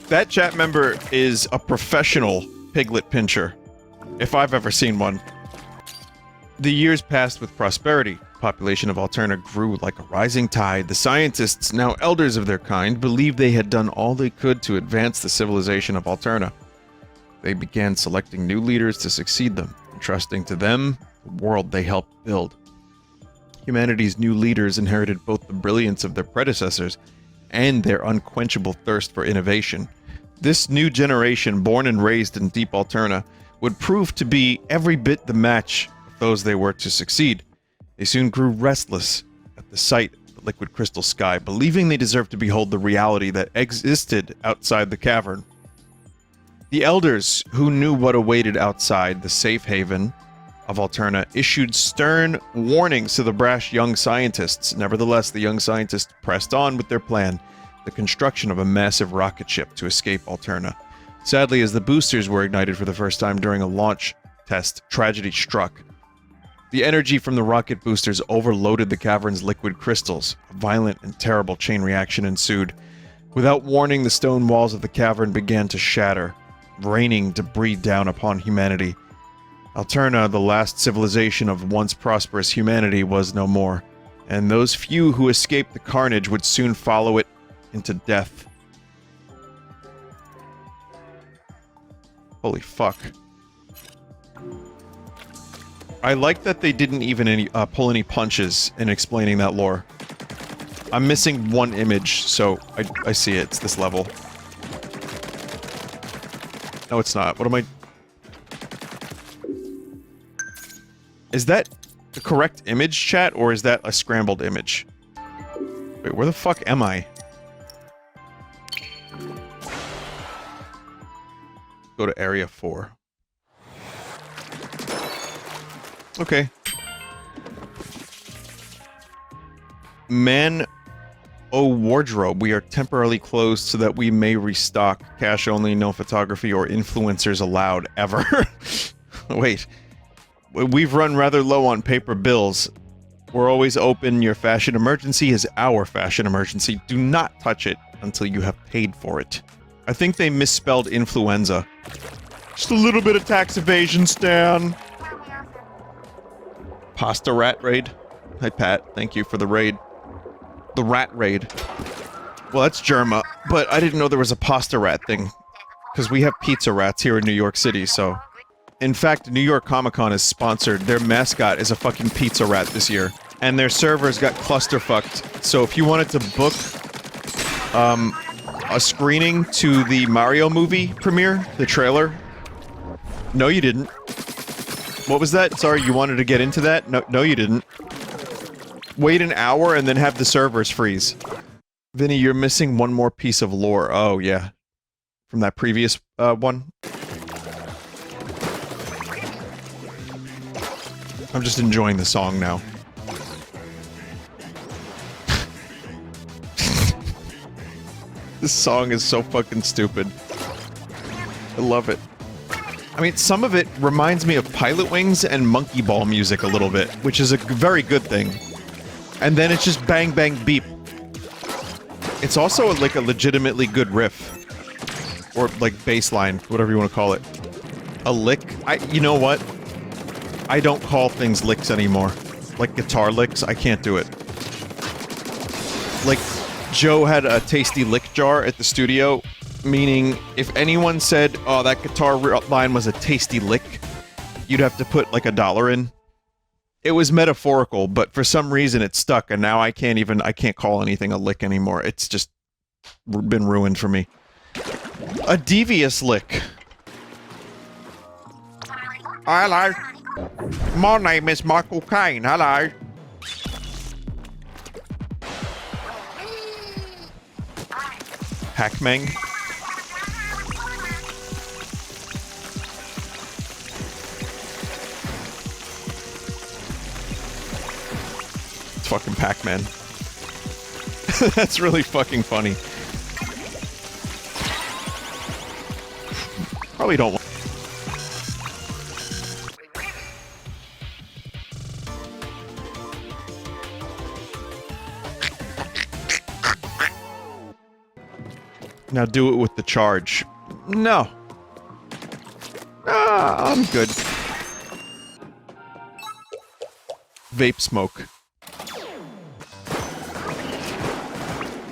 That chat member is a professional piglet pincher, if I've ever seen one. The years passed with prosperity. Population of Alterna grew like a rising tide. The scientists, now elders of their kind, believed they had done all they could to advance the civilization of Alterna. They began selecting new leaders to succeed them, entrusting to them the world they helped build. Humanity's new leaders inherited both the brilliance of their predecessors and their unquenchable thirst for innovation. This new generation, born and raised in deep Alterna, would prove to be every bit the match of those they were to succeed. They soon grew restless at the sight of the liquid crystal sky, believing they deserved to behold the reality that existed outside the cavern. The elders, who knew what awaited outside the safe haven of Alterna, issued stern warnings to the brash young scientists. Nevertheless, the young scientists pressed on with their plan, the construction of a massive rocket ship to escape Alterna. Sadly, as the boosters were ignited for the first time during a launch test, tragedy struck. The energy from the rocket boosters overloaded the cavern's liquid crystals. A violent and terrible chain reaction ensued. Without warning, the stone walls of the cavern began to shatter, raining debris down upon humanity. Alterna, the last civilization of once prosperous humanity, was no more, and those few who escaped the carnage would soon follow it into death. Holy fuck. I like that they didn't even pull any punches in explaining that lore. I'm missing one image, so I see it. It's this level. No, it's not. What am I... Is that the correct image, chat, or is that a scrambled image? Wait, where the fuck am I? Go to Area 4. Okay. Man, oh wardrobe, we are temporarily closed so that we may restock. Cash only, no photography or influencers allowed, ever. Wait. We've run rather low on paper bills. We're always open. Your fashion emergency is our fashion emergency. Do not touch it until you have paid for it. I think they misspelled influenza. Just a little bit of tax evasion, Stan. Pasta rat raid. Hi, Pat. Thank you for the raid. The rat raid. Well, that's Germa, but I didn't know there was a pasta rat thing. Because we have pizza rats here in New York City, so... In fact, New York Comic-Con is sponsored. Their mascot is a fucking pizza rat this year. And their servers got clusterfucked. So if you wanted to book a screening to the Mario movie premiere, the trailer... No, you didn't. What was that? Sorry, you wanted to get into that? No, you didn't. Wait an hour and then have the servers freeze. Vinny, you're missing one more piece of lore. Oh, yeah. From that previous one. I'm just enjoying the song now. This song is so fucking stupid. I love it. I mean, some of it reminds me of Pilot Wings and Monkey Ball music a little bit, which is a very good thing. And then it's just bang bang beep. It's also like a legitimately good riff. Or like bass line, whatever you want to call it. A lick? You know what? I don't call things licks anymore. Like guitar licks, I can't do it. Like, Joe had a tasty lick jar at the studio, meaning if anyone said, oh, that guitar line was a tasty lick, you'd have to put like $1 in. It was metaphorical, but for some reason it stuck, and now I can't call anything a lick anymore. It's just been ruined for me. A devious lick. Hello. My name is Michael Caine. Hello. Hackmang. It's fucking Pac-Man. That's really fucking funny. Probably don't want. Now do it with the charge. No. Ah, I'm good. Vape smoke.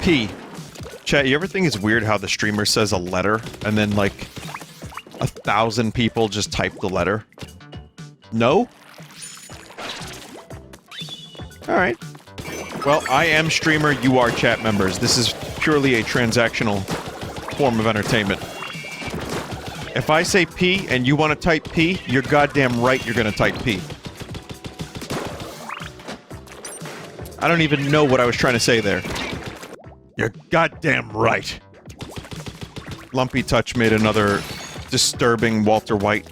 P. Chat, you ever think it's weird how the streamer says a letter and then like 1,000 people just type the letter? No? Alright. Well, I am streamer, you are chat members. This is purely a transactional form of entertainment. If I say P and you want to type P, you're goddamn right you're gonna type P. I don't even know what I was trying to say there. You're goddamn right. Lumpy Touch made another disturbing Walter White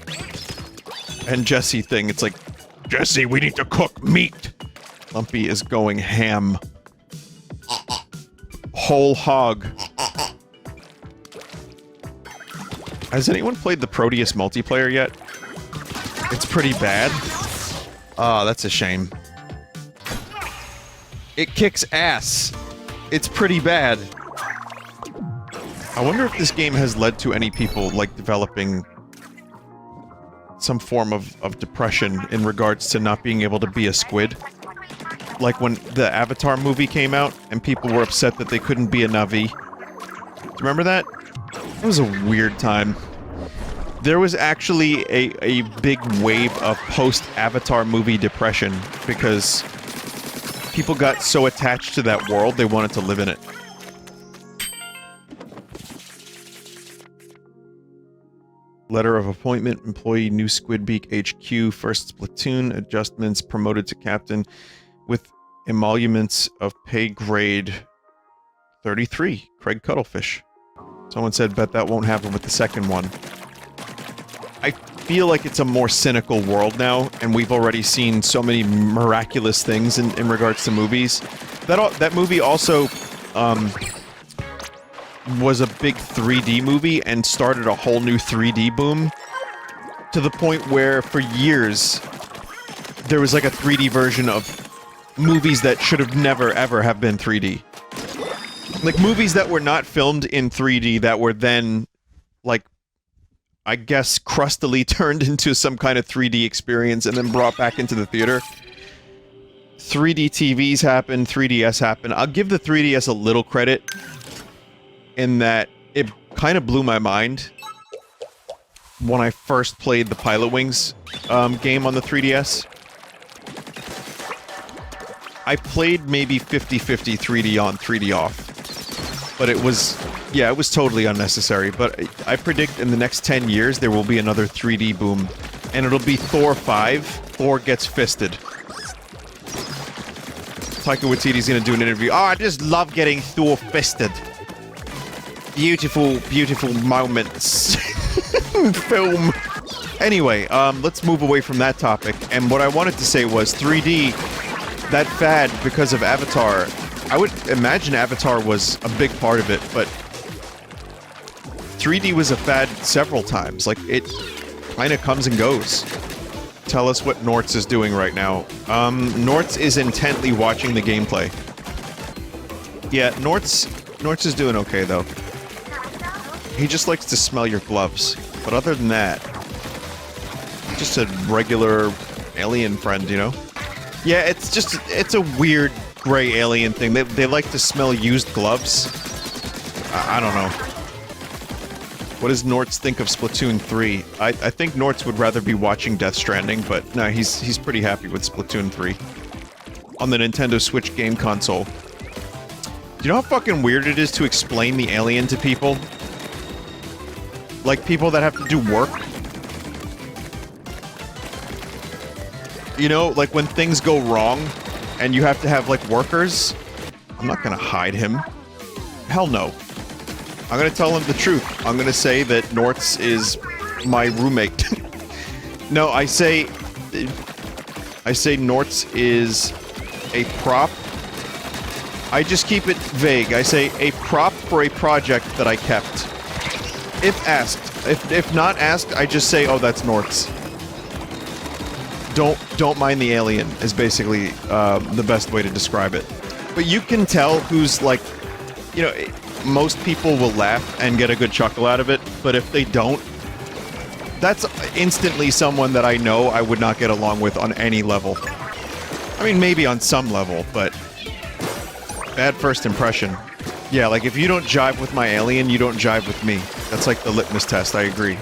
and Jesse thing. It's like, Jesse, we need to cook meat. Lumpy is going ham. Whole hog. Has anyone played the Proteus multiplayer yet? It's pretty bad. Oh, that's a shame. It kicks ass. It's pretty bad. I wonder if this game has led to any people, like, developing some form of depression in regards to not being able to be a squid. Like when the Avatar movie came out, and people were upset that they couldn't be a Na'vi. Do you remember that? It was a weird time. There was actually a big wave of post-Avatar movie depression, because people got so attached to that world, they wanted to live in it. Letter of appointment, employee, new Squidbeak HQ, first Splatoon, adjustments, promoted to captain, with emoluments of pay grade 33, Craig Cuttlefish. Someone said, bet that won't happen with the second one. I feel like it's a more cynical world now, and we've already seen so many miraculous things in regards to movies. That movie also was a big 3D movie and started a whole new 3D boom, to the point where for years there was like a 3D version of movies that should have never ever have been 3D. Like movies that were not filmed in 3D that were then, like, I guess, crustily turned into some kind of 3D experience and then brought back into the theater. 3D TVs happened, 3DS happened. I'll give the 3DS a little credit in that it kind of blew my mind when I first played the Pilot Wings game on the 3DS. I played maybe 50-50 3D on, 3D off. But it was, yeah, it was totally unnecessary. But I predict in the next 10 years there will be another 3D boom. And it'll be Thor 5, Thor gets fisted. Taika Waititi's gonna do an interview. Oh, I just love getting Thor fisted. Beautiful, beautiful moments. Film. Anyway, let's move away from that topic. And what I wanted to say was 3D, that fad because of Avatar, I would imagine Avatar was a big part of it, but 3D was a fad several times. Like, it kind of comes and goes. Tell us what Nortz is doing right now. Nortz is intently watching the gameplay. Yeah, Nortz is doing okay, though. He just likes to smell your gloves. But other than that, just a regular alien friend, you know? Yeah, it's a weird gray alien thing. They like to smell used gloves. I don't know. What does Nortz think of Splatoon 3? I think Nortz would rather be watching Death Stranding, but no, he's pretty happy with Splatoon 3. On the Nintendo Switch game console. Do you know how fucking weird it is to explain the alien to people? Like people that have to do work? You know, like when things go wrong and you have to have like workers? I'm not gonna hide him. Hell no. I'm gonna tell him the truth. I'm gonna say that Nortz is my roommate. No, I say Nortz is a prop. I just keep it vague. I say a prop for a project that I kept. If asked. If not asked, I just say, oh, that's Nortz. Don't mind the alien is basically the best way to describe it. But you can tell who's like, you know, most people will laugh and get a good chuckle out of it, but if they don't, that's instantly someone that I know I would not get along with on any level. I mean, maybe on some level, but bad first impression. Yeah, like if you don't jive with my alien, you don't jive with me. That's like the litmus test, I agree.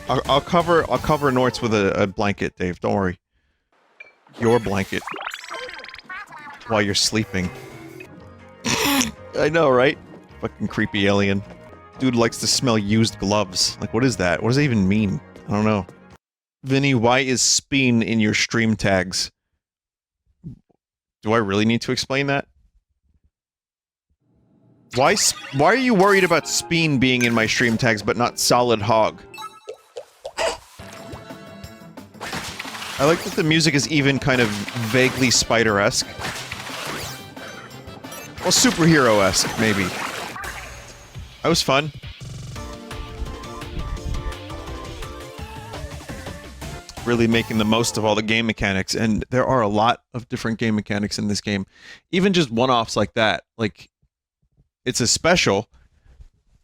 I'll cover Nortz with a blanket, Dave. Don't worry. Your blanket. While you're sleeping. I know, right? Fucking creepy alien. Dude likes to smell used gloves. Like, what is that? What does that even mean? I don't know. Vinny, why is speen in your stream tags? Do I really need to explain that? Why are you worried about speen being in my stream tags but not solid hog? I like that the music is even kind of vaguely spider-esque. Well, superhero-esque, maybe. That was fun. Really making the most of all the game mechanics, and there are a lot of different game mechanics in this game. Even just one-offs like that. Like, it's a special,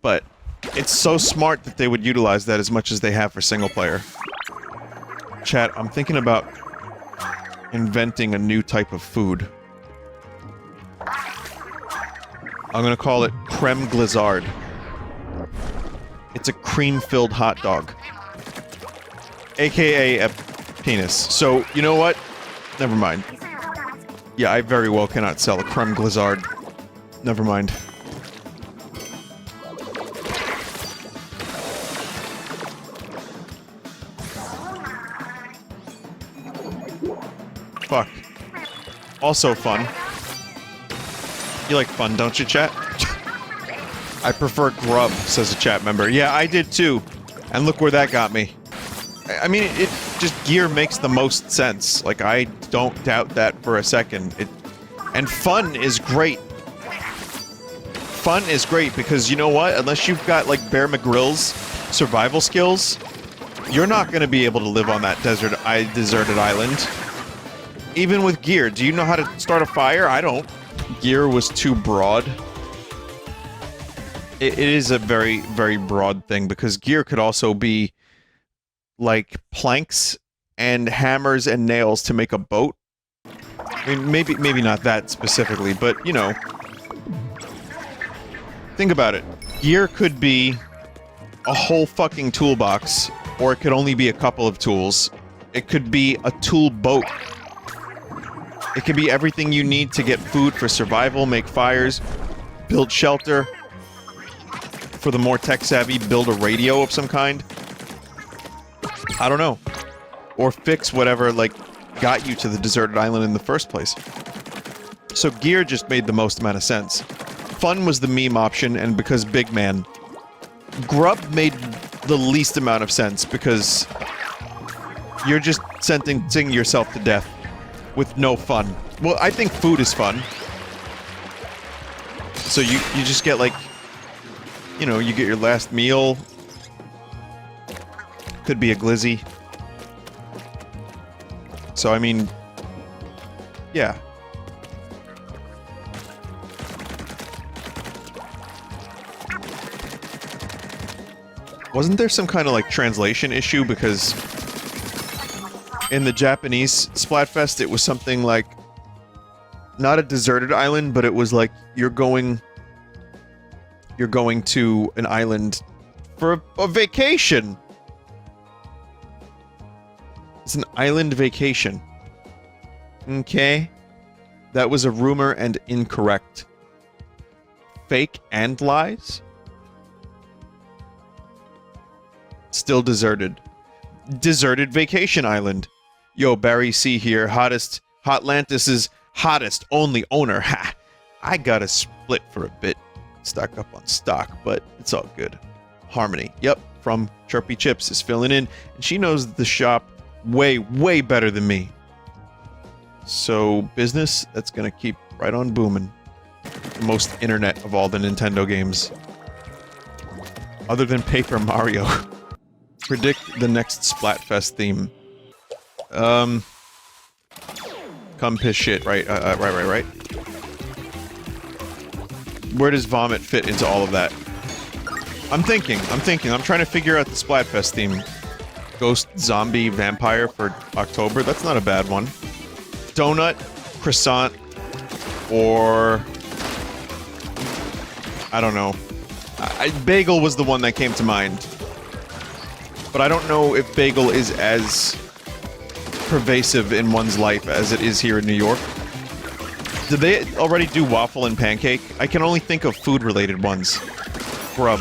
but it's so smart that they would utilize that as much as they have for single-player. Chat, I'm thinking about inventing a new type of food. I'm gonna call it creme glizard. It's a cream-filled hot dog. AKA a penis. So, you know what? Never mind. Yeah, I very well cannot sell a creme glizard. Never mind. Fuck. Also fun. You like fun, don't you, chat? I prefer grub, says a chat member. Yeah, I did too. And look where that got me. I mean, it just gear makes the most sense. Like, I don't doubt that for a second. And fun is great. Fun is great because, you know what? Unless you've got, like, Bear McGrill's survival skills, you're not going to be able to live on that deserted island. Even with gear. Do you know how to start a fire? I don't. Gear was too broad. It is a very, very broad thing because gear could also be like planks and hammers and nails to make a boat. I mean, maybe not that specifically, but you know. Think about it. Gear could be a whole fucking toolbox, or it could only be a couple of tools. It could be a tool boat. It could be everything you need to get food for survival, make fires, build shelter. For the more tech-savvy, build a radio of some kind. I don't know. Or fix whatever, like, got you to the deserted island in the first place. So gear just made the most amount of sense. Fun was the meme option, and because big man. Grub made the least amount of sense, because you're just sentencing yourself to death. With no fun. Well, I think food is fun. So you just get, like, you know, you get your last meal. Could be a glizzy. So, I mean, yeah. Wasn't there some kind of, like, translation issue? Because in the Japanese Splatfest, it was something like not a deserted island, but it was like you're going to an island for a vacation. It's an island vacation. Okay. That was a rumor and incorrect. Fake and lies? Still deserted. Deserted vacation island. Yo, Barry C here. Hotlantis' hottest only owner. Ha! I got a split for a bit. Stock up on stock, but it's all good. Harmony. Yep, from Chirpy Chips is filling in, and she knows the shop way, way better than me. So, business, that's gonna keep right on booming. The most internet of all the Nintendo games. Other than Paper Mario. Predict the next Splatfest theme. Come piss shit, right, right. Where does vomit fit into all of that? I'm thinking. I'm trying to figure out the Splatfest theme. Ghost, zombie, vampire for October. That's not a bad one. Donut, croissant, or... I don't know. Bagel was the one that came to mind. But I don't know if bagel is as pervasive in one's life as it is here in New York. Did they already do waffle and pancake? I can only think of food-related ones. Grub.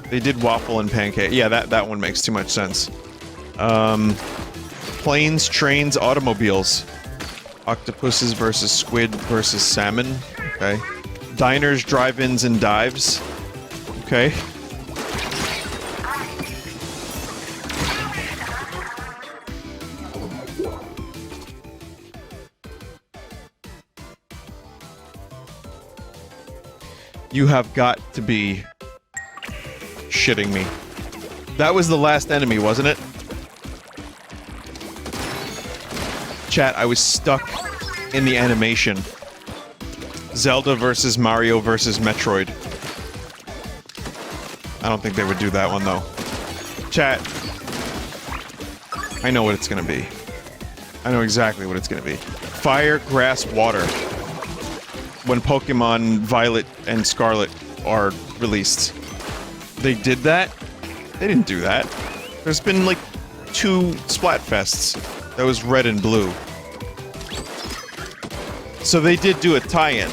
They did waffle and pancake. Yeah, that one makes too much sense. Planes, trains, automobiles. Octopuses versus squid versus salmon. Okay. Diners, drive-ins, and dives. Okay. You have got to be shitting me. That was the last enemy, wasn't it? Chat, I was stuck in the animation. Zelda versus Mario versus Metroid. I don't think they would do that one, though. Chat. I know what it's gonna be. I know exactly what it's gonna be. Fire, grass, water. When Pokemon Violet and Scarlet are released. They did that? They didn't do that. There's been, like, 2 Splatfests. That was red and blue. So they did do a tie-in.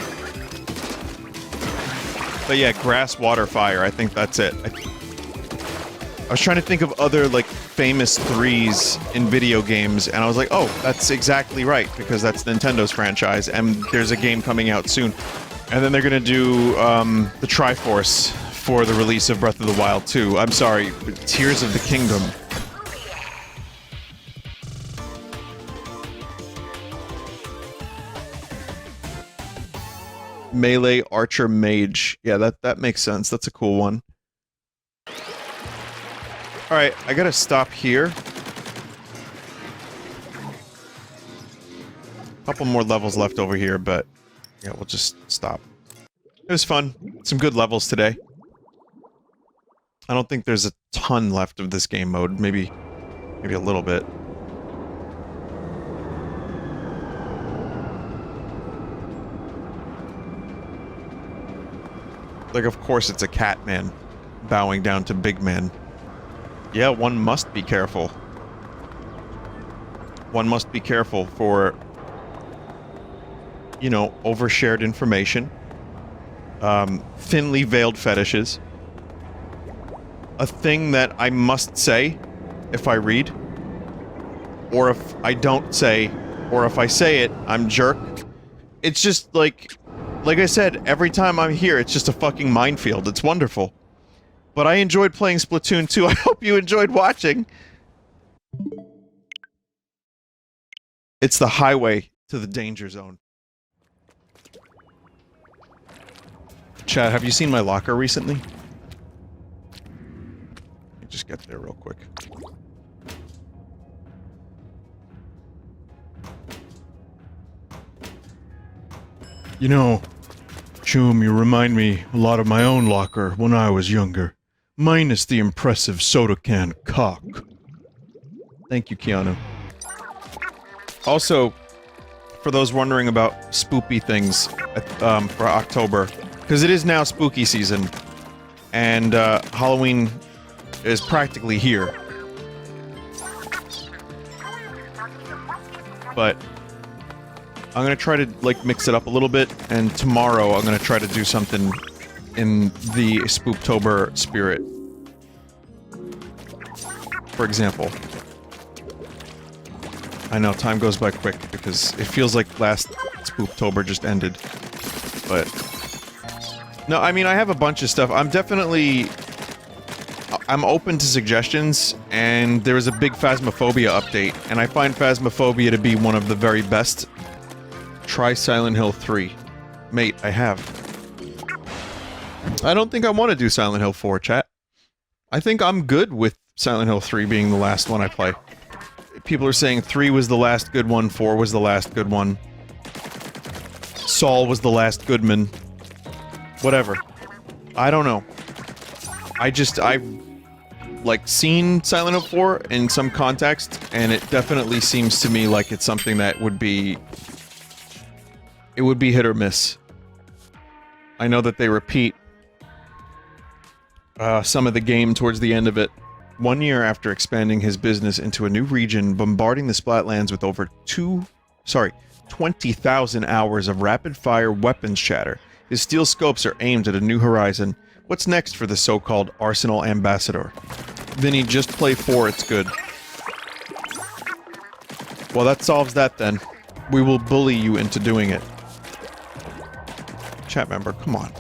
But yeah, grass, water, fire. I think that's it. I was trying to think of other, like, famous 3s in video games, and I was like, oh, that's exactly right, because that's Nintendo's franchise, and there's a game coming out soon. And then they're gonna do, the Triforce for the release of Breath of the Wild 2. I'm sorry, Tears of the Kingdom. Melee, Archer, Mage. Yeah, that makes sense. That's a cool one. Alright, I gotta stop here. Couple more levels left over here, but yeah, we'll just stop. It was fun. Some good levels today. I don't think there's a ton left of this game mode. Maybe a little bit. Like, of course it's a cat man bowing down to big man. Yeah, one must be careful. One must be careful for, you know, overshared information. Thinly veiled fetishes. A thing that I must say if I read. Or if I don't say, or if I say it, I'm jerk. It's just like I said, every time I'm here, it's just a fucking minefield. It's wonderful. But I enjoyed playing Splatoon 2. I hope you enjoyed watching. It's the highway to the danger zone. Chad, have you seen my locker recently? Let me just get there real quick. You know, Choom, you remind me a lot of my own locker when I was younger. Minus the impressive soda can cock. Thank you, Keanu. Also, for those wondering about spoopy things for October, because it is now spooky season, and Halloween is practically here. But I'm gonna try to, like, mix it up a little bit, and tomorrow I'm gonna try to do something in the Spooktober spirit. For example. I know, time goes by quick, because it feels like last Spooktober just ended. But... no, I mean, I have a bunch of stuff. I'm open to suggestions, and there is a big Phasmophobia update, and I find Phasmophobia to be one of the very best. Try Silent Hill 3. Mate, I have. I don't think I want to do Silent Hill 4, chat. I think I'm good with Silent Hill 3 being the last one I play. People are saying 3 was the last good one, 4 was the last good one. Saul was the last Goodman. Whatever. I don't know. I've, like, seen Silent Hill 4 in some context, and it definitely seems to me like it's something that would be... it would be hit or miss. I know that they repeat some of the game towards the end of it. 1 year after expanding his business into a new region, bombarding the Splatlands with over 20,000 hours of rapid-fire weapons chatter, his steel scopes are aimed at a new horizon. What's next for the so-called Arsenal Ambassador? Vinny, just play 4, it's good. Well, that solves that then. We will bully you into doing it. Chat member, come on.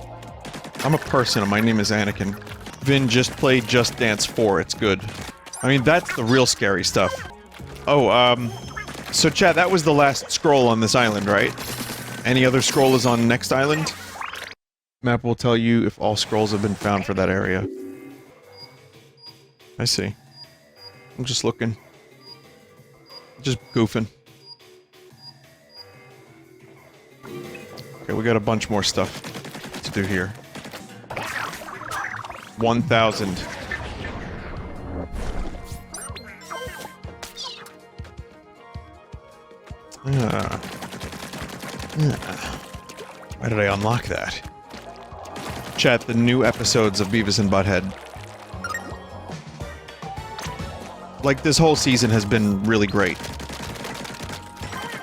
I'm a person and my name is Anakin. Vin, just play Just Dance 4, it's good. I mean, that's the real scary stuff. Oh, so chat, that was the last scroll on this island, right? Any other scroll is on next island? Map will tell you if all scrolls have been found for that area. I see. I'm just looking. Just goofing. Okay, we got a bunch more stuff to do here. 1,000. Why did I unlock that? Chat, the new episodes of Beavis and Butthead. Like, this whole season has been really great.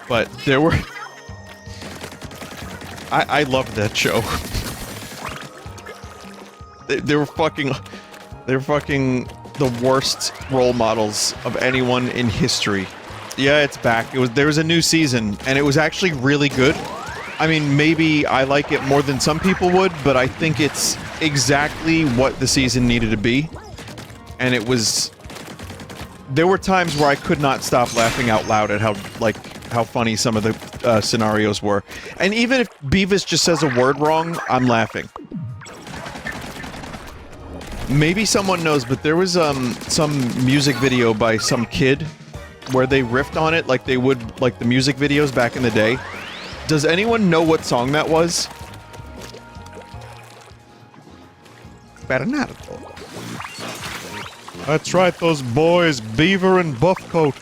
But there were... I loved that show. They were fucking the worst role models of anyone in history. Yeah, it's back. There was a new season, and it was actually really good. I mean, maybe I like it more than some people would, but I think it's exactly what the season needed to be. And it was... there were times where I could not stop laughing out loud at how funny some of the scenarios were. And even if Beavis just says a word wrong, I'm laughing. Maybe someone knows, but there was some music video by some kid where they riffed on it like they would, like the music videos back in the day. Does anyone know what song that was? Better not. That's right, those boys, Beaver and Buffcoat.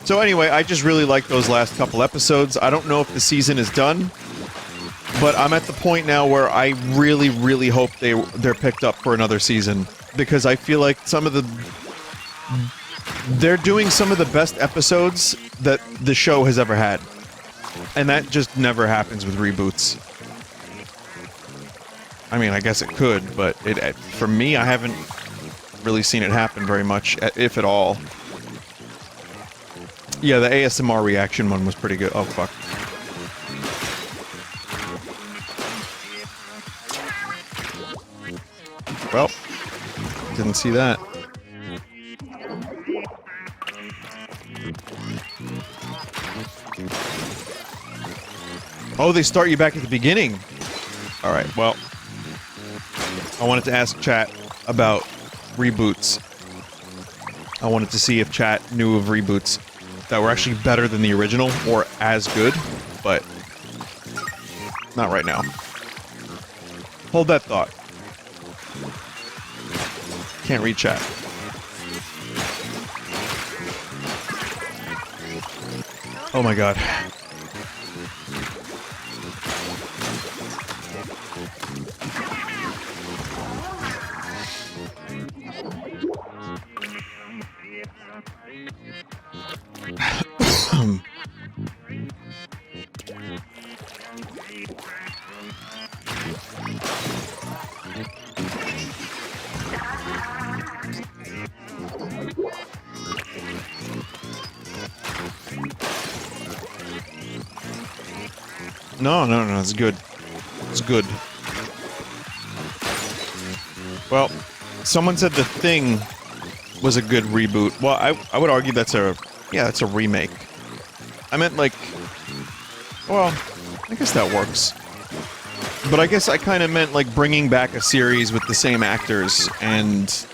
So anyway, I just really like those last couple episodes. I don't know if the season is done, but I'm at the point now where I really, really hope they're picked up for another season, because I feel like they're doing some of the best episodes that the show has ever had. And that just never happens with reboots. I mean, I guess it could, but for me, I haven't really seen it happen very much, if at all. Yeah, the ASMR reaction one was pretty good. Oh, fuck. Well, didn't see that. Oh, they start you back at the beginning. Alright, well, I wanted to ask chat about reboots. I wanted to see if chat knew of reboots that were actually better than the original, or as good, but not right now. Hold that thought. can't read chat. Oh my god. No, it's good. It's good. Well, someone said The Thing was a good reboot. Well, I would argue that's a remake. I meant like, well, I guess that works. But I guess I kind of meant like bringing back a series with the same actors and,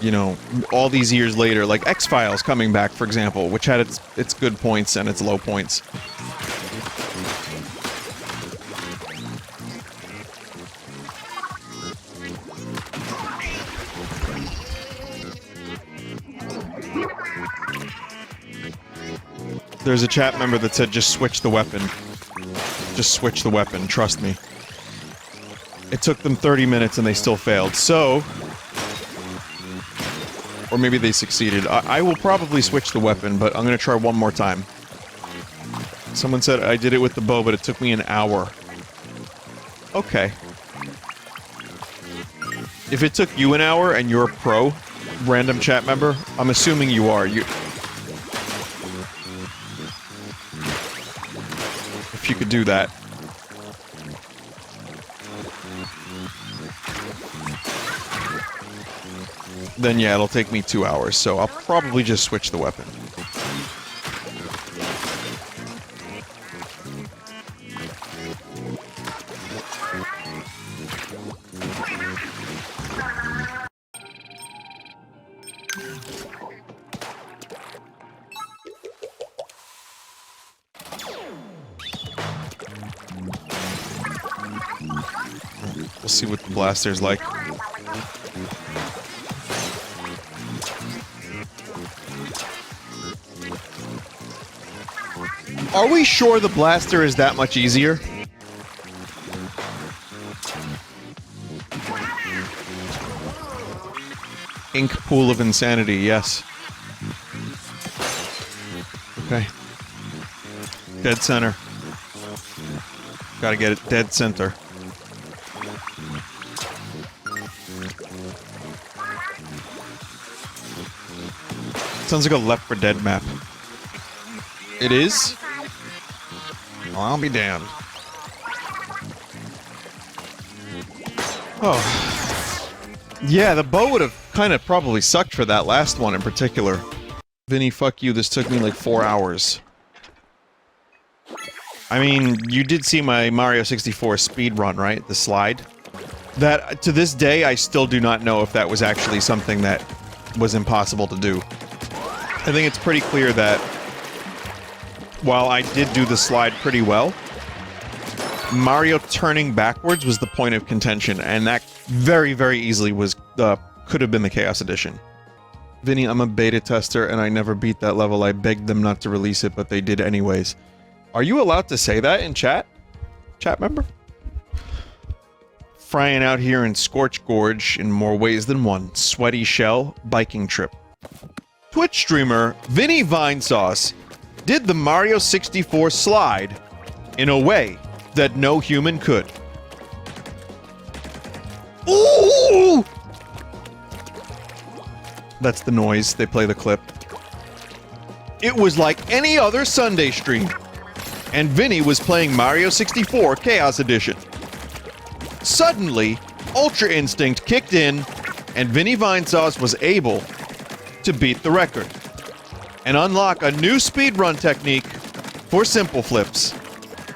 you know, all these years later, like X-Files coming back, for example, which had its good points and its low points. There's a chat member that said just switch the weapon. Just switch the weapon, trust me. It took them 30 minutes and they still failed, so... Or maybe they succeeded. I will probably switch the weapon, but I'm gonna try one more time. Someone said I did it with the bow, but it took me an hour. Okay. If it took you an hour and you're a pro, random chat member, I'm assuming you are. If you could do that. Then yeah, it'll take me 2 hours, so I'll probably just switch the weapon. We'll see what the blaster's like. Are we sure the blaster is that much easier? Ink pool of insanity, yes. Okay. Dead center. Gotta get it dead center. Sounds like a Left 4 Dead map. It is? Well, I'll be damned. Oh. Yeah, the bow would have kind of probably sucked for that last one in particular. Vinny, fuck you, this took me like 4 hours. I mean, you did see my Mario 64 speedrun, right? The slide? That, to this day, I still do not know if that was actually something that was impossible to do. I think it's pretty clear that while I did do the slide pretty well, Mario turning backwards was the point of contention, and that very, very easily was could have been the Chaos Edition. Vinny, I'm a beta tester, and I never beat that level. I begged them not to release it, but they did anyways. Are you allowed to say that in chat? Chat member? Frying out here in Scorch Gorge in more ways than one. Sweaty Shell, biking trip. Twitch streamer Vinny Vinesauce did the Mario 64 slide in a way that no human could. Ooh! That's the noise. They play the clip. It was like any other Sunday stream, and Vinny was playing Mario 64 Chaos Edition. Suddenly, Ultra Instinct kicked in, and Vinny Vinesauce was able to beat the record and unlock a new speedrun technique for simple flips.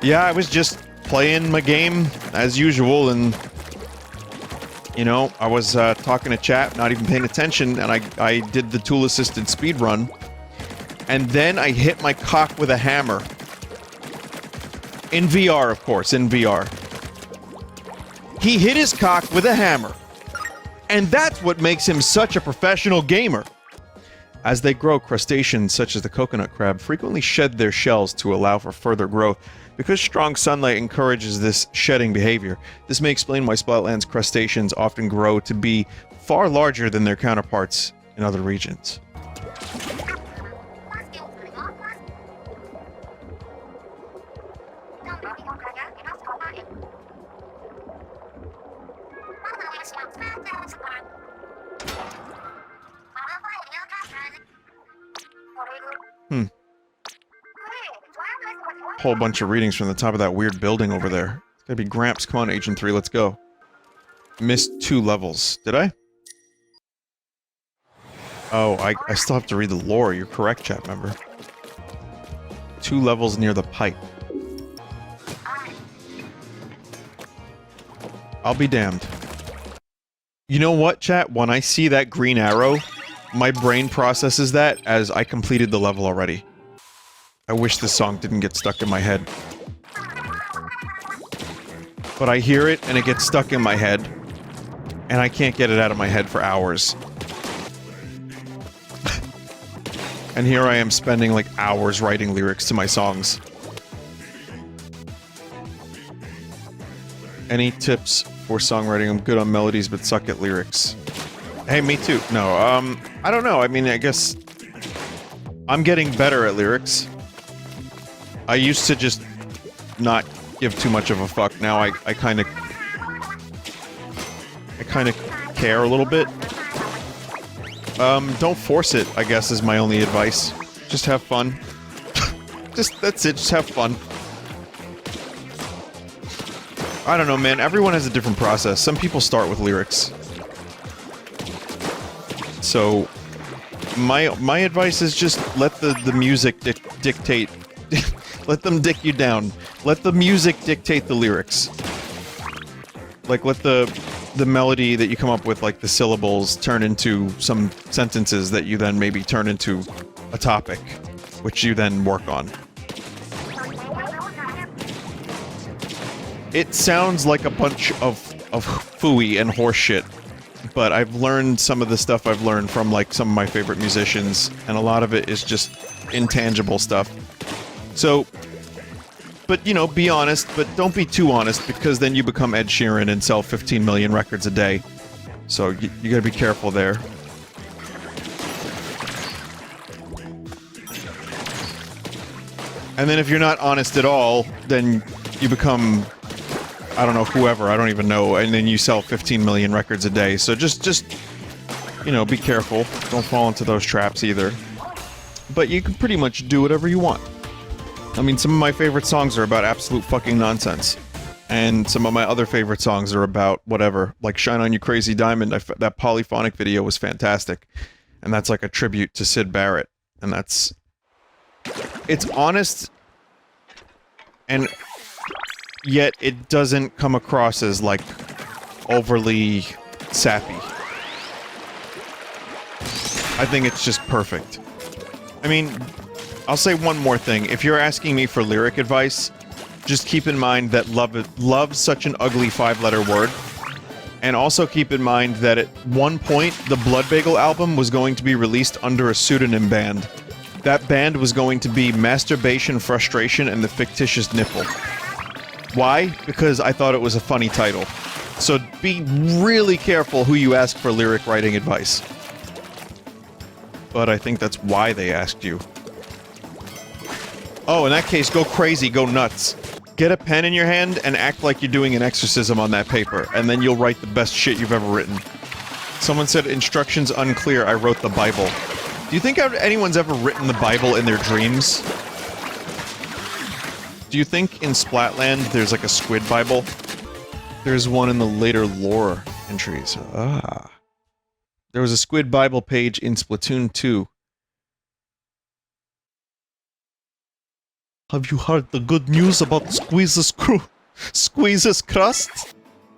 Yeah, I was just playing my game as usual, and you know, I was talking to chat, not even paying attention, and I did the tool-assisted speedrun, and then I hit my cock with a hammer. In VR, of course, in VR. He hit his cock with a hammer, And that's what makes him such a professional gamer. As they grow, crustaceans such as the coconut crab frequently shed their shells to allow for further growth. Because strong sunlight encourages this shedding behavior, this may explain why Splatland's crustaceans often grow to be far larger than their counterparts in other regions. Whole bunch of readings from the top of that weird building over there. It's gotta be Gramps. Come on, Agent 3, let's go. Missed 2 levels. Did I? Oh, I still have to read the lore. You're correct, chat member. 2 levels near the pipe. I'll be damned. You know what, chat? When I see that green arrow, my brain processes that as I completed the level already. I wish this song didn't get stuck in my head. But I hear it, and it gets stuck in my head. And I can't get it out of my head for hours. And here I am spending, like, hours writing lyrics to my songs. Any tips for songwriting? I'm good on melodies, but suck at lyrics. Hey, me too. No, I don't know. I mean, I guess... I'm getting better at lyrics. I used to just not give too much of a fuck. Now I kind of care a little bit. Don't force it, I guess, is my only advice. Just have fun. That's it, just have fun. I don't know, man. Everyone has a different process. Some people start with lyrics. So, my advice is just let the music dictate... Let them dick you down. Let the music dictate the lyrics. Like, let the melody that you come up with, like the syllables, turn into some sentences that you then maybe turn into a topic, which you then work on. It sounds like a bunch of phooey and horseshit, but I've learned some of the stuff I've learned from, like, some of my favorite musicians, and a lot of it is just intangible stuff. So, but, you know, be honest, but don't be too honest, because then you become Ed Sheeran and sell 15 million records a day. So, you gotta be careful there. And then if you're not honest at all, then you become, I don't know, whoever, I don't even know, and then you sell 15 million records a day. So just, you know, be careful. Don't fall into those traps either. But you can pretty much do whatever you want. I mean, some of my favorite songs are about absolute fucking nonsense. And some of my other favorite songs are about whatever. Like Shine On You Crazy Diamond, that polyphonic video was fantastic. And that's like a tribute to Syd Barrett. And that's... It's honest, and yet it doesn't come across as, like, overly sappy. I think it's just perfect. I mean... I'll say one more thing. If you're asking me for lyric advice, just keep in mind that love's such an ugly 5-letter word. And also keep in mind that at one point, the Blood Bagel album was going to be released under a pseudonym band. That band was going to be Masturbation, Frustration, and the Fictitious Nipple. Why? Because I thought it was a funny title. So be really careful who you ask for lyric writing advice. But I think that's why they asked you. Oh, in that case, go crazy, go nuts. Get a pen in your hand and act like you're doing an exorcism on that paper, and then you'll write the best shit you've ever written. Someone said, instructions unclear, I wrote the Bible. Do you think anyone's ever written the Bible in their dreams? Do you think in Splatland there's like a squid Bible? There's one in the later lore entries. Ah. There was a squid Bible page in Splatoon 2. Have you heard the good news about Squeeze's crust?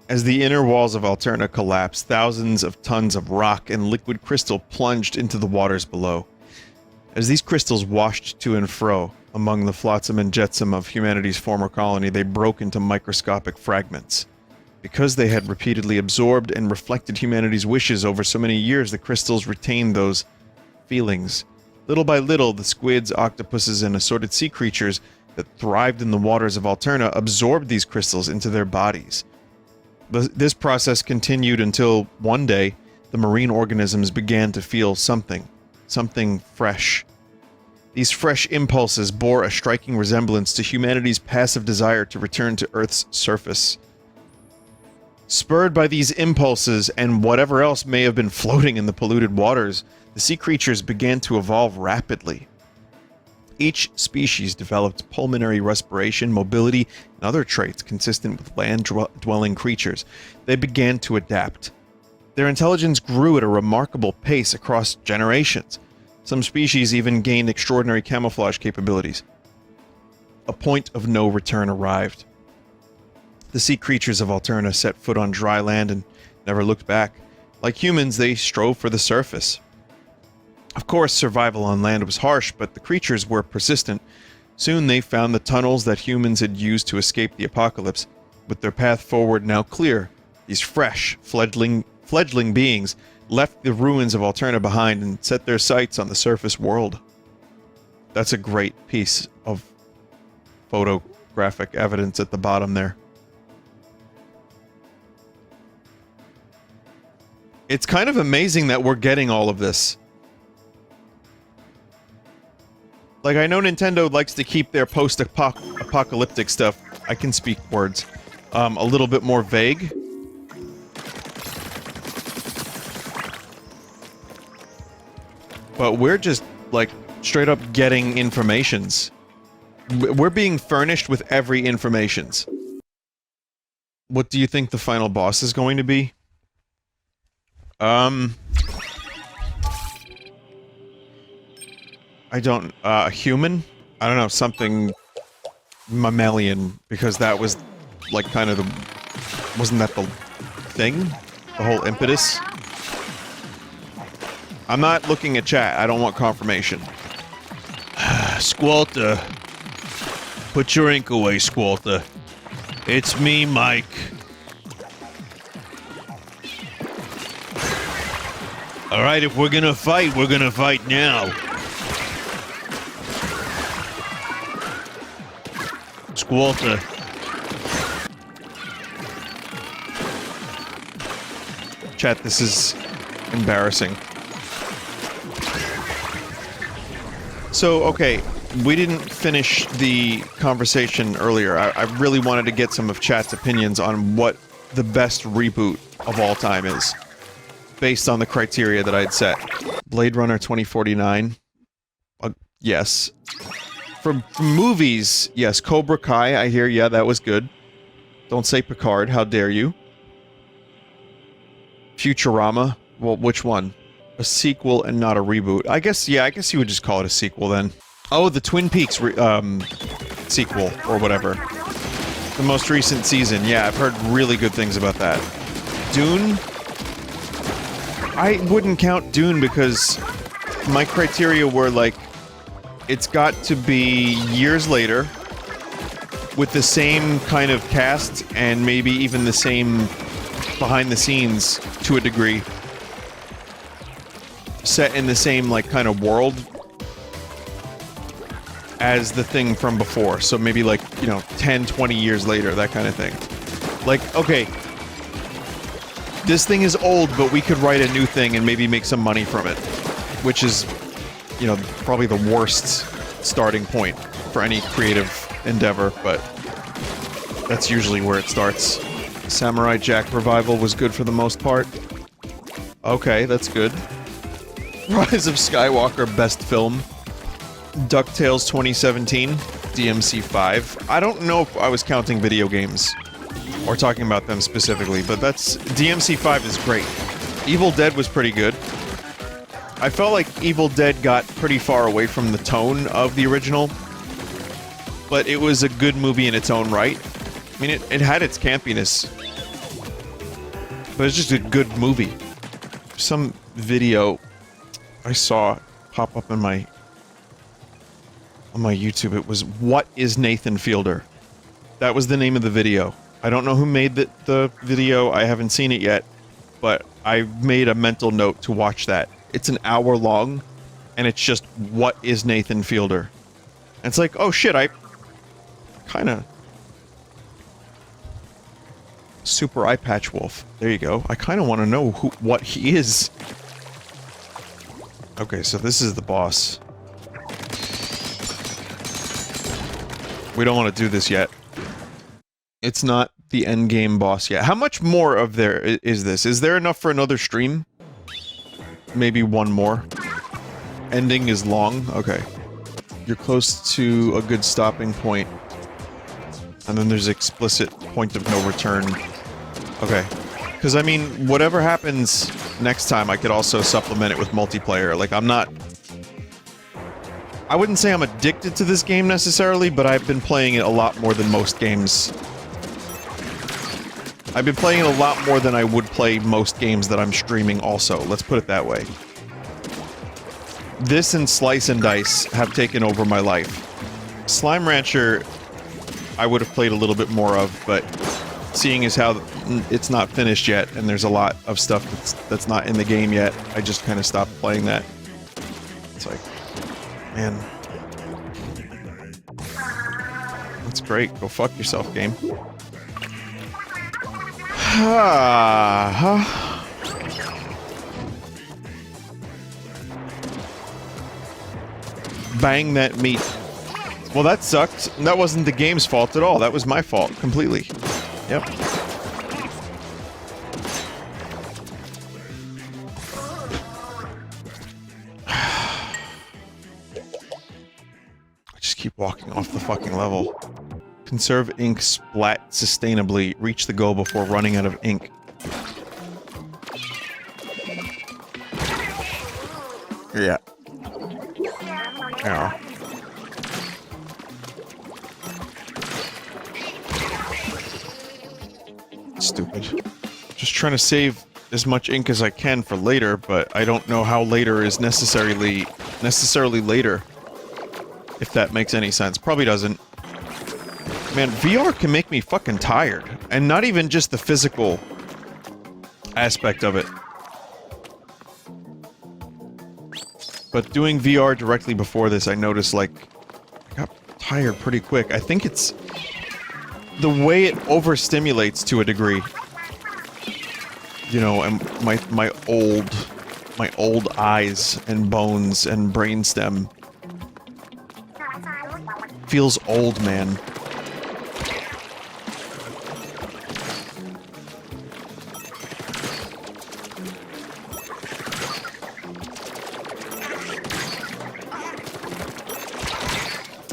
As the inner walls of Alterna collapsed, thousands of tons of rock and liquid crystal plunged into the waters below. As these crystals washed to and fro among the flotsam and jetsam of humanity's former colony, they broke into microscopic fragments, Because they had repeatedly absorbed and reflected humanity's wishes over so many years, the crystals retained those feelings. Little by little, the squids, octopuses, and assorted sea creatures that thrived in the waters of Alterna absorbed these crystals into their bodies. This process continued until one day, the marine organisms began to feel something fresh. These fresh impulses bore a striking resemblance to humanity's passive desire to return to Earth's surface. Spurred by these impulses and whatever else may have been floating in the polluted waters, the sea creatures began to evolve rapidly. Each species developed pulmonary respiration, mobility, and other traits consistent with land-dwelling creatures. They began to adapt. Their intelligence grew at a remarkable pace across generations. Some species even gained extraordinary camouflage capabilities. A point of no return arrived. The sea creatures of Alterna set foot on dry land and never looked back. Like humans, they strove for the surface. Of course, survival on land was harsh, but the creatures were persistent. Soon they found the tunnels that humans had used to escape the apocalypse. With their path forward now clear, these fresh, fledgling beings left the ruins of Alterna behind and set their sights on the surface world. That's a great piece of photographic evidence at the bottom there. It's kind of amazing that we're getting all of this. Like, I know Nintendo likes to keep their post-apocalyptic stuff, I can speak words, a little bit more vague. But we're just, like, straight up getting informations. We're being furnished with every informations. What do you think the final boss is going to be? I don't, a human? I don't know, something mammalian, because that was, like, kind of the... Wasn't that the thing? The whole impetus? I'm not looking at chat, I don't want confirmation. Squalter. Put your ink away, Squalter. It's me, Mike. Alright, if we're gonna fight now. Squalter. Chat, this is embarrassing. So, okay, we didn't finish the conversation earlier. I really wanted to get some of chat's opinions on what the best reboot of all time is, based on the criteria that I'd set. Blade Runner 2049? Yes. From movies, yes, Cobra Kai, I hear, yeah, that was good. Don't say Picard, how dare you. Futurama, well, which one? A sequel and not a reboot. I guess, yeah, I guess you would just call it a sequel then. Oh, the Twin Peaks sequel, or whatever. The most recent season, yeah, I've heard really good things about that. Dune? I wouldn't count Dune because my criteria were like, it's got to be years later, with the same kind of cast, and maybe even the same behind the scenes to a degree. Set in the same, like, kind of world as the thing from before. So maybe, like, you know, 10, 20 years later, that kind of thing. Like, okay, this thing is old, but we could write a new thing and maybe make some money from it. Which is, you know, probably the worst starting point for any creative endeavor, but that's usually where it starts. Samurai Jack revival was good for the most part. Okay, that's good. Rise of Skywalker, best film. DuckTales 2017, DMC5. I don't know if I was counting video games, or talking about them specifically, but that's... DMC5 is great. Evil Dead was pretty good. I felt like Evil Dead got pretty far away from the tone of the original, but it was a good movie in its own right. I mean, it had its campiness, but it's just a good movie. Some video I saw pop up in on my YouTube. It was, "What is Nathan Fielder?" That was the name of the video. I don't know who made the video. I haven't seen it yet, but I made a mental note to watch that. It's an hour long, and it's just, what is Nathan Fielder? And it's like, oh shit, I kind of... Super Eye Patch Wolf. There you go. I kind of want to know what he is. Okay, so this is the boss. We don't want to do this yet. It's not the endgame boss yet. How much more of there is this? Is there enough for another stream? Maybe one more. Ending is long? Okay. You're close to a good stopping point. And then there's explicit point of no return. Okay. Because, I mean, whatever happens next time, I could also supplement it with multiplayer. Like, I'm not... I wouldn't say I'm addicted to this game necessarily, but I've been playing it a lot more than most games. I've been playing it a lot more than I would play most games that I'm streaming also. Let's put it that way. This and Slice and Dice have taken over my life. Slime Rancher, I would have played a little bit more of, but seeing as how it's not finished yet, and there's a lot of stuff that's not in the game yet, I just kind of stopped playing that. It's like, man. That's great. Go fuck yourself, game. Bang that meat. Well, that sucked. That wasn't the game's fault at all. That was my fault, completely. Yep. I just keep walking off the fucking level. Conserve ink, splat sustainably. Reach the goal before running out of ink. Yeah. Ow. Stupid. Just trying to save as much ink as I can for later, but I don't know how later is necessarily later. If that makes any sense. Probably doesn't. Man, VR can make me fucking tired. And not even just the physical aspect of it. But doing VR directly before this, I noticed, like, I got tired pretty quick. I think it's the way it overstimulates to a degree. You know, and my old eyes and bones and brainstem feels old, man.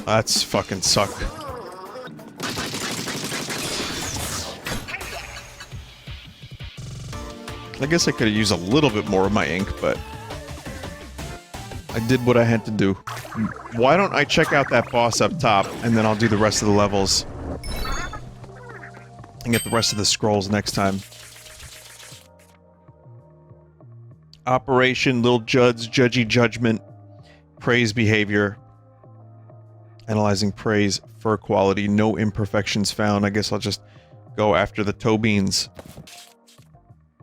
That's fucking suck. I guess I could have used a little bit more of my ink, but I did what I had to do. Why don't I check out that boss up top, and then I'll do the rest of the levels. And get the rest of the scrolls next time. Operation, Lil Judd's Judgy Judgment, Praise Behavior. Analyzing praise, fur quality, no imperfections found. I guess I'll just go after the toe beans.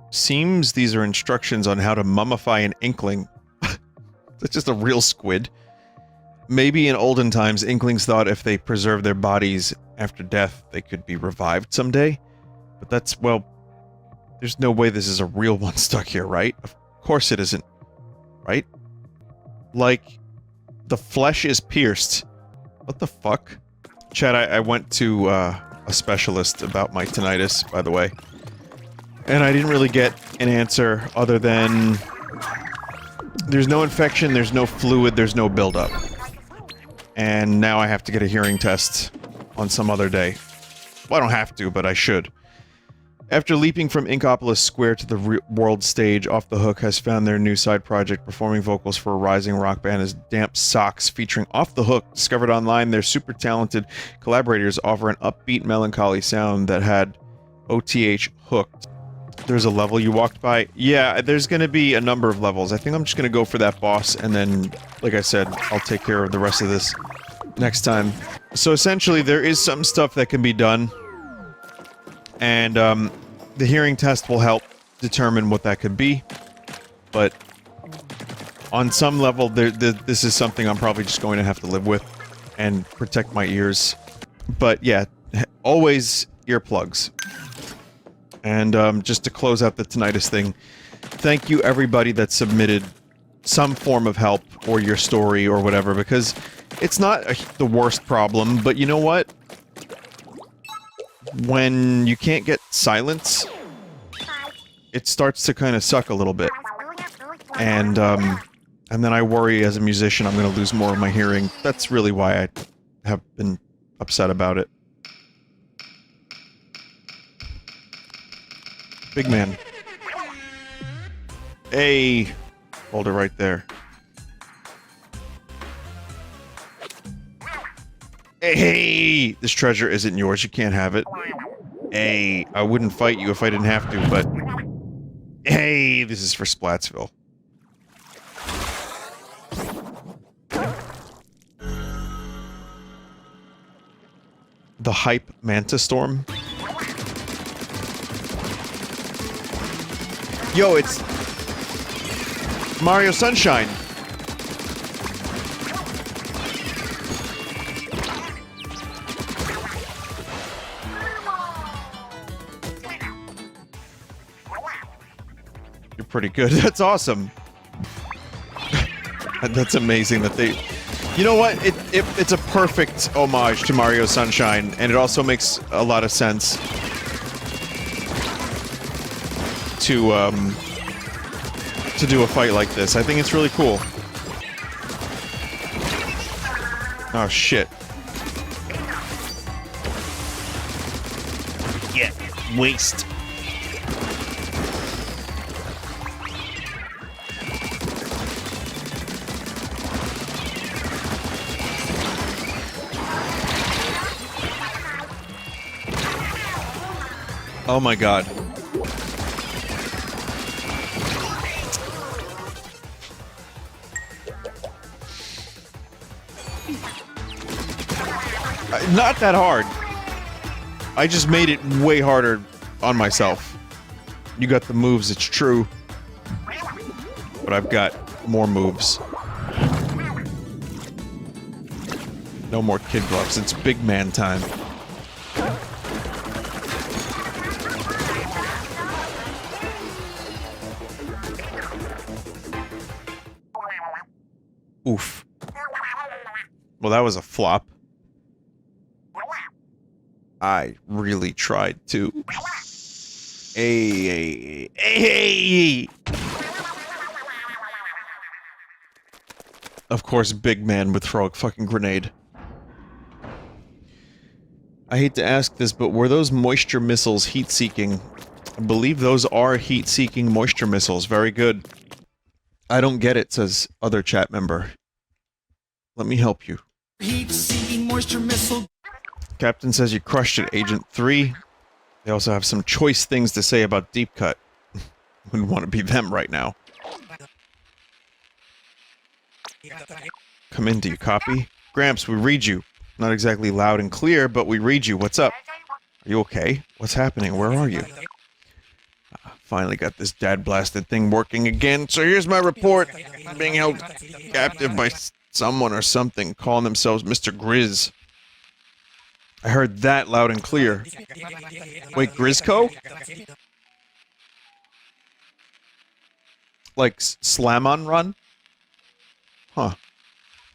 Seems these are instructions on how to mummify an inkling. That's just a real squid. Maybe in olden times, inklings thought if they preserved their bodies after death, they could be revived someday. But that's, well, there's no way this is a real one stuck here, right? Of course it isn't. Right? Like, the flesh is pierced. What the fuck? Chad, I went to a specialist about my tinnitus, by the way. And I didn't really get an answer other than... There's no infection, there's no fluid, there's no buildup. And now I have to get a hearing test on some other day. Well, I don't have to, but I should. After leaping from Inkopolis Square to the world stage, Off the Hook has found their new side project, performing vocals for a rising rock band as Damp Socks, featuring Off the Hook. Discovered online, their super talented collaborators offer an upbeat, melancholy sound that had OTH hooked. There's a level you walked by? Yeah, there's gonna be a number of levels. I think I'm just gonna go for that boss, and then, like I said, I'll take care of the rest of this next time. So essentially, there is some stuff that can be done And the hearing test will help determine what that could be. But on some level, this is something I'm probably just going to have to live with and protect my ears. But yeah, always earplugs. And just to close out the tinnitus thing, thank you everybody that submitted some form of help or your story or whatever, because it's not the worst problem, but you know what? When you can't get silence, it starts to kind of suck a little bit. And then I worry as a musician I'm going to lose more of my hearing. That's really why I have been upset about it. Big man. Hey! Hold it right there. Hey! This treasure isn't yours, you can't have it. Hey, I wouldn't fight you if I didn't have to, but... Hey, this is for Splatsville. The Hype Manta Storm. Yo, it's... Mario Sunshine. You're pretty good. That's awesome. That's amazing that they... You know what? It's a perfect homage to Mario Sunshine, and it also makes a lot of sense to do a fight like this. I think it's really cool. Oh, shit. Yeah, waste. Oh my god. Not that hard. I just made it way harder on myself. You got the moves, it's true. But I've got more moves. No more kid gloves, it's big man time. Oof. Well, that was a flop. I really tried to. Hey. Of course, big man would throw a fucking grenade. I hate to ask this, but were those moisture missiles heat-seeking? I believe those are heat-seeking moisture missiles. Very good. I don't get it, says other chat member. Let me help you. Heat-seeking moisture missile. Captain says you crushed it, Agent 3. They also have some choice things to say about Deep Cut. Wouldn't want to be them right now. Come in, do you copy? Gramps, we read you. Not exactly loud and clear, but we read you. What's up? Are you okay? What's happening? Where are you? Finally got this dad-blasted thing working again, so here's my report. I'm being held captive by someone or something calling themselves Mr. Grizz. I heard that loud and clear. Wait, Grizzco? Like Slam on Run? Huh.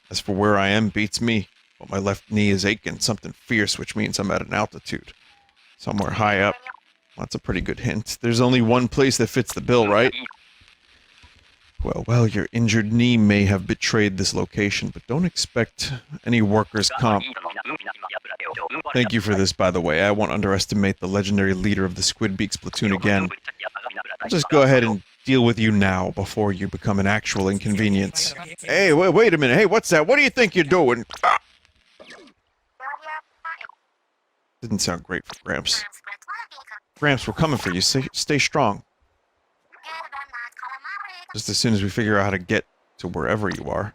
As for where I am, beats me. But my left knee is aching, something fierce, which means I'm at an altitude. Somewhere high up. That's a pretty good hint. There's only one place that fits the bill, right? Well, your injured knee may have betrayed this location, but don't expect any workers' comp. Thank you for this, by the way. I won't underestimate the legendary leader of the Squid Beaks platoon again. I'll just go ahead and deal with you now before you become an actual inconvenience. Hey, wait a minute. Hey, what's that? What do you think you're doing? Ah! Didn't sound great for Gramps. Gramps, we're coming for you. Stay strong. Just as soon as we figure out how to get to wherever you are.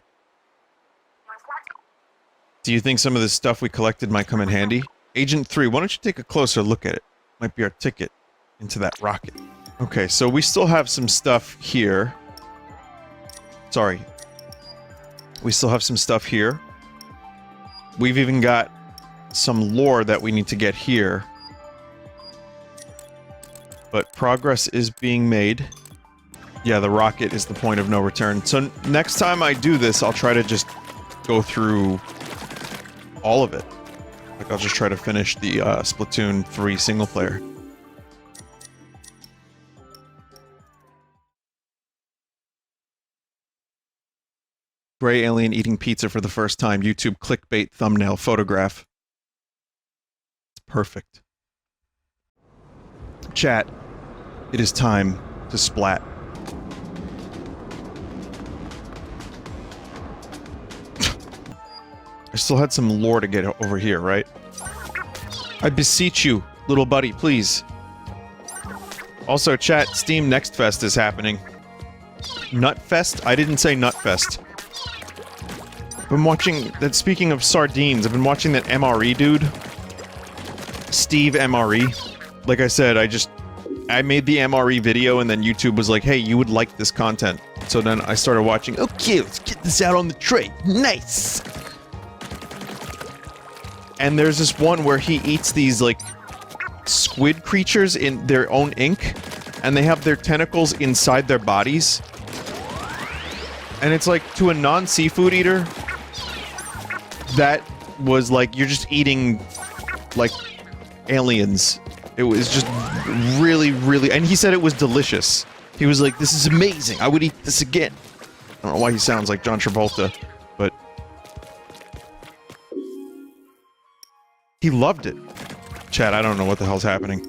Do you think some of this stuff we collected might come in handy? Agent 3, why don't you take a closer look at it? Might be our ticket into that rocket. Okay, so we still have some stuff here. Sorry. We still have some stuff here. We've even got some lore that we need to get here. But progress is being made. Yeah, the rocket is the point of no return. So next time I do this, I'll try to just go through all of it. Like, I'll just try to finish the Splatoon 3 single player. Gray alien eating pizza for the first time. YouTube clickbait thumbnail photograph. It's perfect. Chat, it is time to splat. I still had some lore to get over here, right? I beseech you, little buddy, please. Also, chat, Steam Next Fest is happening. Nutfest? I didn't say Nutfest. I've been watching that. Speaking of sardines, I've been watching that MRE dude. Steve MRE. Like I said, I made the MRE video and then YouTube was like, hey, you would like this content. So then I started watching, okay, let's get this out on the tray. Nice! And there's this one where he eats these, like, squid creatures in their own ink, and they have their tentacles inside their bodies. And it's like, to a non-seafood eater, that was like, you're just eating, like, aliens. It was just really, really... And he said it was delicious. He was like, this is amazing, I would eat this again. I don't know why he sounds like John Travolta, but... he loved it. Chat, I don't know what the hell's happening.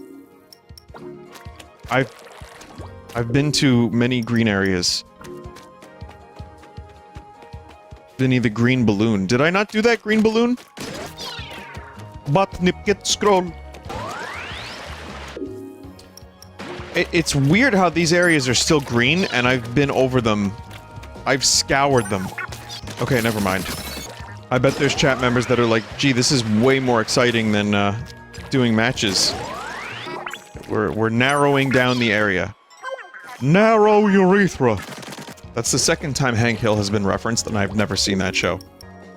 I've been to many green areas. Vinny the green balloon. Did I not do that green balloon? But nip get scroll. It's weird how these areas are still green, and I've been over them. I've scoured them. Okay, never mind. I bet there's chat members that are like, gee, this is way more exciting than, doing matches. We're narrowing down the area. Narrow urethra! That's the second time Hank Hill has been referenced, and I've never seen that show.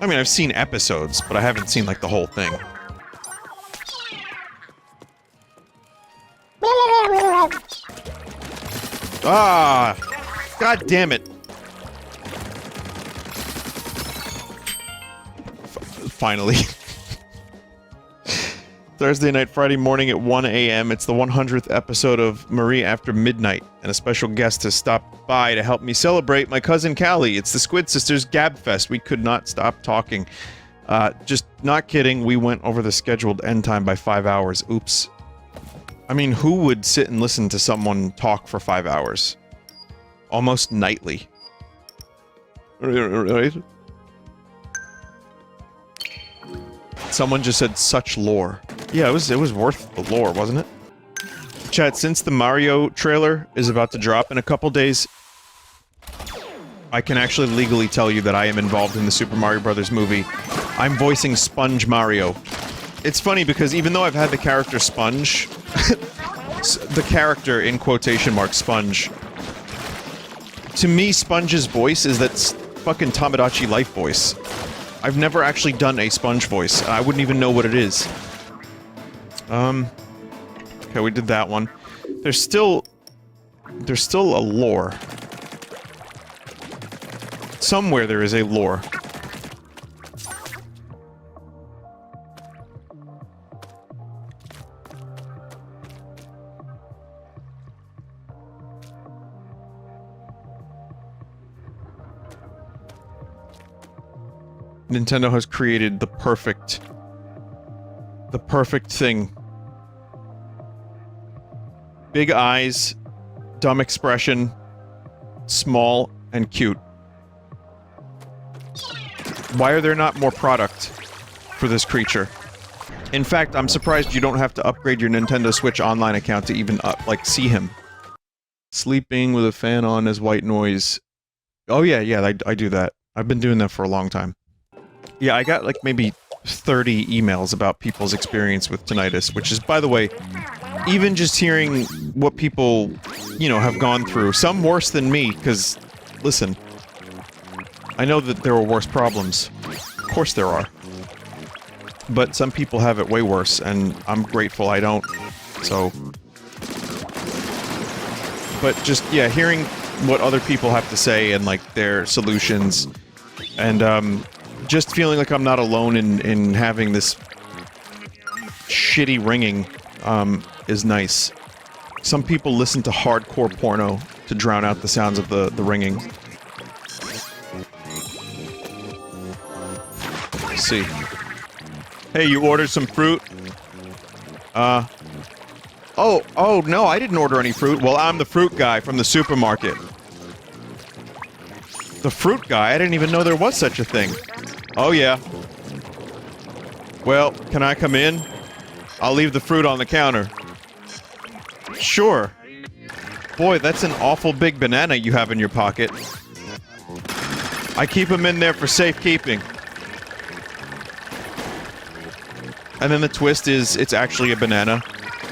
I mean, I've seen episodes, but I haven't seen, like, the whole thing. Ah! God damn it! Finally. Thursday night, Friday morning at 1 a.m. It's the 100th episode of Marie After Midnight, and a special guest has stopped by to help me celebrate my cousin Callie. It's the Squid Sisters Gab Fest. We could not stop talking. Just not kidding, we went over the scheduled end time by 5 hours. Oops. I mean, who would sit and listen to someone talk for 5 hours? Almost nightly. Right? Someone just said such lore. Yeah, it was worth the lore, wasn't it? Chat, since the Mario trailer is about to drop in a couple days, I can actually legally tell you that I am involved in the Super Mario Bros. Movie. I'm voicing Sponge Mario. It's funny because even though I've had the character Sponge, the character in quotation marks Sponge, to me Sponge's voice is that fucking Tamagotchi life voice. I've never actually done a Sponge voice, and I wouldn't even know what it is. Okay, we did that one. There's still a lore. Somewhere there is a lore. Nintendo has created the perfect thing. Big eyes, dumb expression, small and cute. Why are there not more product for this creature? In fact, I'm surprised you don't have to upgrade your Nintendo Switch Online account to even, like, see him. Sleeping with a fan on as white noise. Oh yeah, I do that. I've been doing that for a long time. Yeah, I got, like, maybe 30 emails about people's experience with tinnitus, which is, by the way, even just hearing what people, you know, have gone through, some worse than me, because, listen, I know that there are worse problems. Of course there are. But some people have it way worse, and I'm grateful I don't, so... But just, yeah, hearing what other people have to say and, like, their solutions, and, just feeling like I'm not alone in having this shitty ringing, is nice. Some people listen to hardcore porno to drown out the sounds of the ringing. Let's see. Hey, you ordered some fruit? Oh, no, I didn't order any fruit. Well, I'm the fruit guy from the supermarket. The fruit guy? I didn't even know there was such a thing. Oh, yeah. Well, can I come in? I'll leave the fruit on the counter. Sure. Boy, that's an awful big banana you have in your pocket. I keep them in there for safekeeping. And then the twist is, it's actually a banana.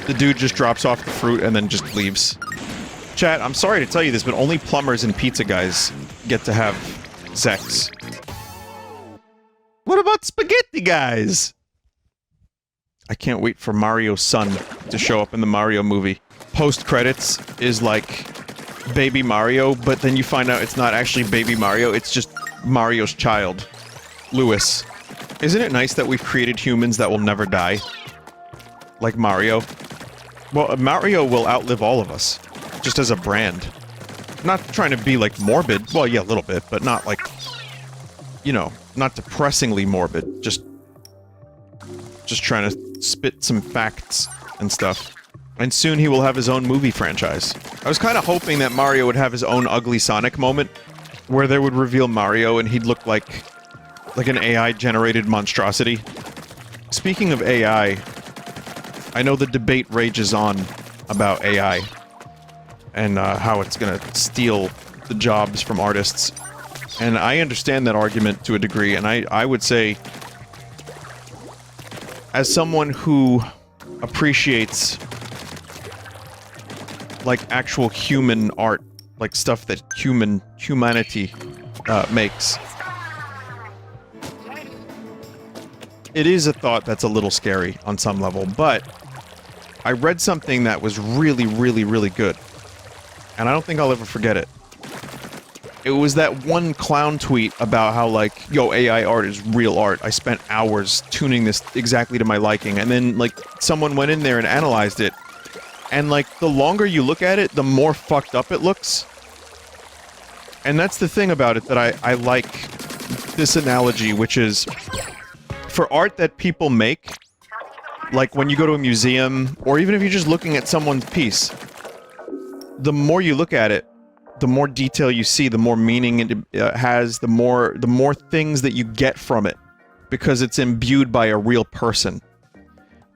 The dude just drops off the fruit and then just leaves. Chat, I'm sorry to tell you this, but only plumbers and pizza guys get to have sex. What about spaghetti guys? I can't wait for Mario's son to show up in the Mario movie. Post-credits is like Baby Mario, but then you find out it's not actually Baby Mario, it's just Mario's child, Lewis. Isn't it nice that we've created humans that will never die? Like Mario. Well, Mario will outlive all of us, just as a brand. Not trying to be, like, morbid. Well, yeah, a little bit, but not, like, you know, not depressingly morbid. Just trying to spit some facts and stuff. And soon he will have his own movie franchise. I was kind of hoping that Mario would have his own ugly Sonic moment, where they would reveal Mario and he'd look like an AI-generated monstrosity. Speaking of AI, I know the debate rages on about AI and how it's gonna steal the jobs from artists. And I understand that argument to a degree, and I would say, as someone who appreciates, like, actual human art, like stuff that humanity makes, it is a thought that's a little scary on some level, but I read something that was really, really, really good, and I don't think I'll ever forget it. It was that one clown tweet about how, like, yo, AI art is real art. I spent hours tuning this exactly to my liking, and then, like, someone went in there and analyzed it, and, like, the longer you look at it, the more fucked up it looks. And that's the thing about it that I like this analogy, which is, for art that people make, like when you go to a museum, or even if you're just looking at someone's piece, the more you look at it, the more detail you see, the more meaning it has, the more things that you get from it, because it's imbued by a real person.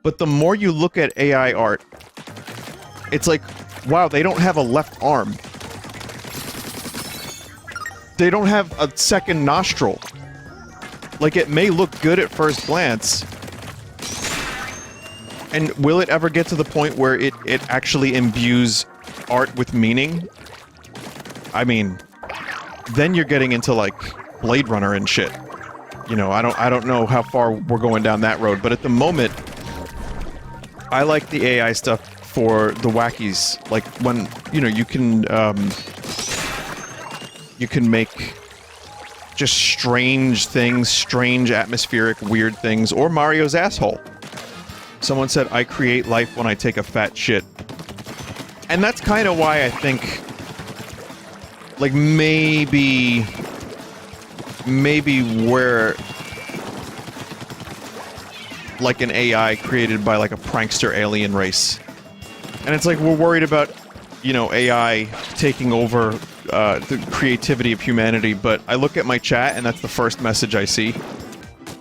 But the more you look at AI art, it's like, wow, they don't have a left arm. They don't have a second nostril. Like, it may look good at first glance, and will it ever get to the point where it actually imbues art with meaning? I mean, then you're getting into, like, Blade Runner and shit. You know, I don't know how far we're going down that road, but at the moment, I like the AI stuff for the wackies. Like, when, you know, you can make just strange things, strange atmospheric weird things, or Mario's asshole. Someone said, I create life when I take a fat shit. And that's kind of why I think, like, maybe where, like, an AI created by, like, a prankster alien race. And it's like, we're worried about, you know, AI taking over the creativity of humanity, but I look at my chat and that's the first message I see.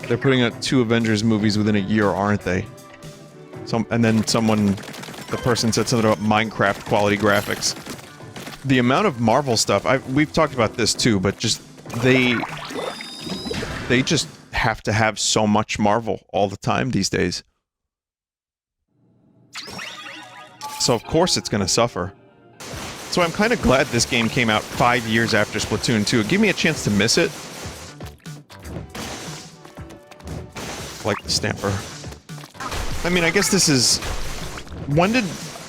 They're putting out 2 Avengers movies within a year, aren't they? And then the person said something about Minecraft quality graphics. The amount of Marvel stuff, we've talked about this too, but just, they just have to have so much Marvel all the time these days. So of course it's gonna suffer. So I'm kind of glad this game came out 5 years after Splatoon 2. Give me a chance to miss it. Like the stamper. I mean, I guess this is... When did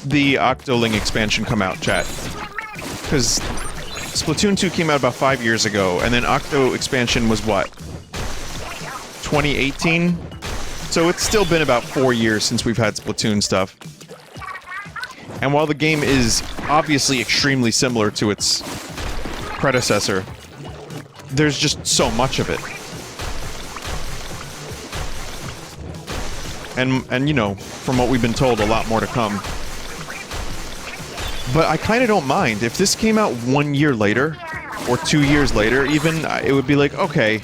the Octoling expansion come out, chat? Because Splatoon 2 came out about 5 years ago, and then Octo expansion was what? 2018? So it's still been about 4 years since we've had Splatoon stuff. And while the game is obviously extremely similar to its predecessor, there's just so much of it. And you know, from what we've been told, a lot more to come. But I kind of don't mind. If this came out 1 year later, or 2 years later even, it would be like, okay.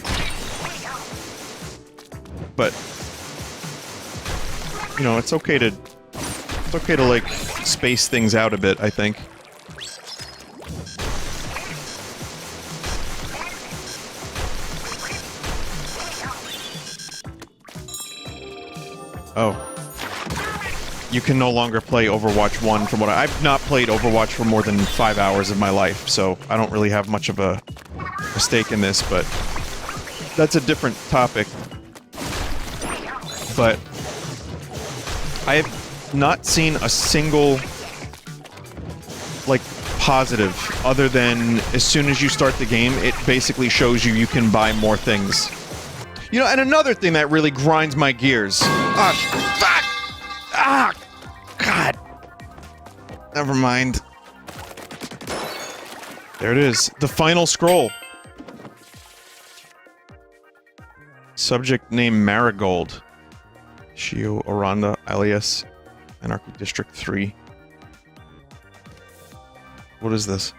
But, you know, it's okay to, like, space things out a bit, I think. Oh. You can no longer play Overwatch 1 from what I've not played Overwatch for more than 5 hours of my life, so I don't really have much of a stake in this, but that's a different topic. But I have not seen a single, like, positive, other than as soon as you start the game, it basically shows you can buy more things. You know, and another thing that really grinds my gears. Ah, fuck! Ah! God! Never mind. There it is. The final scroll. Subject name Marigold. Shio Oranda, alias Anarchy District 3. What is this?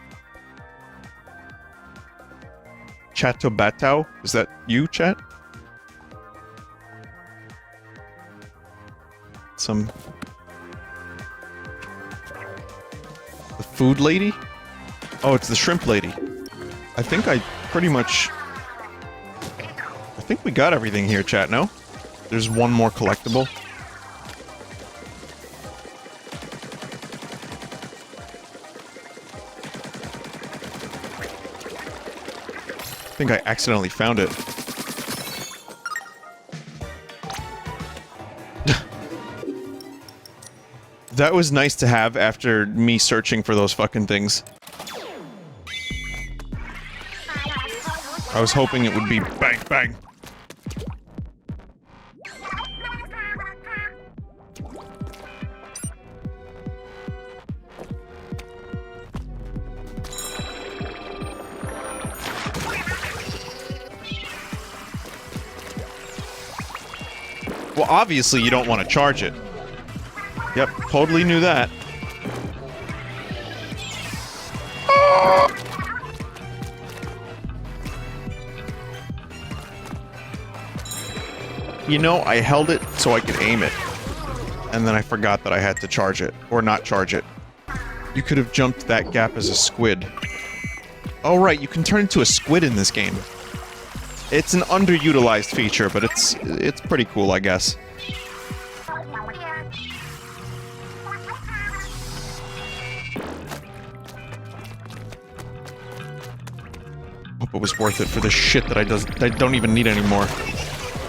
Chateau Batao? Is that you, chat? Some... The food lady? Oh, it's the shrimp lady. I think I pretty much... I think we got everything here, chat, no? There's one more collectible. I think I accidentally found it. That was nice to have after me searching for those fucking things. I was hoping it would be bang bang. Well, obviously you don't want to charge it. Yep, totally knew that. You know, I held it so I could aim it. And then I forgot that I had to charge it. Or not charge it. You could have jumped that gap as a squid. Oh right, you can turn into a squid in this game. It's an underutilized feature, but it's pretty cool, I guess. Hope it was worth it for the shit that I don't even need anymore.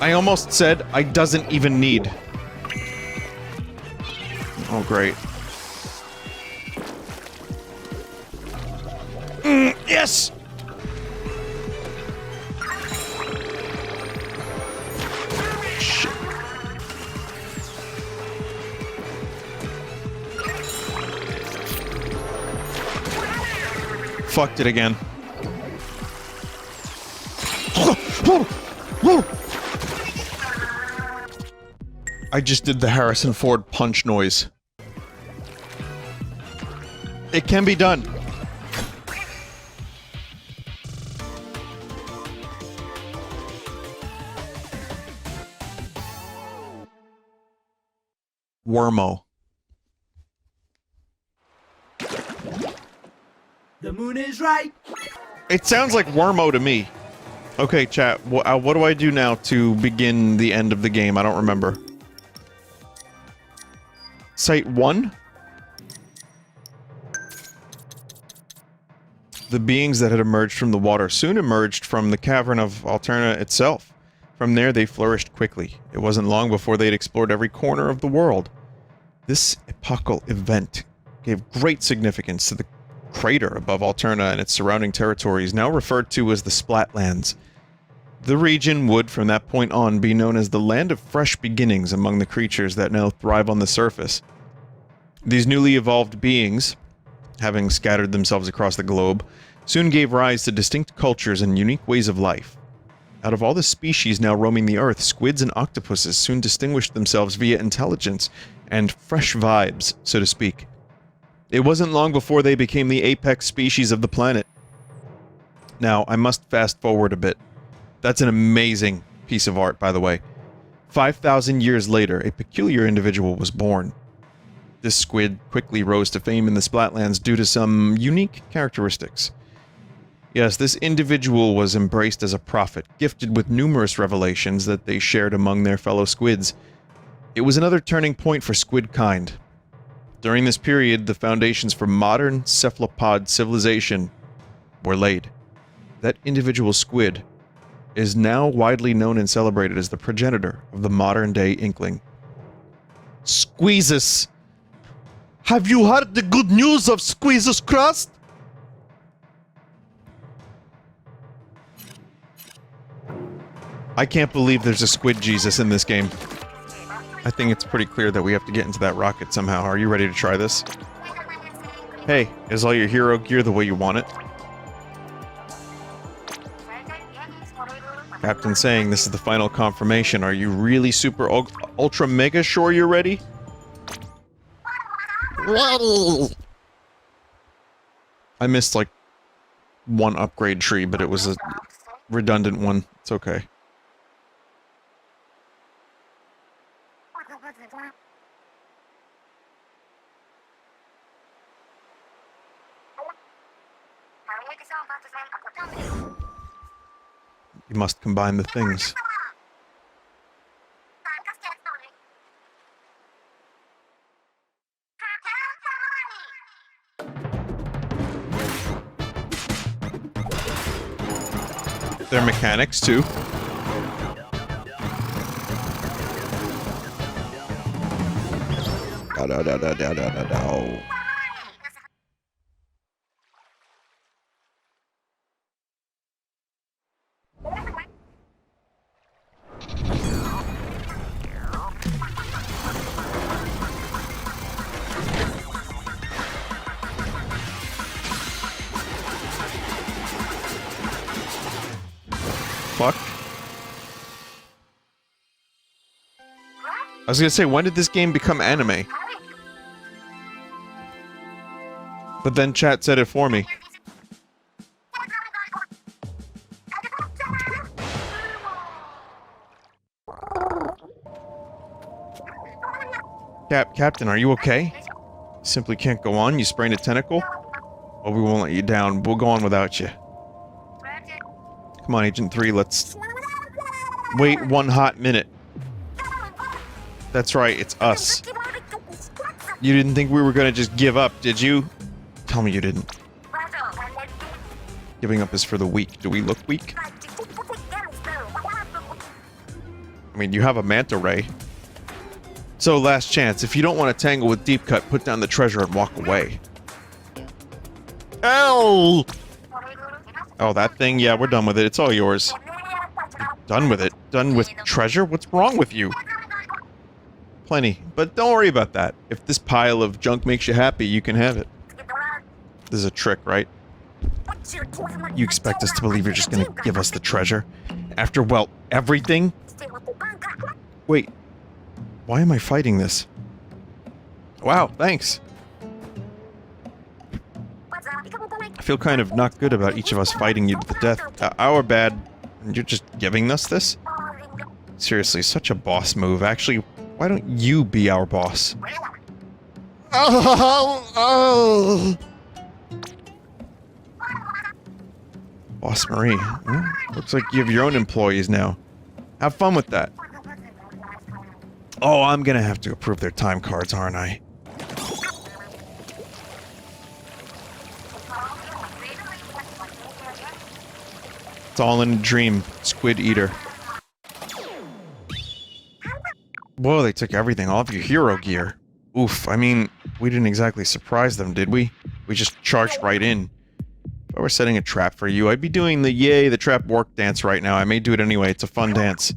I almost said I doesn't even need. Oh, great. Yes! Shit. Fucked it again. I just did the Harrison Ford punch noise. It can be done. Wormo. The moon is right. It sounds like Wormo to me. Okay, chat. What do I do now to begin the end of the game? I don't remember. Site 1? The beings that had emerged from the water soon emerged from the cavern of Alterna itself. From there, they flourished quickly. It wasn't long before they'd explored every corner of the world. This epochal event gave great significance to the crater above Alterna and its surrounding territories, now referred to as the Splatlands. The region would, from that point on, be known as the Land of Fresh Beginnings among the creatures that now thrive on the surface. These newly evolved beings, having scattered themselves across the globe, soon gave rise to distinct cultures and unique ways of life. Out of all the species now roaming the earth, squids and octopuses soon distinguished themselves via intelligence and fresh vibes, so to speak. It wasn't long before they became the apex species of the planet. Now, I must fast forward a bit. That's an amazing piece of art, by the way. 5,000 years later, a peculiar individual was born. This squid quickly rose to fame in the Splatlands due to some unique characteristics. Yes, this individual was embraced as a prophet, gifted with numerous revelations that they shared among their fellow squids. It was another turning point for squid kind. During this period, the foundations for modern cephalopod civilization were laid. That individual squid is now widely known and celebrated as the progenitor of the modern-day Inkling. Squeezus! Have you heard the good news of Squeezus Crust? I can't believe there's a Squid Jesus in this game. I think it's pretty clear that we have to get into that rocket somehow. Are you ready to try this? Hey, is all your hero gear the way you want it? Captain saying this is the final confirmation. Are you really super ultra mega sure you're ready? I missed like one upgrade tree, but it was a redundant one. It's okay. You must combine the things. Their mechanics, too. Da-da-da-da-da-da-da. Fuck. I was gonna say, when did this game become anime? But then chat said it for me. Captain, are you okay? Simply can't go on. You sprained a tentacle? Well, we won't let you down. We'll go on without you. Come on, Agent 3, let's... wait 1 hot minute. That's right, it's us. You didn't think we were gonna just give up, did you? Tell me you didn't. Giving up is for the weak. Do we look weak? I mean, you have a manta ray. So, last chance. If you don't want to tangle with Deep Cut, put down the treasure and walk away. Ow! Oh, that thing? Yeah, we're done with it. It's all yours. Done with it? Done with treasure? What's wrong with you? Plenty. But don't worry about that. If this pile of junk makes you happy, you can have it. This is a trick, right? You expect us to believe you're just gonna give us the treasure? After, well, everything? Wait. Why am I fighting this? Wow, thanks. I feel kind of not good about each of us fighting you to the death. Our bad, and you're just giving us this? Seriously, such a boss move. Actually, why don't you be our boss? Oh. Boss Marie. Looks like you have your own employees now. Have fun with that. Oh, I'm gonna have to approve their time cards, aren't I? It's all in a dream, Squid Eater. Whoa, they took everything, all of your hero gear. Oof, I mean, we didn't exactly surprise them, did we? We just charged right in. If I were setting a trap for you, I'd be doing the yay, the trap work dance right now. I may do it anyway, it's a fun dance.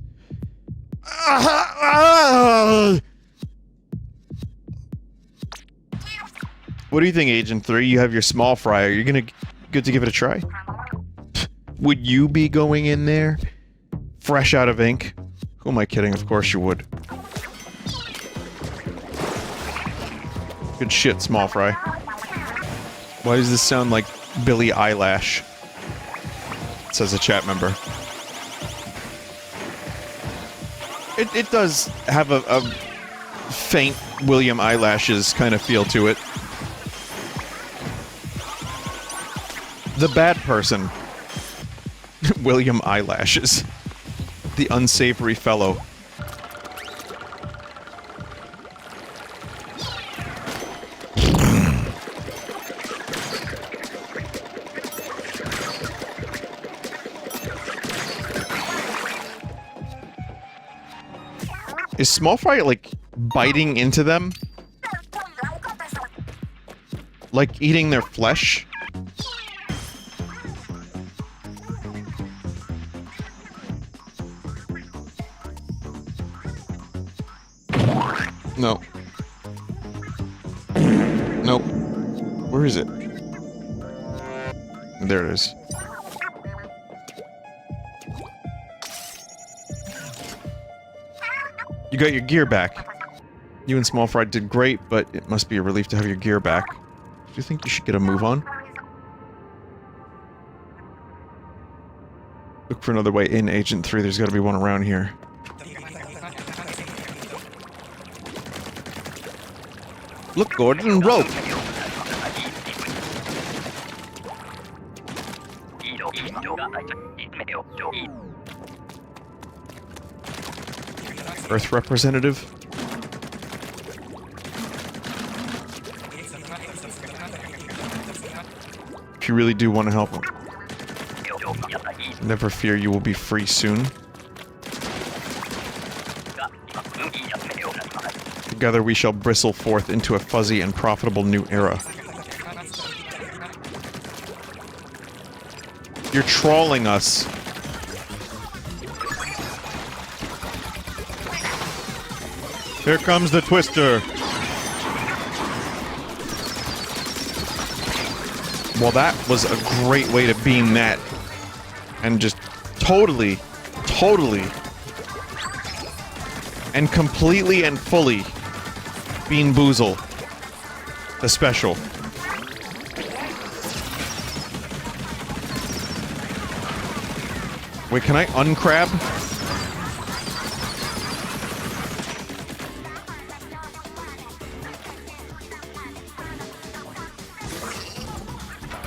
What do you think, Agent 3? You have your small fry. Are you good to give it a try? Would you be going in there? Fresh out of ink? Who am I kidding? Of course you would. Good shit, small fry. Why does this sound like Billie Eyelash? Says a chat member. It does have a faint William Eyelashes kind of feel to it. The bad person. William Eyelashes. The unsavory fellow. Is Small Fry, like, biting into them? Like eating their flesh? No. Nope. Where is it? There it is. You got your gear back. You and Small Fry did great, but it must be a relief to have your gear back. Do you think you should get a move on? Look for another way in, Agent 3. There's gotta be one around here. Look, Gordon, rope! Earth representative? If you really do want to help him. Never fear, you will be free soon. Together we shall bristle forth into a fuzzy and profitable new era. You're trolling us. Here comes the twister. Well, that was a great way to beam that. And just totally, and completely and fully Bean Boozle the special. Wait, can I uncrab?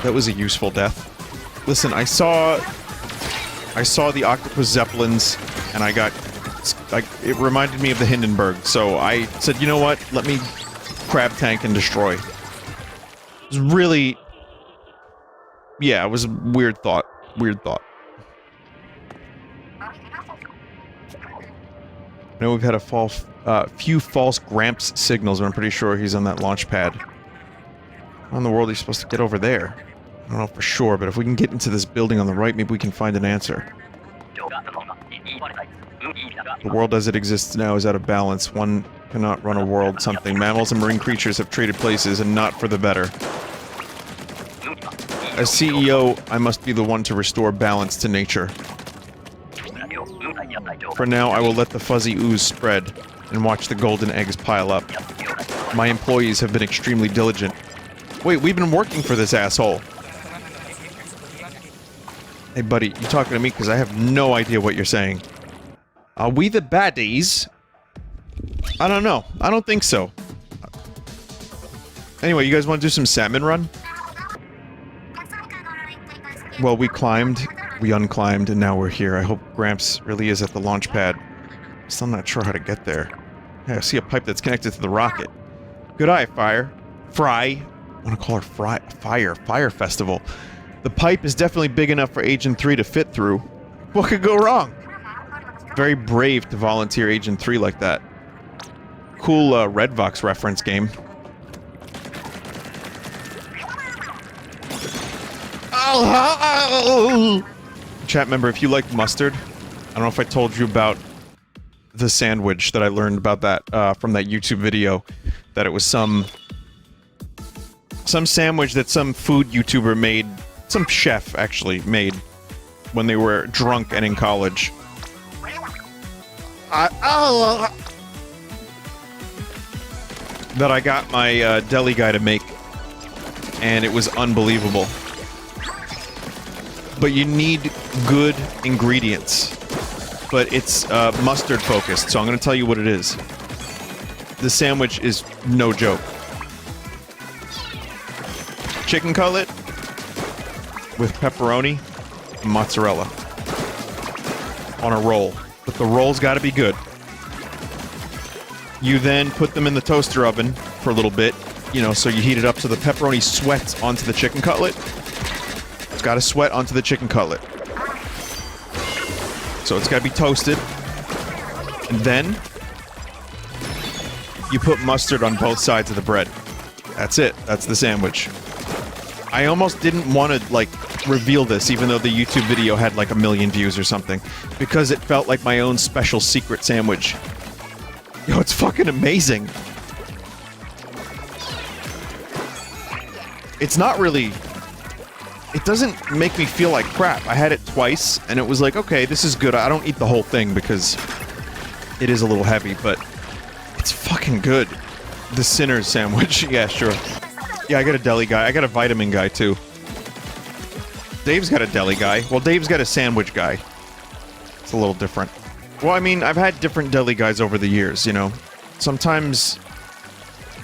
That was a useful death. Listen, I saw the octopus zeppelins, and it reminded me of the Hindenburg, so I said, you know what, let me crab tank and destroy. It was really... yeah, it was a weird thought. Weird thought. I know we've had a few false Gramps signals, but I'm pretty sure he's on that launch pad. How in the world are you supposed to get over there? I don't know for sure, but if we can get into this building on the right, maybe we can find an answer. The world as it exists now is out of balance. One cannot run a world something. Mammals and marine creatures have traded places, and not for the better. As CEO, I must be the one to restore balance to nature. For now, I will let the fuzzy ooze spread, and watch the golden eggs pile up. My employees have been extremely diligent. Wait, we've been working for this asshole. Hey, buddy, you talking to me? Because I have no idea what you're saying. Are we the baddies? I don't know. I don't think so. Anyway, you guys want to do some salmon run? Well, we climbed, we unclimbed, and now we're here. I hope Gramps really is at the launch pad. Still not sure how to get there. Hey, I see a pipe that's connected to the rocket. Good eye, Fire. Fry. I want to call her Fire Festival. The pipe is definitely big enough for Agent 3 to fit through. What could go wrong? Very brave to volunteer Agent 3 like that. Cool Redvox reference game. Oh! Chat member, if you like mustard, I don't know if I told you about the sandwich that I learned about that from that YouTube video. That it was some sandwich that some food YouTuber made, some chef actually made when they were drunk and in college. That I got my deli guy to make, and it was unbelievable. But you need good ingredients. But it's mustard focused, so I'm going to tell you what it is. The sandwich is no joke. Chicken cutlet with pepperoni and mozzarella on a roll. But the roll's got to be good. You then put them in the toaster oven for a little bit, you know, so you heat it up so the pepperoni sweats onto the chicken cutlet. It's got to sweat onto the chicken cutlet. So it's got to be toasted. And then you put mustard on both sides of the bread. That's it. That's the sandwich. I almost didn't want to, like, reveal this, even though the YouTube video had, like, 1 million views or something, because it felt like my own special secret sandwich. Yo, it's fucking amazing. It's not really... It doesn't make me feel like crap. I had it twice, and it was like, okay, this is good. I don't eat the whole thing because it is a little heavy, but it's fucking good. The Sinner's sandwich. Yeah, sure. Yeah, I got a deli guy. I got a vitamin guy, too. Dave's got a deli guy. Well, Dave's got a sandwich guy. It's a little different. Well, I mean, I've had different deli guys over the years, you know. Sometimes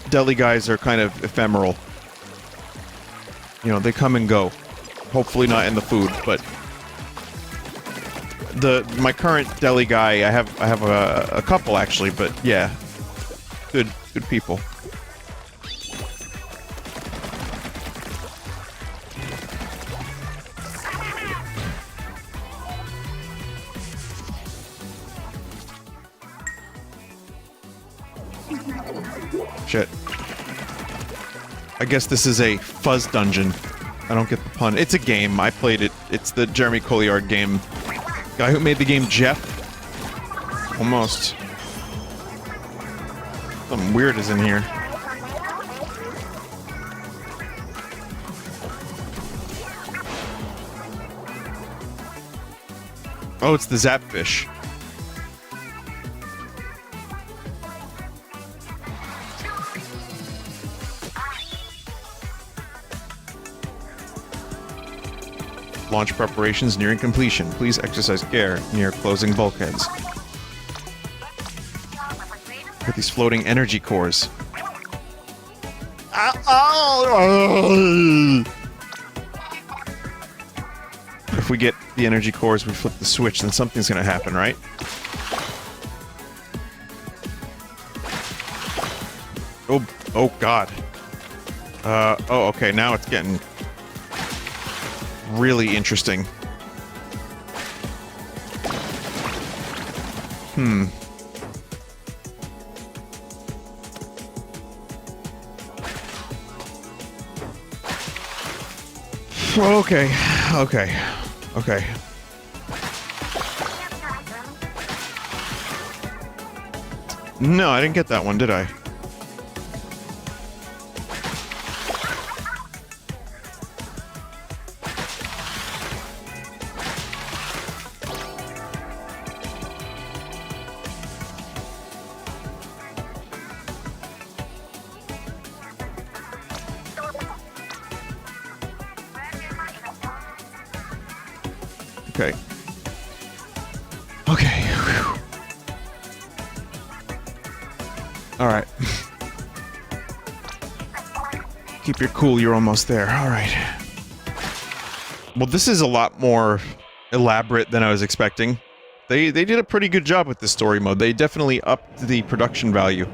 deli guys are kind of ephemeral. You know, they come and go. Hopefully not in the food, but my current deli guy, I have a couple actually, but yeah, good people. Shit. I guess this is a fuzz dungeon. I don't get the pun. It's a game. I played it. It's the Jeremy Colliard game. Guy who made the game, Jeff. Almost. Something weird is in here. Oh, it's the Zapfish. Launch preparations nearing completion. Please exercise care near closing bulkheads. With these floating energy cores. If we get the energy cores, we flip the switch, then something's gonna happen, right? Oh god. Oh, okay, now it's getting really interesting. Okay. No, I didn't get that one, did I? Okay. Whew. Alright. Keep your cool, you're almost there. Alright. Well, this is a lot more elaborate than I was expecting. They did a pretty good job with this story mode. They definitely upped the production value.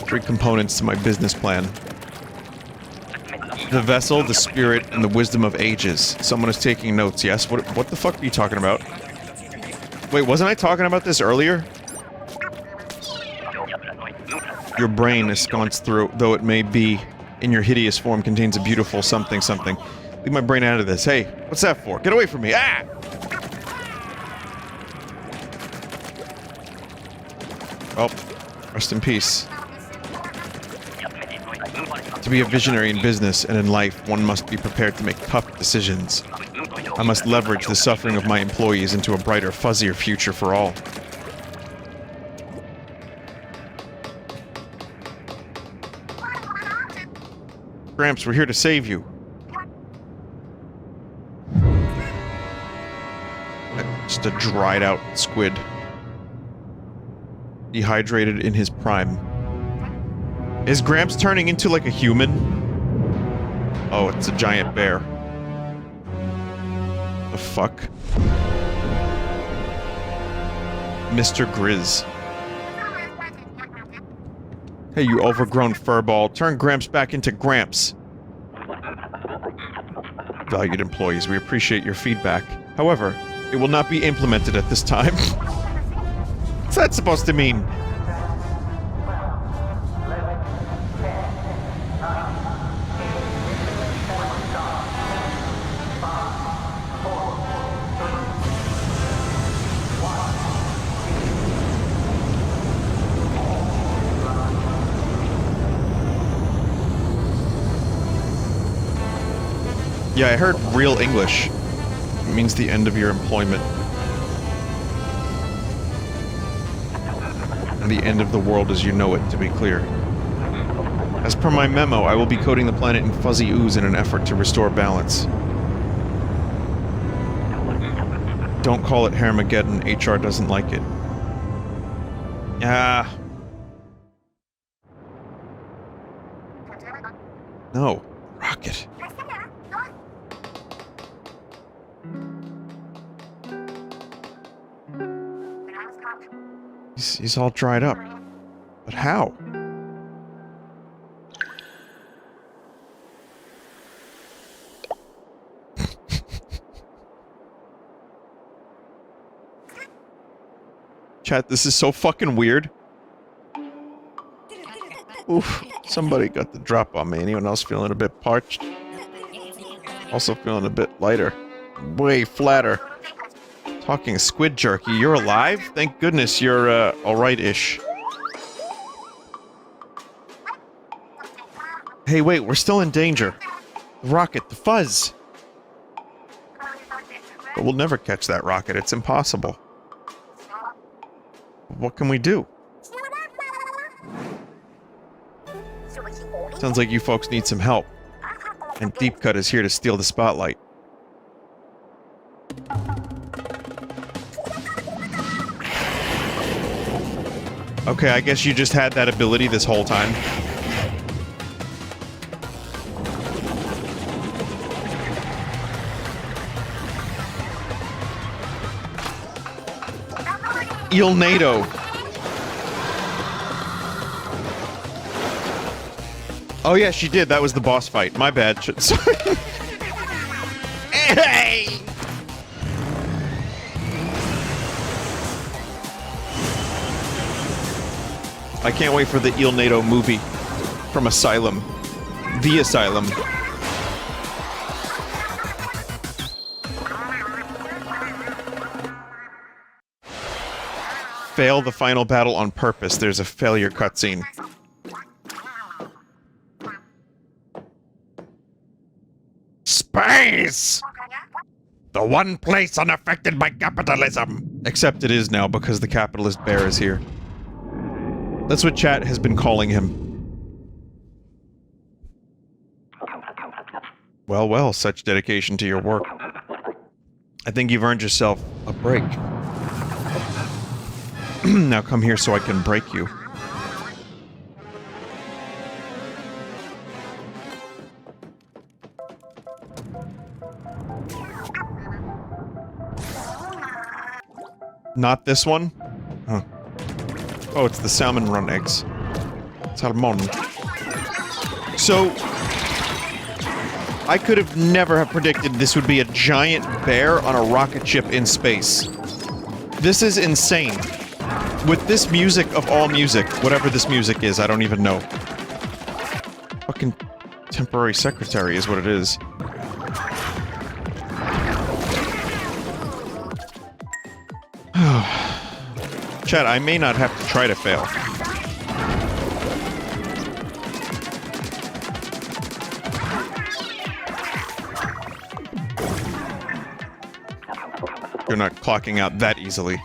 3 components to my business plan. The vessel, the spirit, and the wisdom of ages. Someone is taking notes, yes? What the fuck are you talking about? Wait, wasn't I talking about this earlier? Your brain ensconced through, though it may be in your hideous form, contains a beautiful something something. Leave my brain out of this. Hey, what's that for? Get away from me! Ah! Well, rest in peace. To be a visionary in business and in life, one must be prepared to make tough decisions. I must leverage the suffering of my employees into a brighter, fuzzier future for all. Gramps, we're here to save you. Just a dried out squid. Dehydrated in his prime. Is Gramps turning into like a human? Oh, it's a giant bear. The fuck? Mr. Grizz. Hey, you overgrown furball. Turn Gramps back into Gramps. Valued employees, we appreciate your feedback. However, it will not be implemented at this time. What's that supposed to mean? Yeah, I heard real English. It means the end of your employment. And the end of the world as you know it, to be clear. As per my memo, I will be coating the planet in fuzzy ooze in an effort to restore balance. Don't call it Harmageddon, HR doesn't like it. Ah. No. Rocket. He's all dried up. But how? Chat, this is so fucking weird. Oof, somebody got the drop on me. Anyone else feeling a bit parched? Also feeling a bit lighter. Way flatter. Talking squid jerky, you're alive? Thank goodness you're, alright-ish. Hey, wait, we're still in danger. The rocket, the fuzz! But we'll never catch that rocket, it's impossible. What can we do? Sounds like you folks need some help. And Deep Cut is here to steal the spotlight. Okay, I guess you just had that ability this whole time. Il NATO. Oh yeah, she did. That was the boss fight. My bad. Sorry. Hey! I can't wait for the Il NATO movie from Asylum. The Asylum. Fail the final battle on purpose. There's a failure cutscene. Space! The one place unaffected by capitalism! Except it is now, because the capitalist bear is here. That's what chat has been calling him. Well, well, such dedication to your work. I think you've earned yourself a break. Now come here so I can break you. Not this one? Huh. Oh, it's the salmon run eggs. Salmon. So, I could have never have predicted this would be a giant bear on a rocket ship in space. This is insane. With this music of all music, whatever this music is, I don't even know. Fucking temporary secretary is what it is. Chat, I may not have to try to fail. You're not clocking out that easily.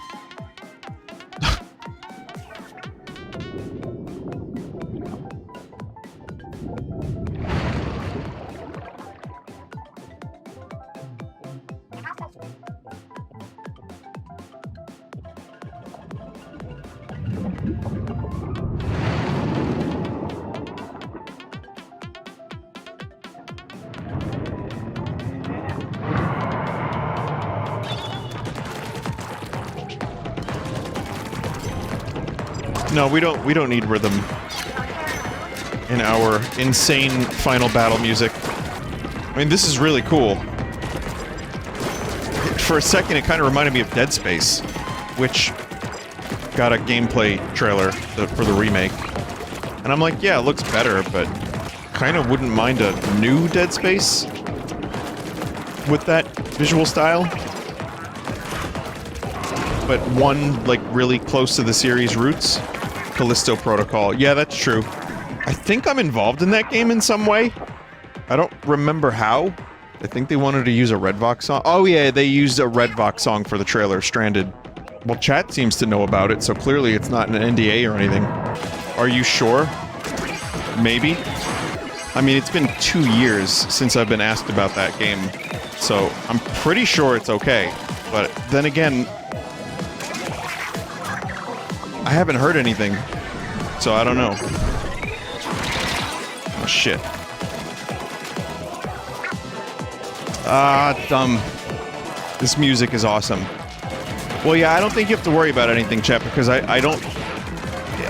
No, we don't need rhythm in our insane final battle music. I mean, this is really cool. For a second, it kind of reminded me of Dead Space, which got a gameplay trailer for the remake. And I'm like, yeah, it looks better, but kind of wouldn't mind a new Dead Space with that visual style. But one, like, really close to the series' roots. Callisto Protocol. Yeah, that's true. I think I'm involved in that game in some way. I don't remember how. I think they wanted to use a Red Vox song. Oh yeah, they used a Red Vox song for the trailer, Stranded. Well, chat seems to know about it, so clearly it's not an NDA or anything. Are you sure? Maybe? I mean, it's been 2 years since I've been asked about that game, so I'm pretty sure it's okay. But then again, I haven't heard anything, so I don't know. Oh, shit. Ah, dumb. This music is awesome. Well, yeah, I don't think you have to worry about anything, chat, because I don't...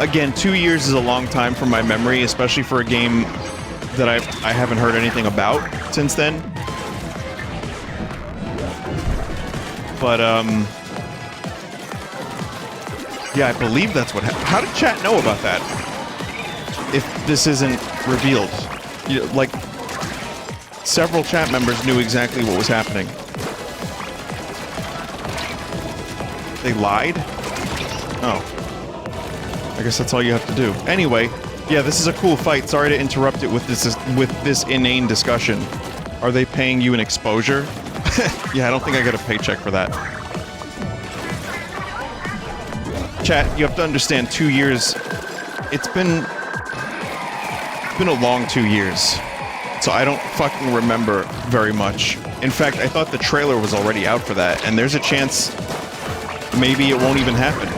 Again, 2 years is a long time from my memory, especially for a game that I haven't heard anything about since then. But, yeah, I believe that's what happened. How did chat know about that? If this isn't revealed. You know, like, several chat members knew exactly what was happening. They lied? Oh. I guess that's all you have to do. Anyway, yeah, this is a cool fight. Sorry to interrupt it with this inane discussion. Are they paying you an exposure? Yeah, I don't think I got a paycheck for that. Chat, you have to understand, 2 years... It's been a long 2 years. So I don't fucking remember very much. In fact, I thought the trailer was already out for that, and there's a chance maybe it won't even happen.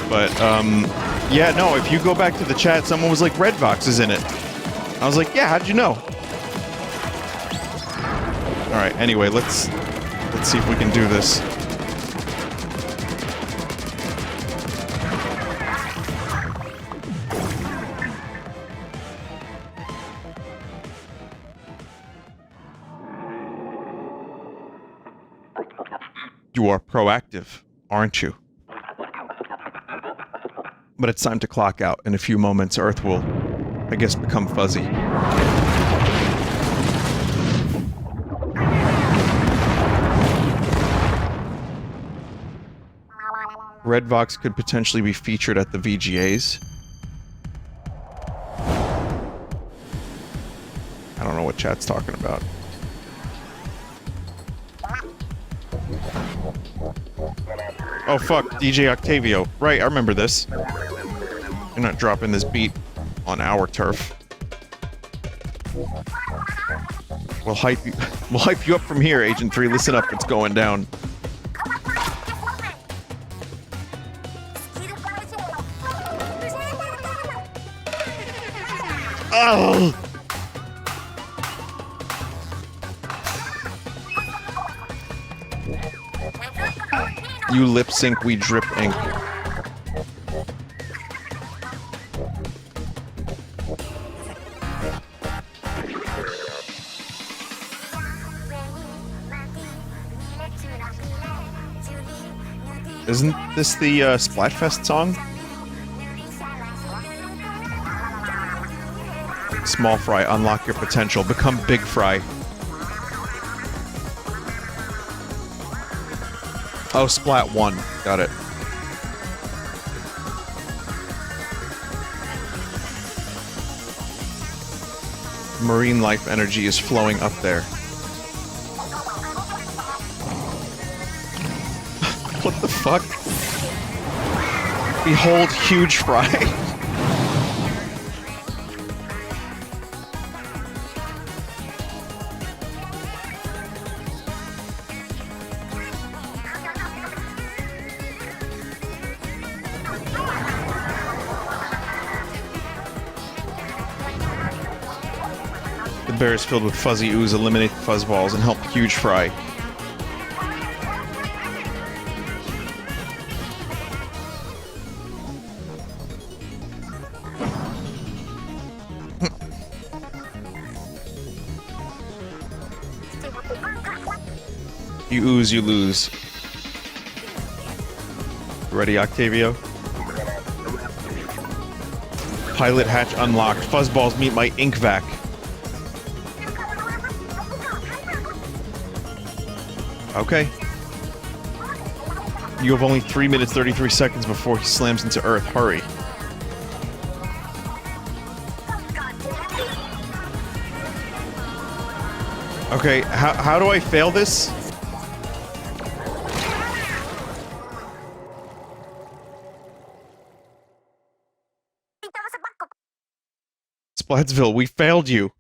But, yeah, no, if you go back to the chat, someone was like, Red Vox is in it. I was like, yeah, how'd you know? Alright, anyway, let's see if we can do this. You are proactive, aren't you? But it's time to clock out. In a few moments, Earth will, I guess, become fuzzy. Red Vox could potentially be featured at the VGAs. I don't know what chat's talking about. Oh fuck, DJ Octavio. Right, I remember this. You're not dropping this beat on our turf. We'll hype you up from here, Agent 3. Listen up, it's going down. Oh! You lip sync, we drip ink. Isn't this the Splatfest song? Small fry, unlock your potential. Become big fry. Oh, Splat 1. Got it. Marine life energy is flowing up there. What the fuck? Behold huge fry. The bear is filled with fuzzy ooze. Eliminate the fuzzballs and help huge fry. You ooze, you lose. Ready, Octavio? Pilot hatch unlocked. Fuzzballs meet my ink vac. Okay. You have only 3 minutes 33 seconds before he slams into Earth. Hurry. Okay, how do I fail this? Splatsville, we failed you.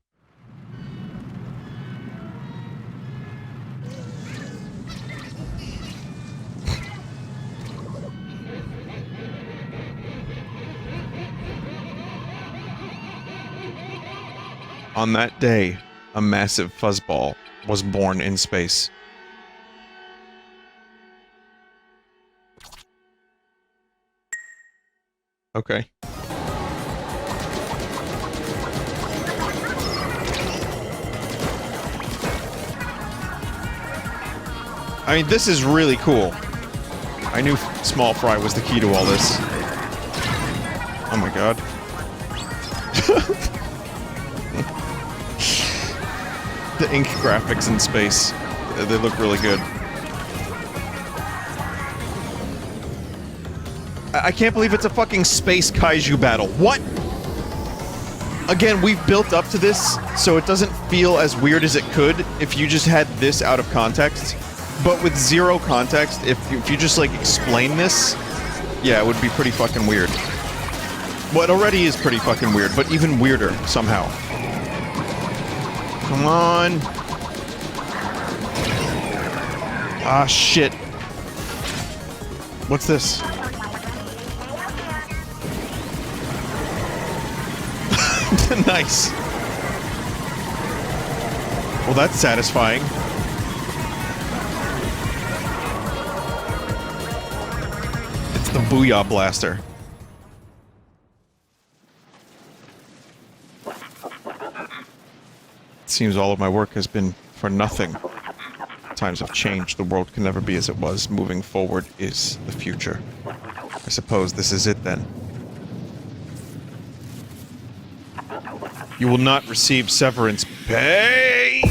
On that day, a massive fuzzball was born in space. Okay. I mean, this is really cool. I knew small fry was the key to all this. Oh my god. The ink graphics in space, they look really good. I can't believe it's a fucking space kaiju battle. What? Again, we've built up to this, so it doesn't feel as weird as it could if you just had this out of context. But with zero context, if you just, like, explain this, yeah, it would be pretty fucking weird. Well, it already is pretty fucking weird, but even weirder, somehow. Come on. Ah, shit. What's this? Nice. Well, that's satisfying. It's the Booyah Blaster. It seems all of my work has been for nothing. Times have changed. The world can never be as it was. Moving forward is the future. I suppose this is it then. You will not receive severance pay!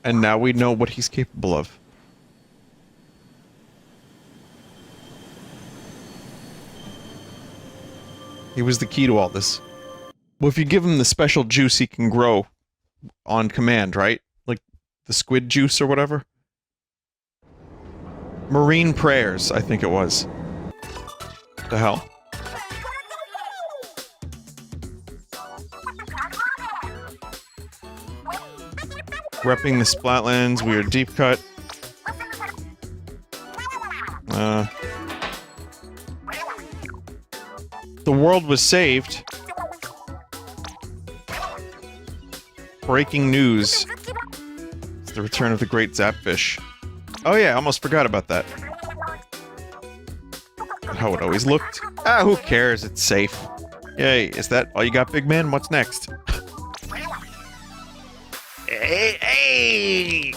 And now we know what he's capable of. He was the key to all this. Well, if you give him the special juice, he can grow on command, right? Like the squid juice or whatever? Marine prayers, I think it was. The hell? Repping the Splatlands, we are deep cut. The world was saved. Breaking news. It's the return of the great Zapfish. Oh yeah, I almost forgot about that. How it always looked. Ah, who cares? It's safe. Yay, is that all you got, big man? What's next? Hey!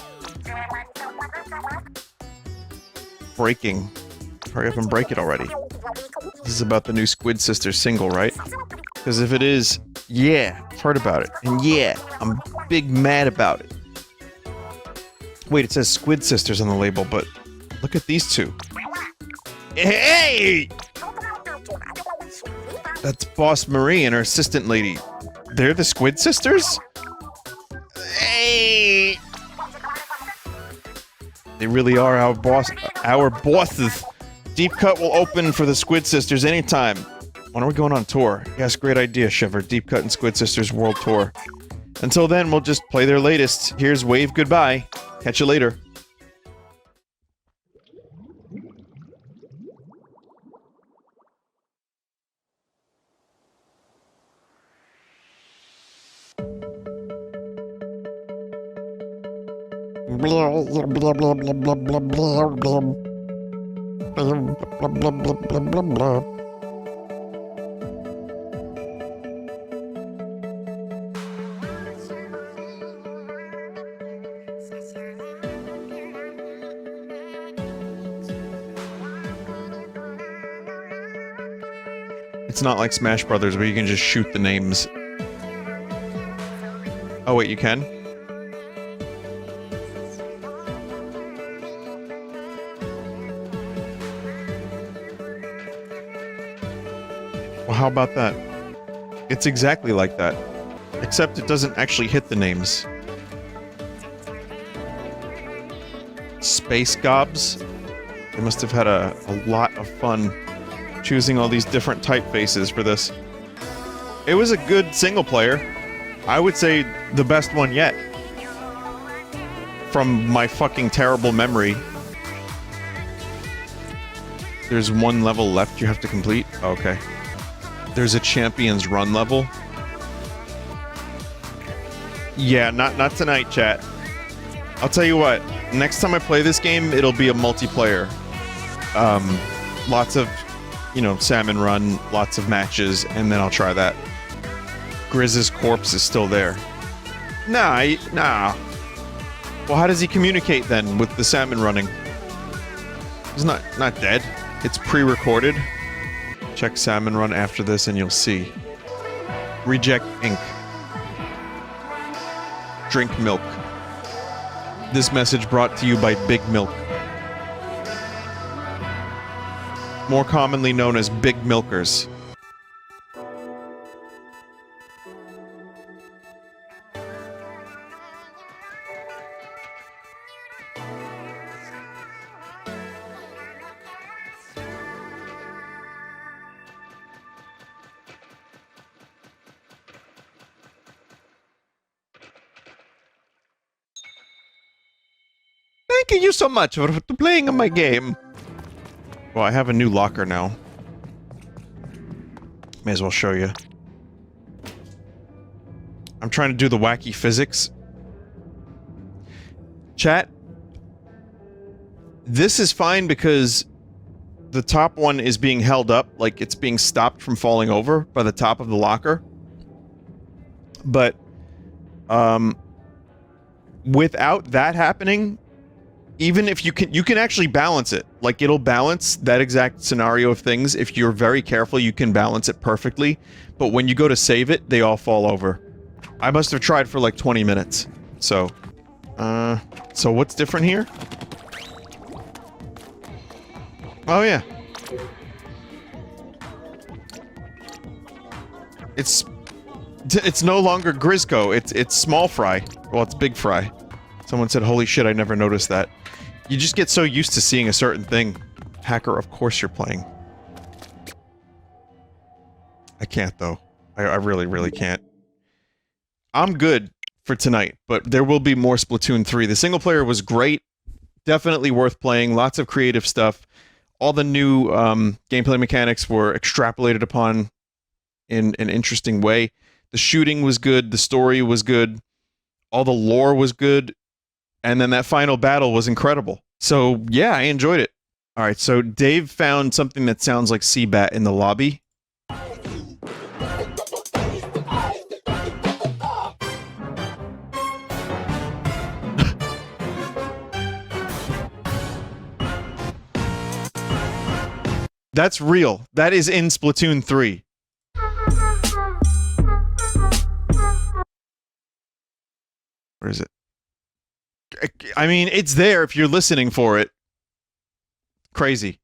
Breaking. Hurry up and break it already. This is about the new Squid Sisters single, right? Because if it is, yeah, I've heard about it. And yeah, I'm big mad about it. Wait, it says Squid Sisters on the label, but look at these two. Hey! That's Boss Marie and her assistant lady. They're the Squid Sisters? Hey! They really are our bosses. Deep Cut will open for the Squid Sisters anytime. When are we going on tour? Yes, great idea, Shiver. Deep Cut and Squid Sisters World Tour. Until then, we'll just play their latest. Here's Wave Goodbye. Catch you later. It's not like Smash Brothers where you can just shoot the names. Oh wait, you can? Well, how about that? It's exactly like that. Except it doesn't actually hit the names. Space Gobs? They must have had a lot of fun choosing all these different typefaces for this. It was a good single player. I would say the best one yet. From my fucking terrible memory. There's one level left you have to complete? Okay. There's a Champions Run level. Yeah, not tonight, chat. I'll tell you what, next time I play this game, it'll be a multiplayer. Lots of, you know, salmon run, lots of matches, and then I'll try that. Grizz's corpse is still there. Nah. Well, how does he communicate then with the salmon running? He's not dead. It's pre-recorded. Check salmon run after this and you'll see. Reject ink. Drink milk. This message brought to you by Big Milk. More commonly known as Big Milkers. Thank you so much for playing my game. Well, I have a new locker now. May as well show you. I'm trying to do the wacky physics. Chat. This is fine because the top one is being held up, like it's being stopped from falling over by the top of the locker. But, without that happening, even if you can actually balance it. Like, it'll balance that exact scenario of things. If you're very careful, you can balance it perfectly. But when you go to save it, they all fall over. I must have tried for like 20 minutes. So, so what's different here? Oh, yeah. It's no longer Grisco, it's Small Fry. Well, it's Big Fry. Someone said, holy shit, I never noticed that. You just get so used to seeing a certain thing. Hacker, of course you're playing. I can't, though. I really, really can't. I'm good for tonight, but there will be more Splatoon 3. The single player was great. Definitely worth playing. Lots of creative stuff. All the new gameplay mechanics were extrapolated upon in an interesting way. The shooting was good. The story was good. All the lore was good. And then that final battle was incredible. So, yeah, I enjoyed it. All right, so Dave found something that sounds like Seabat in the lobby. That's real. That is in Splatoon 3. Where is it? I mean, it's there if you're listening for it. Crazy.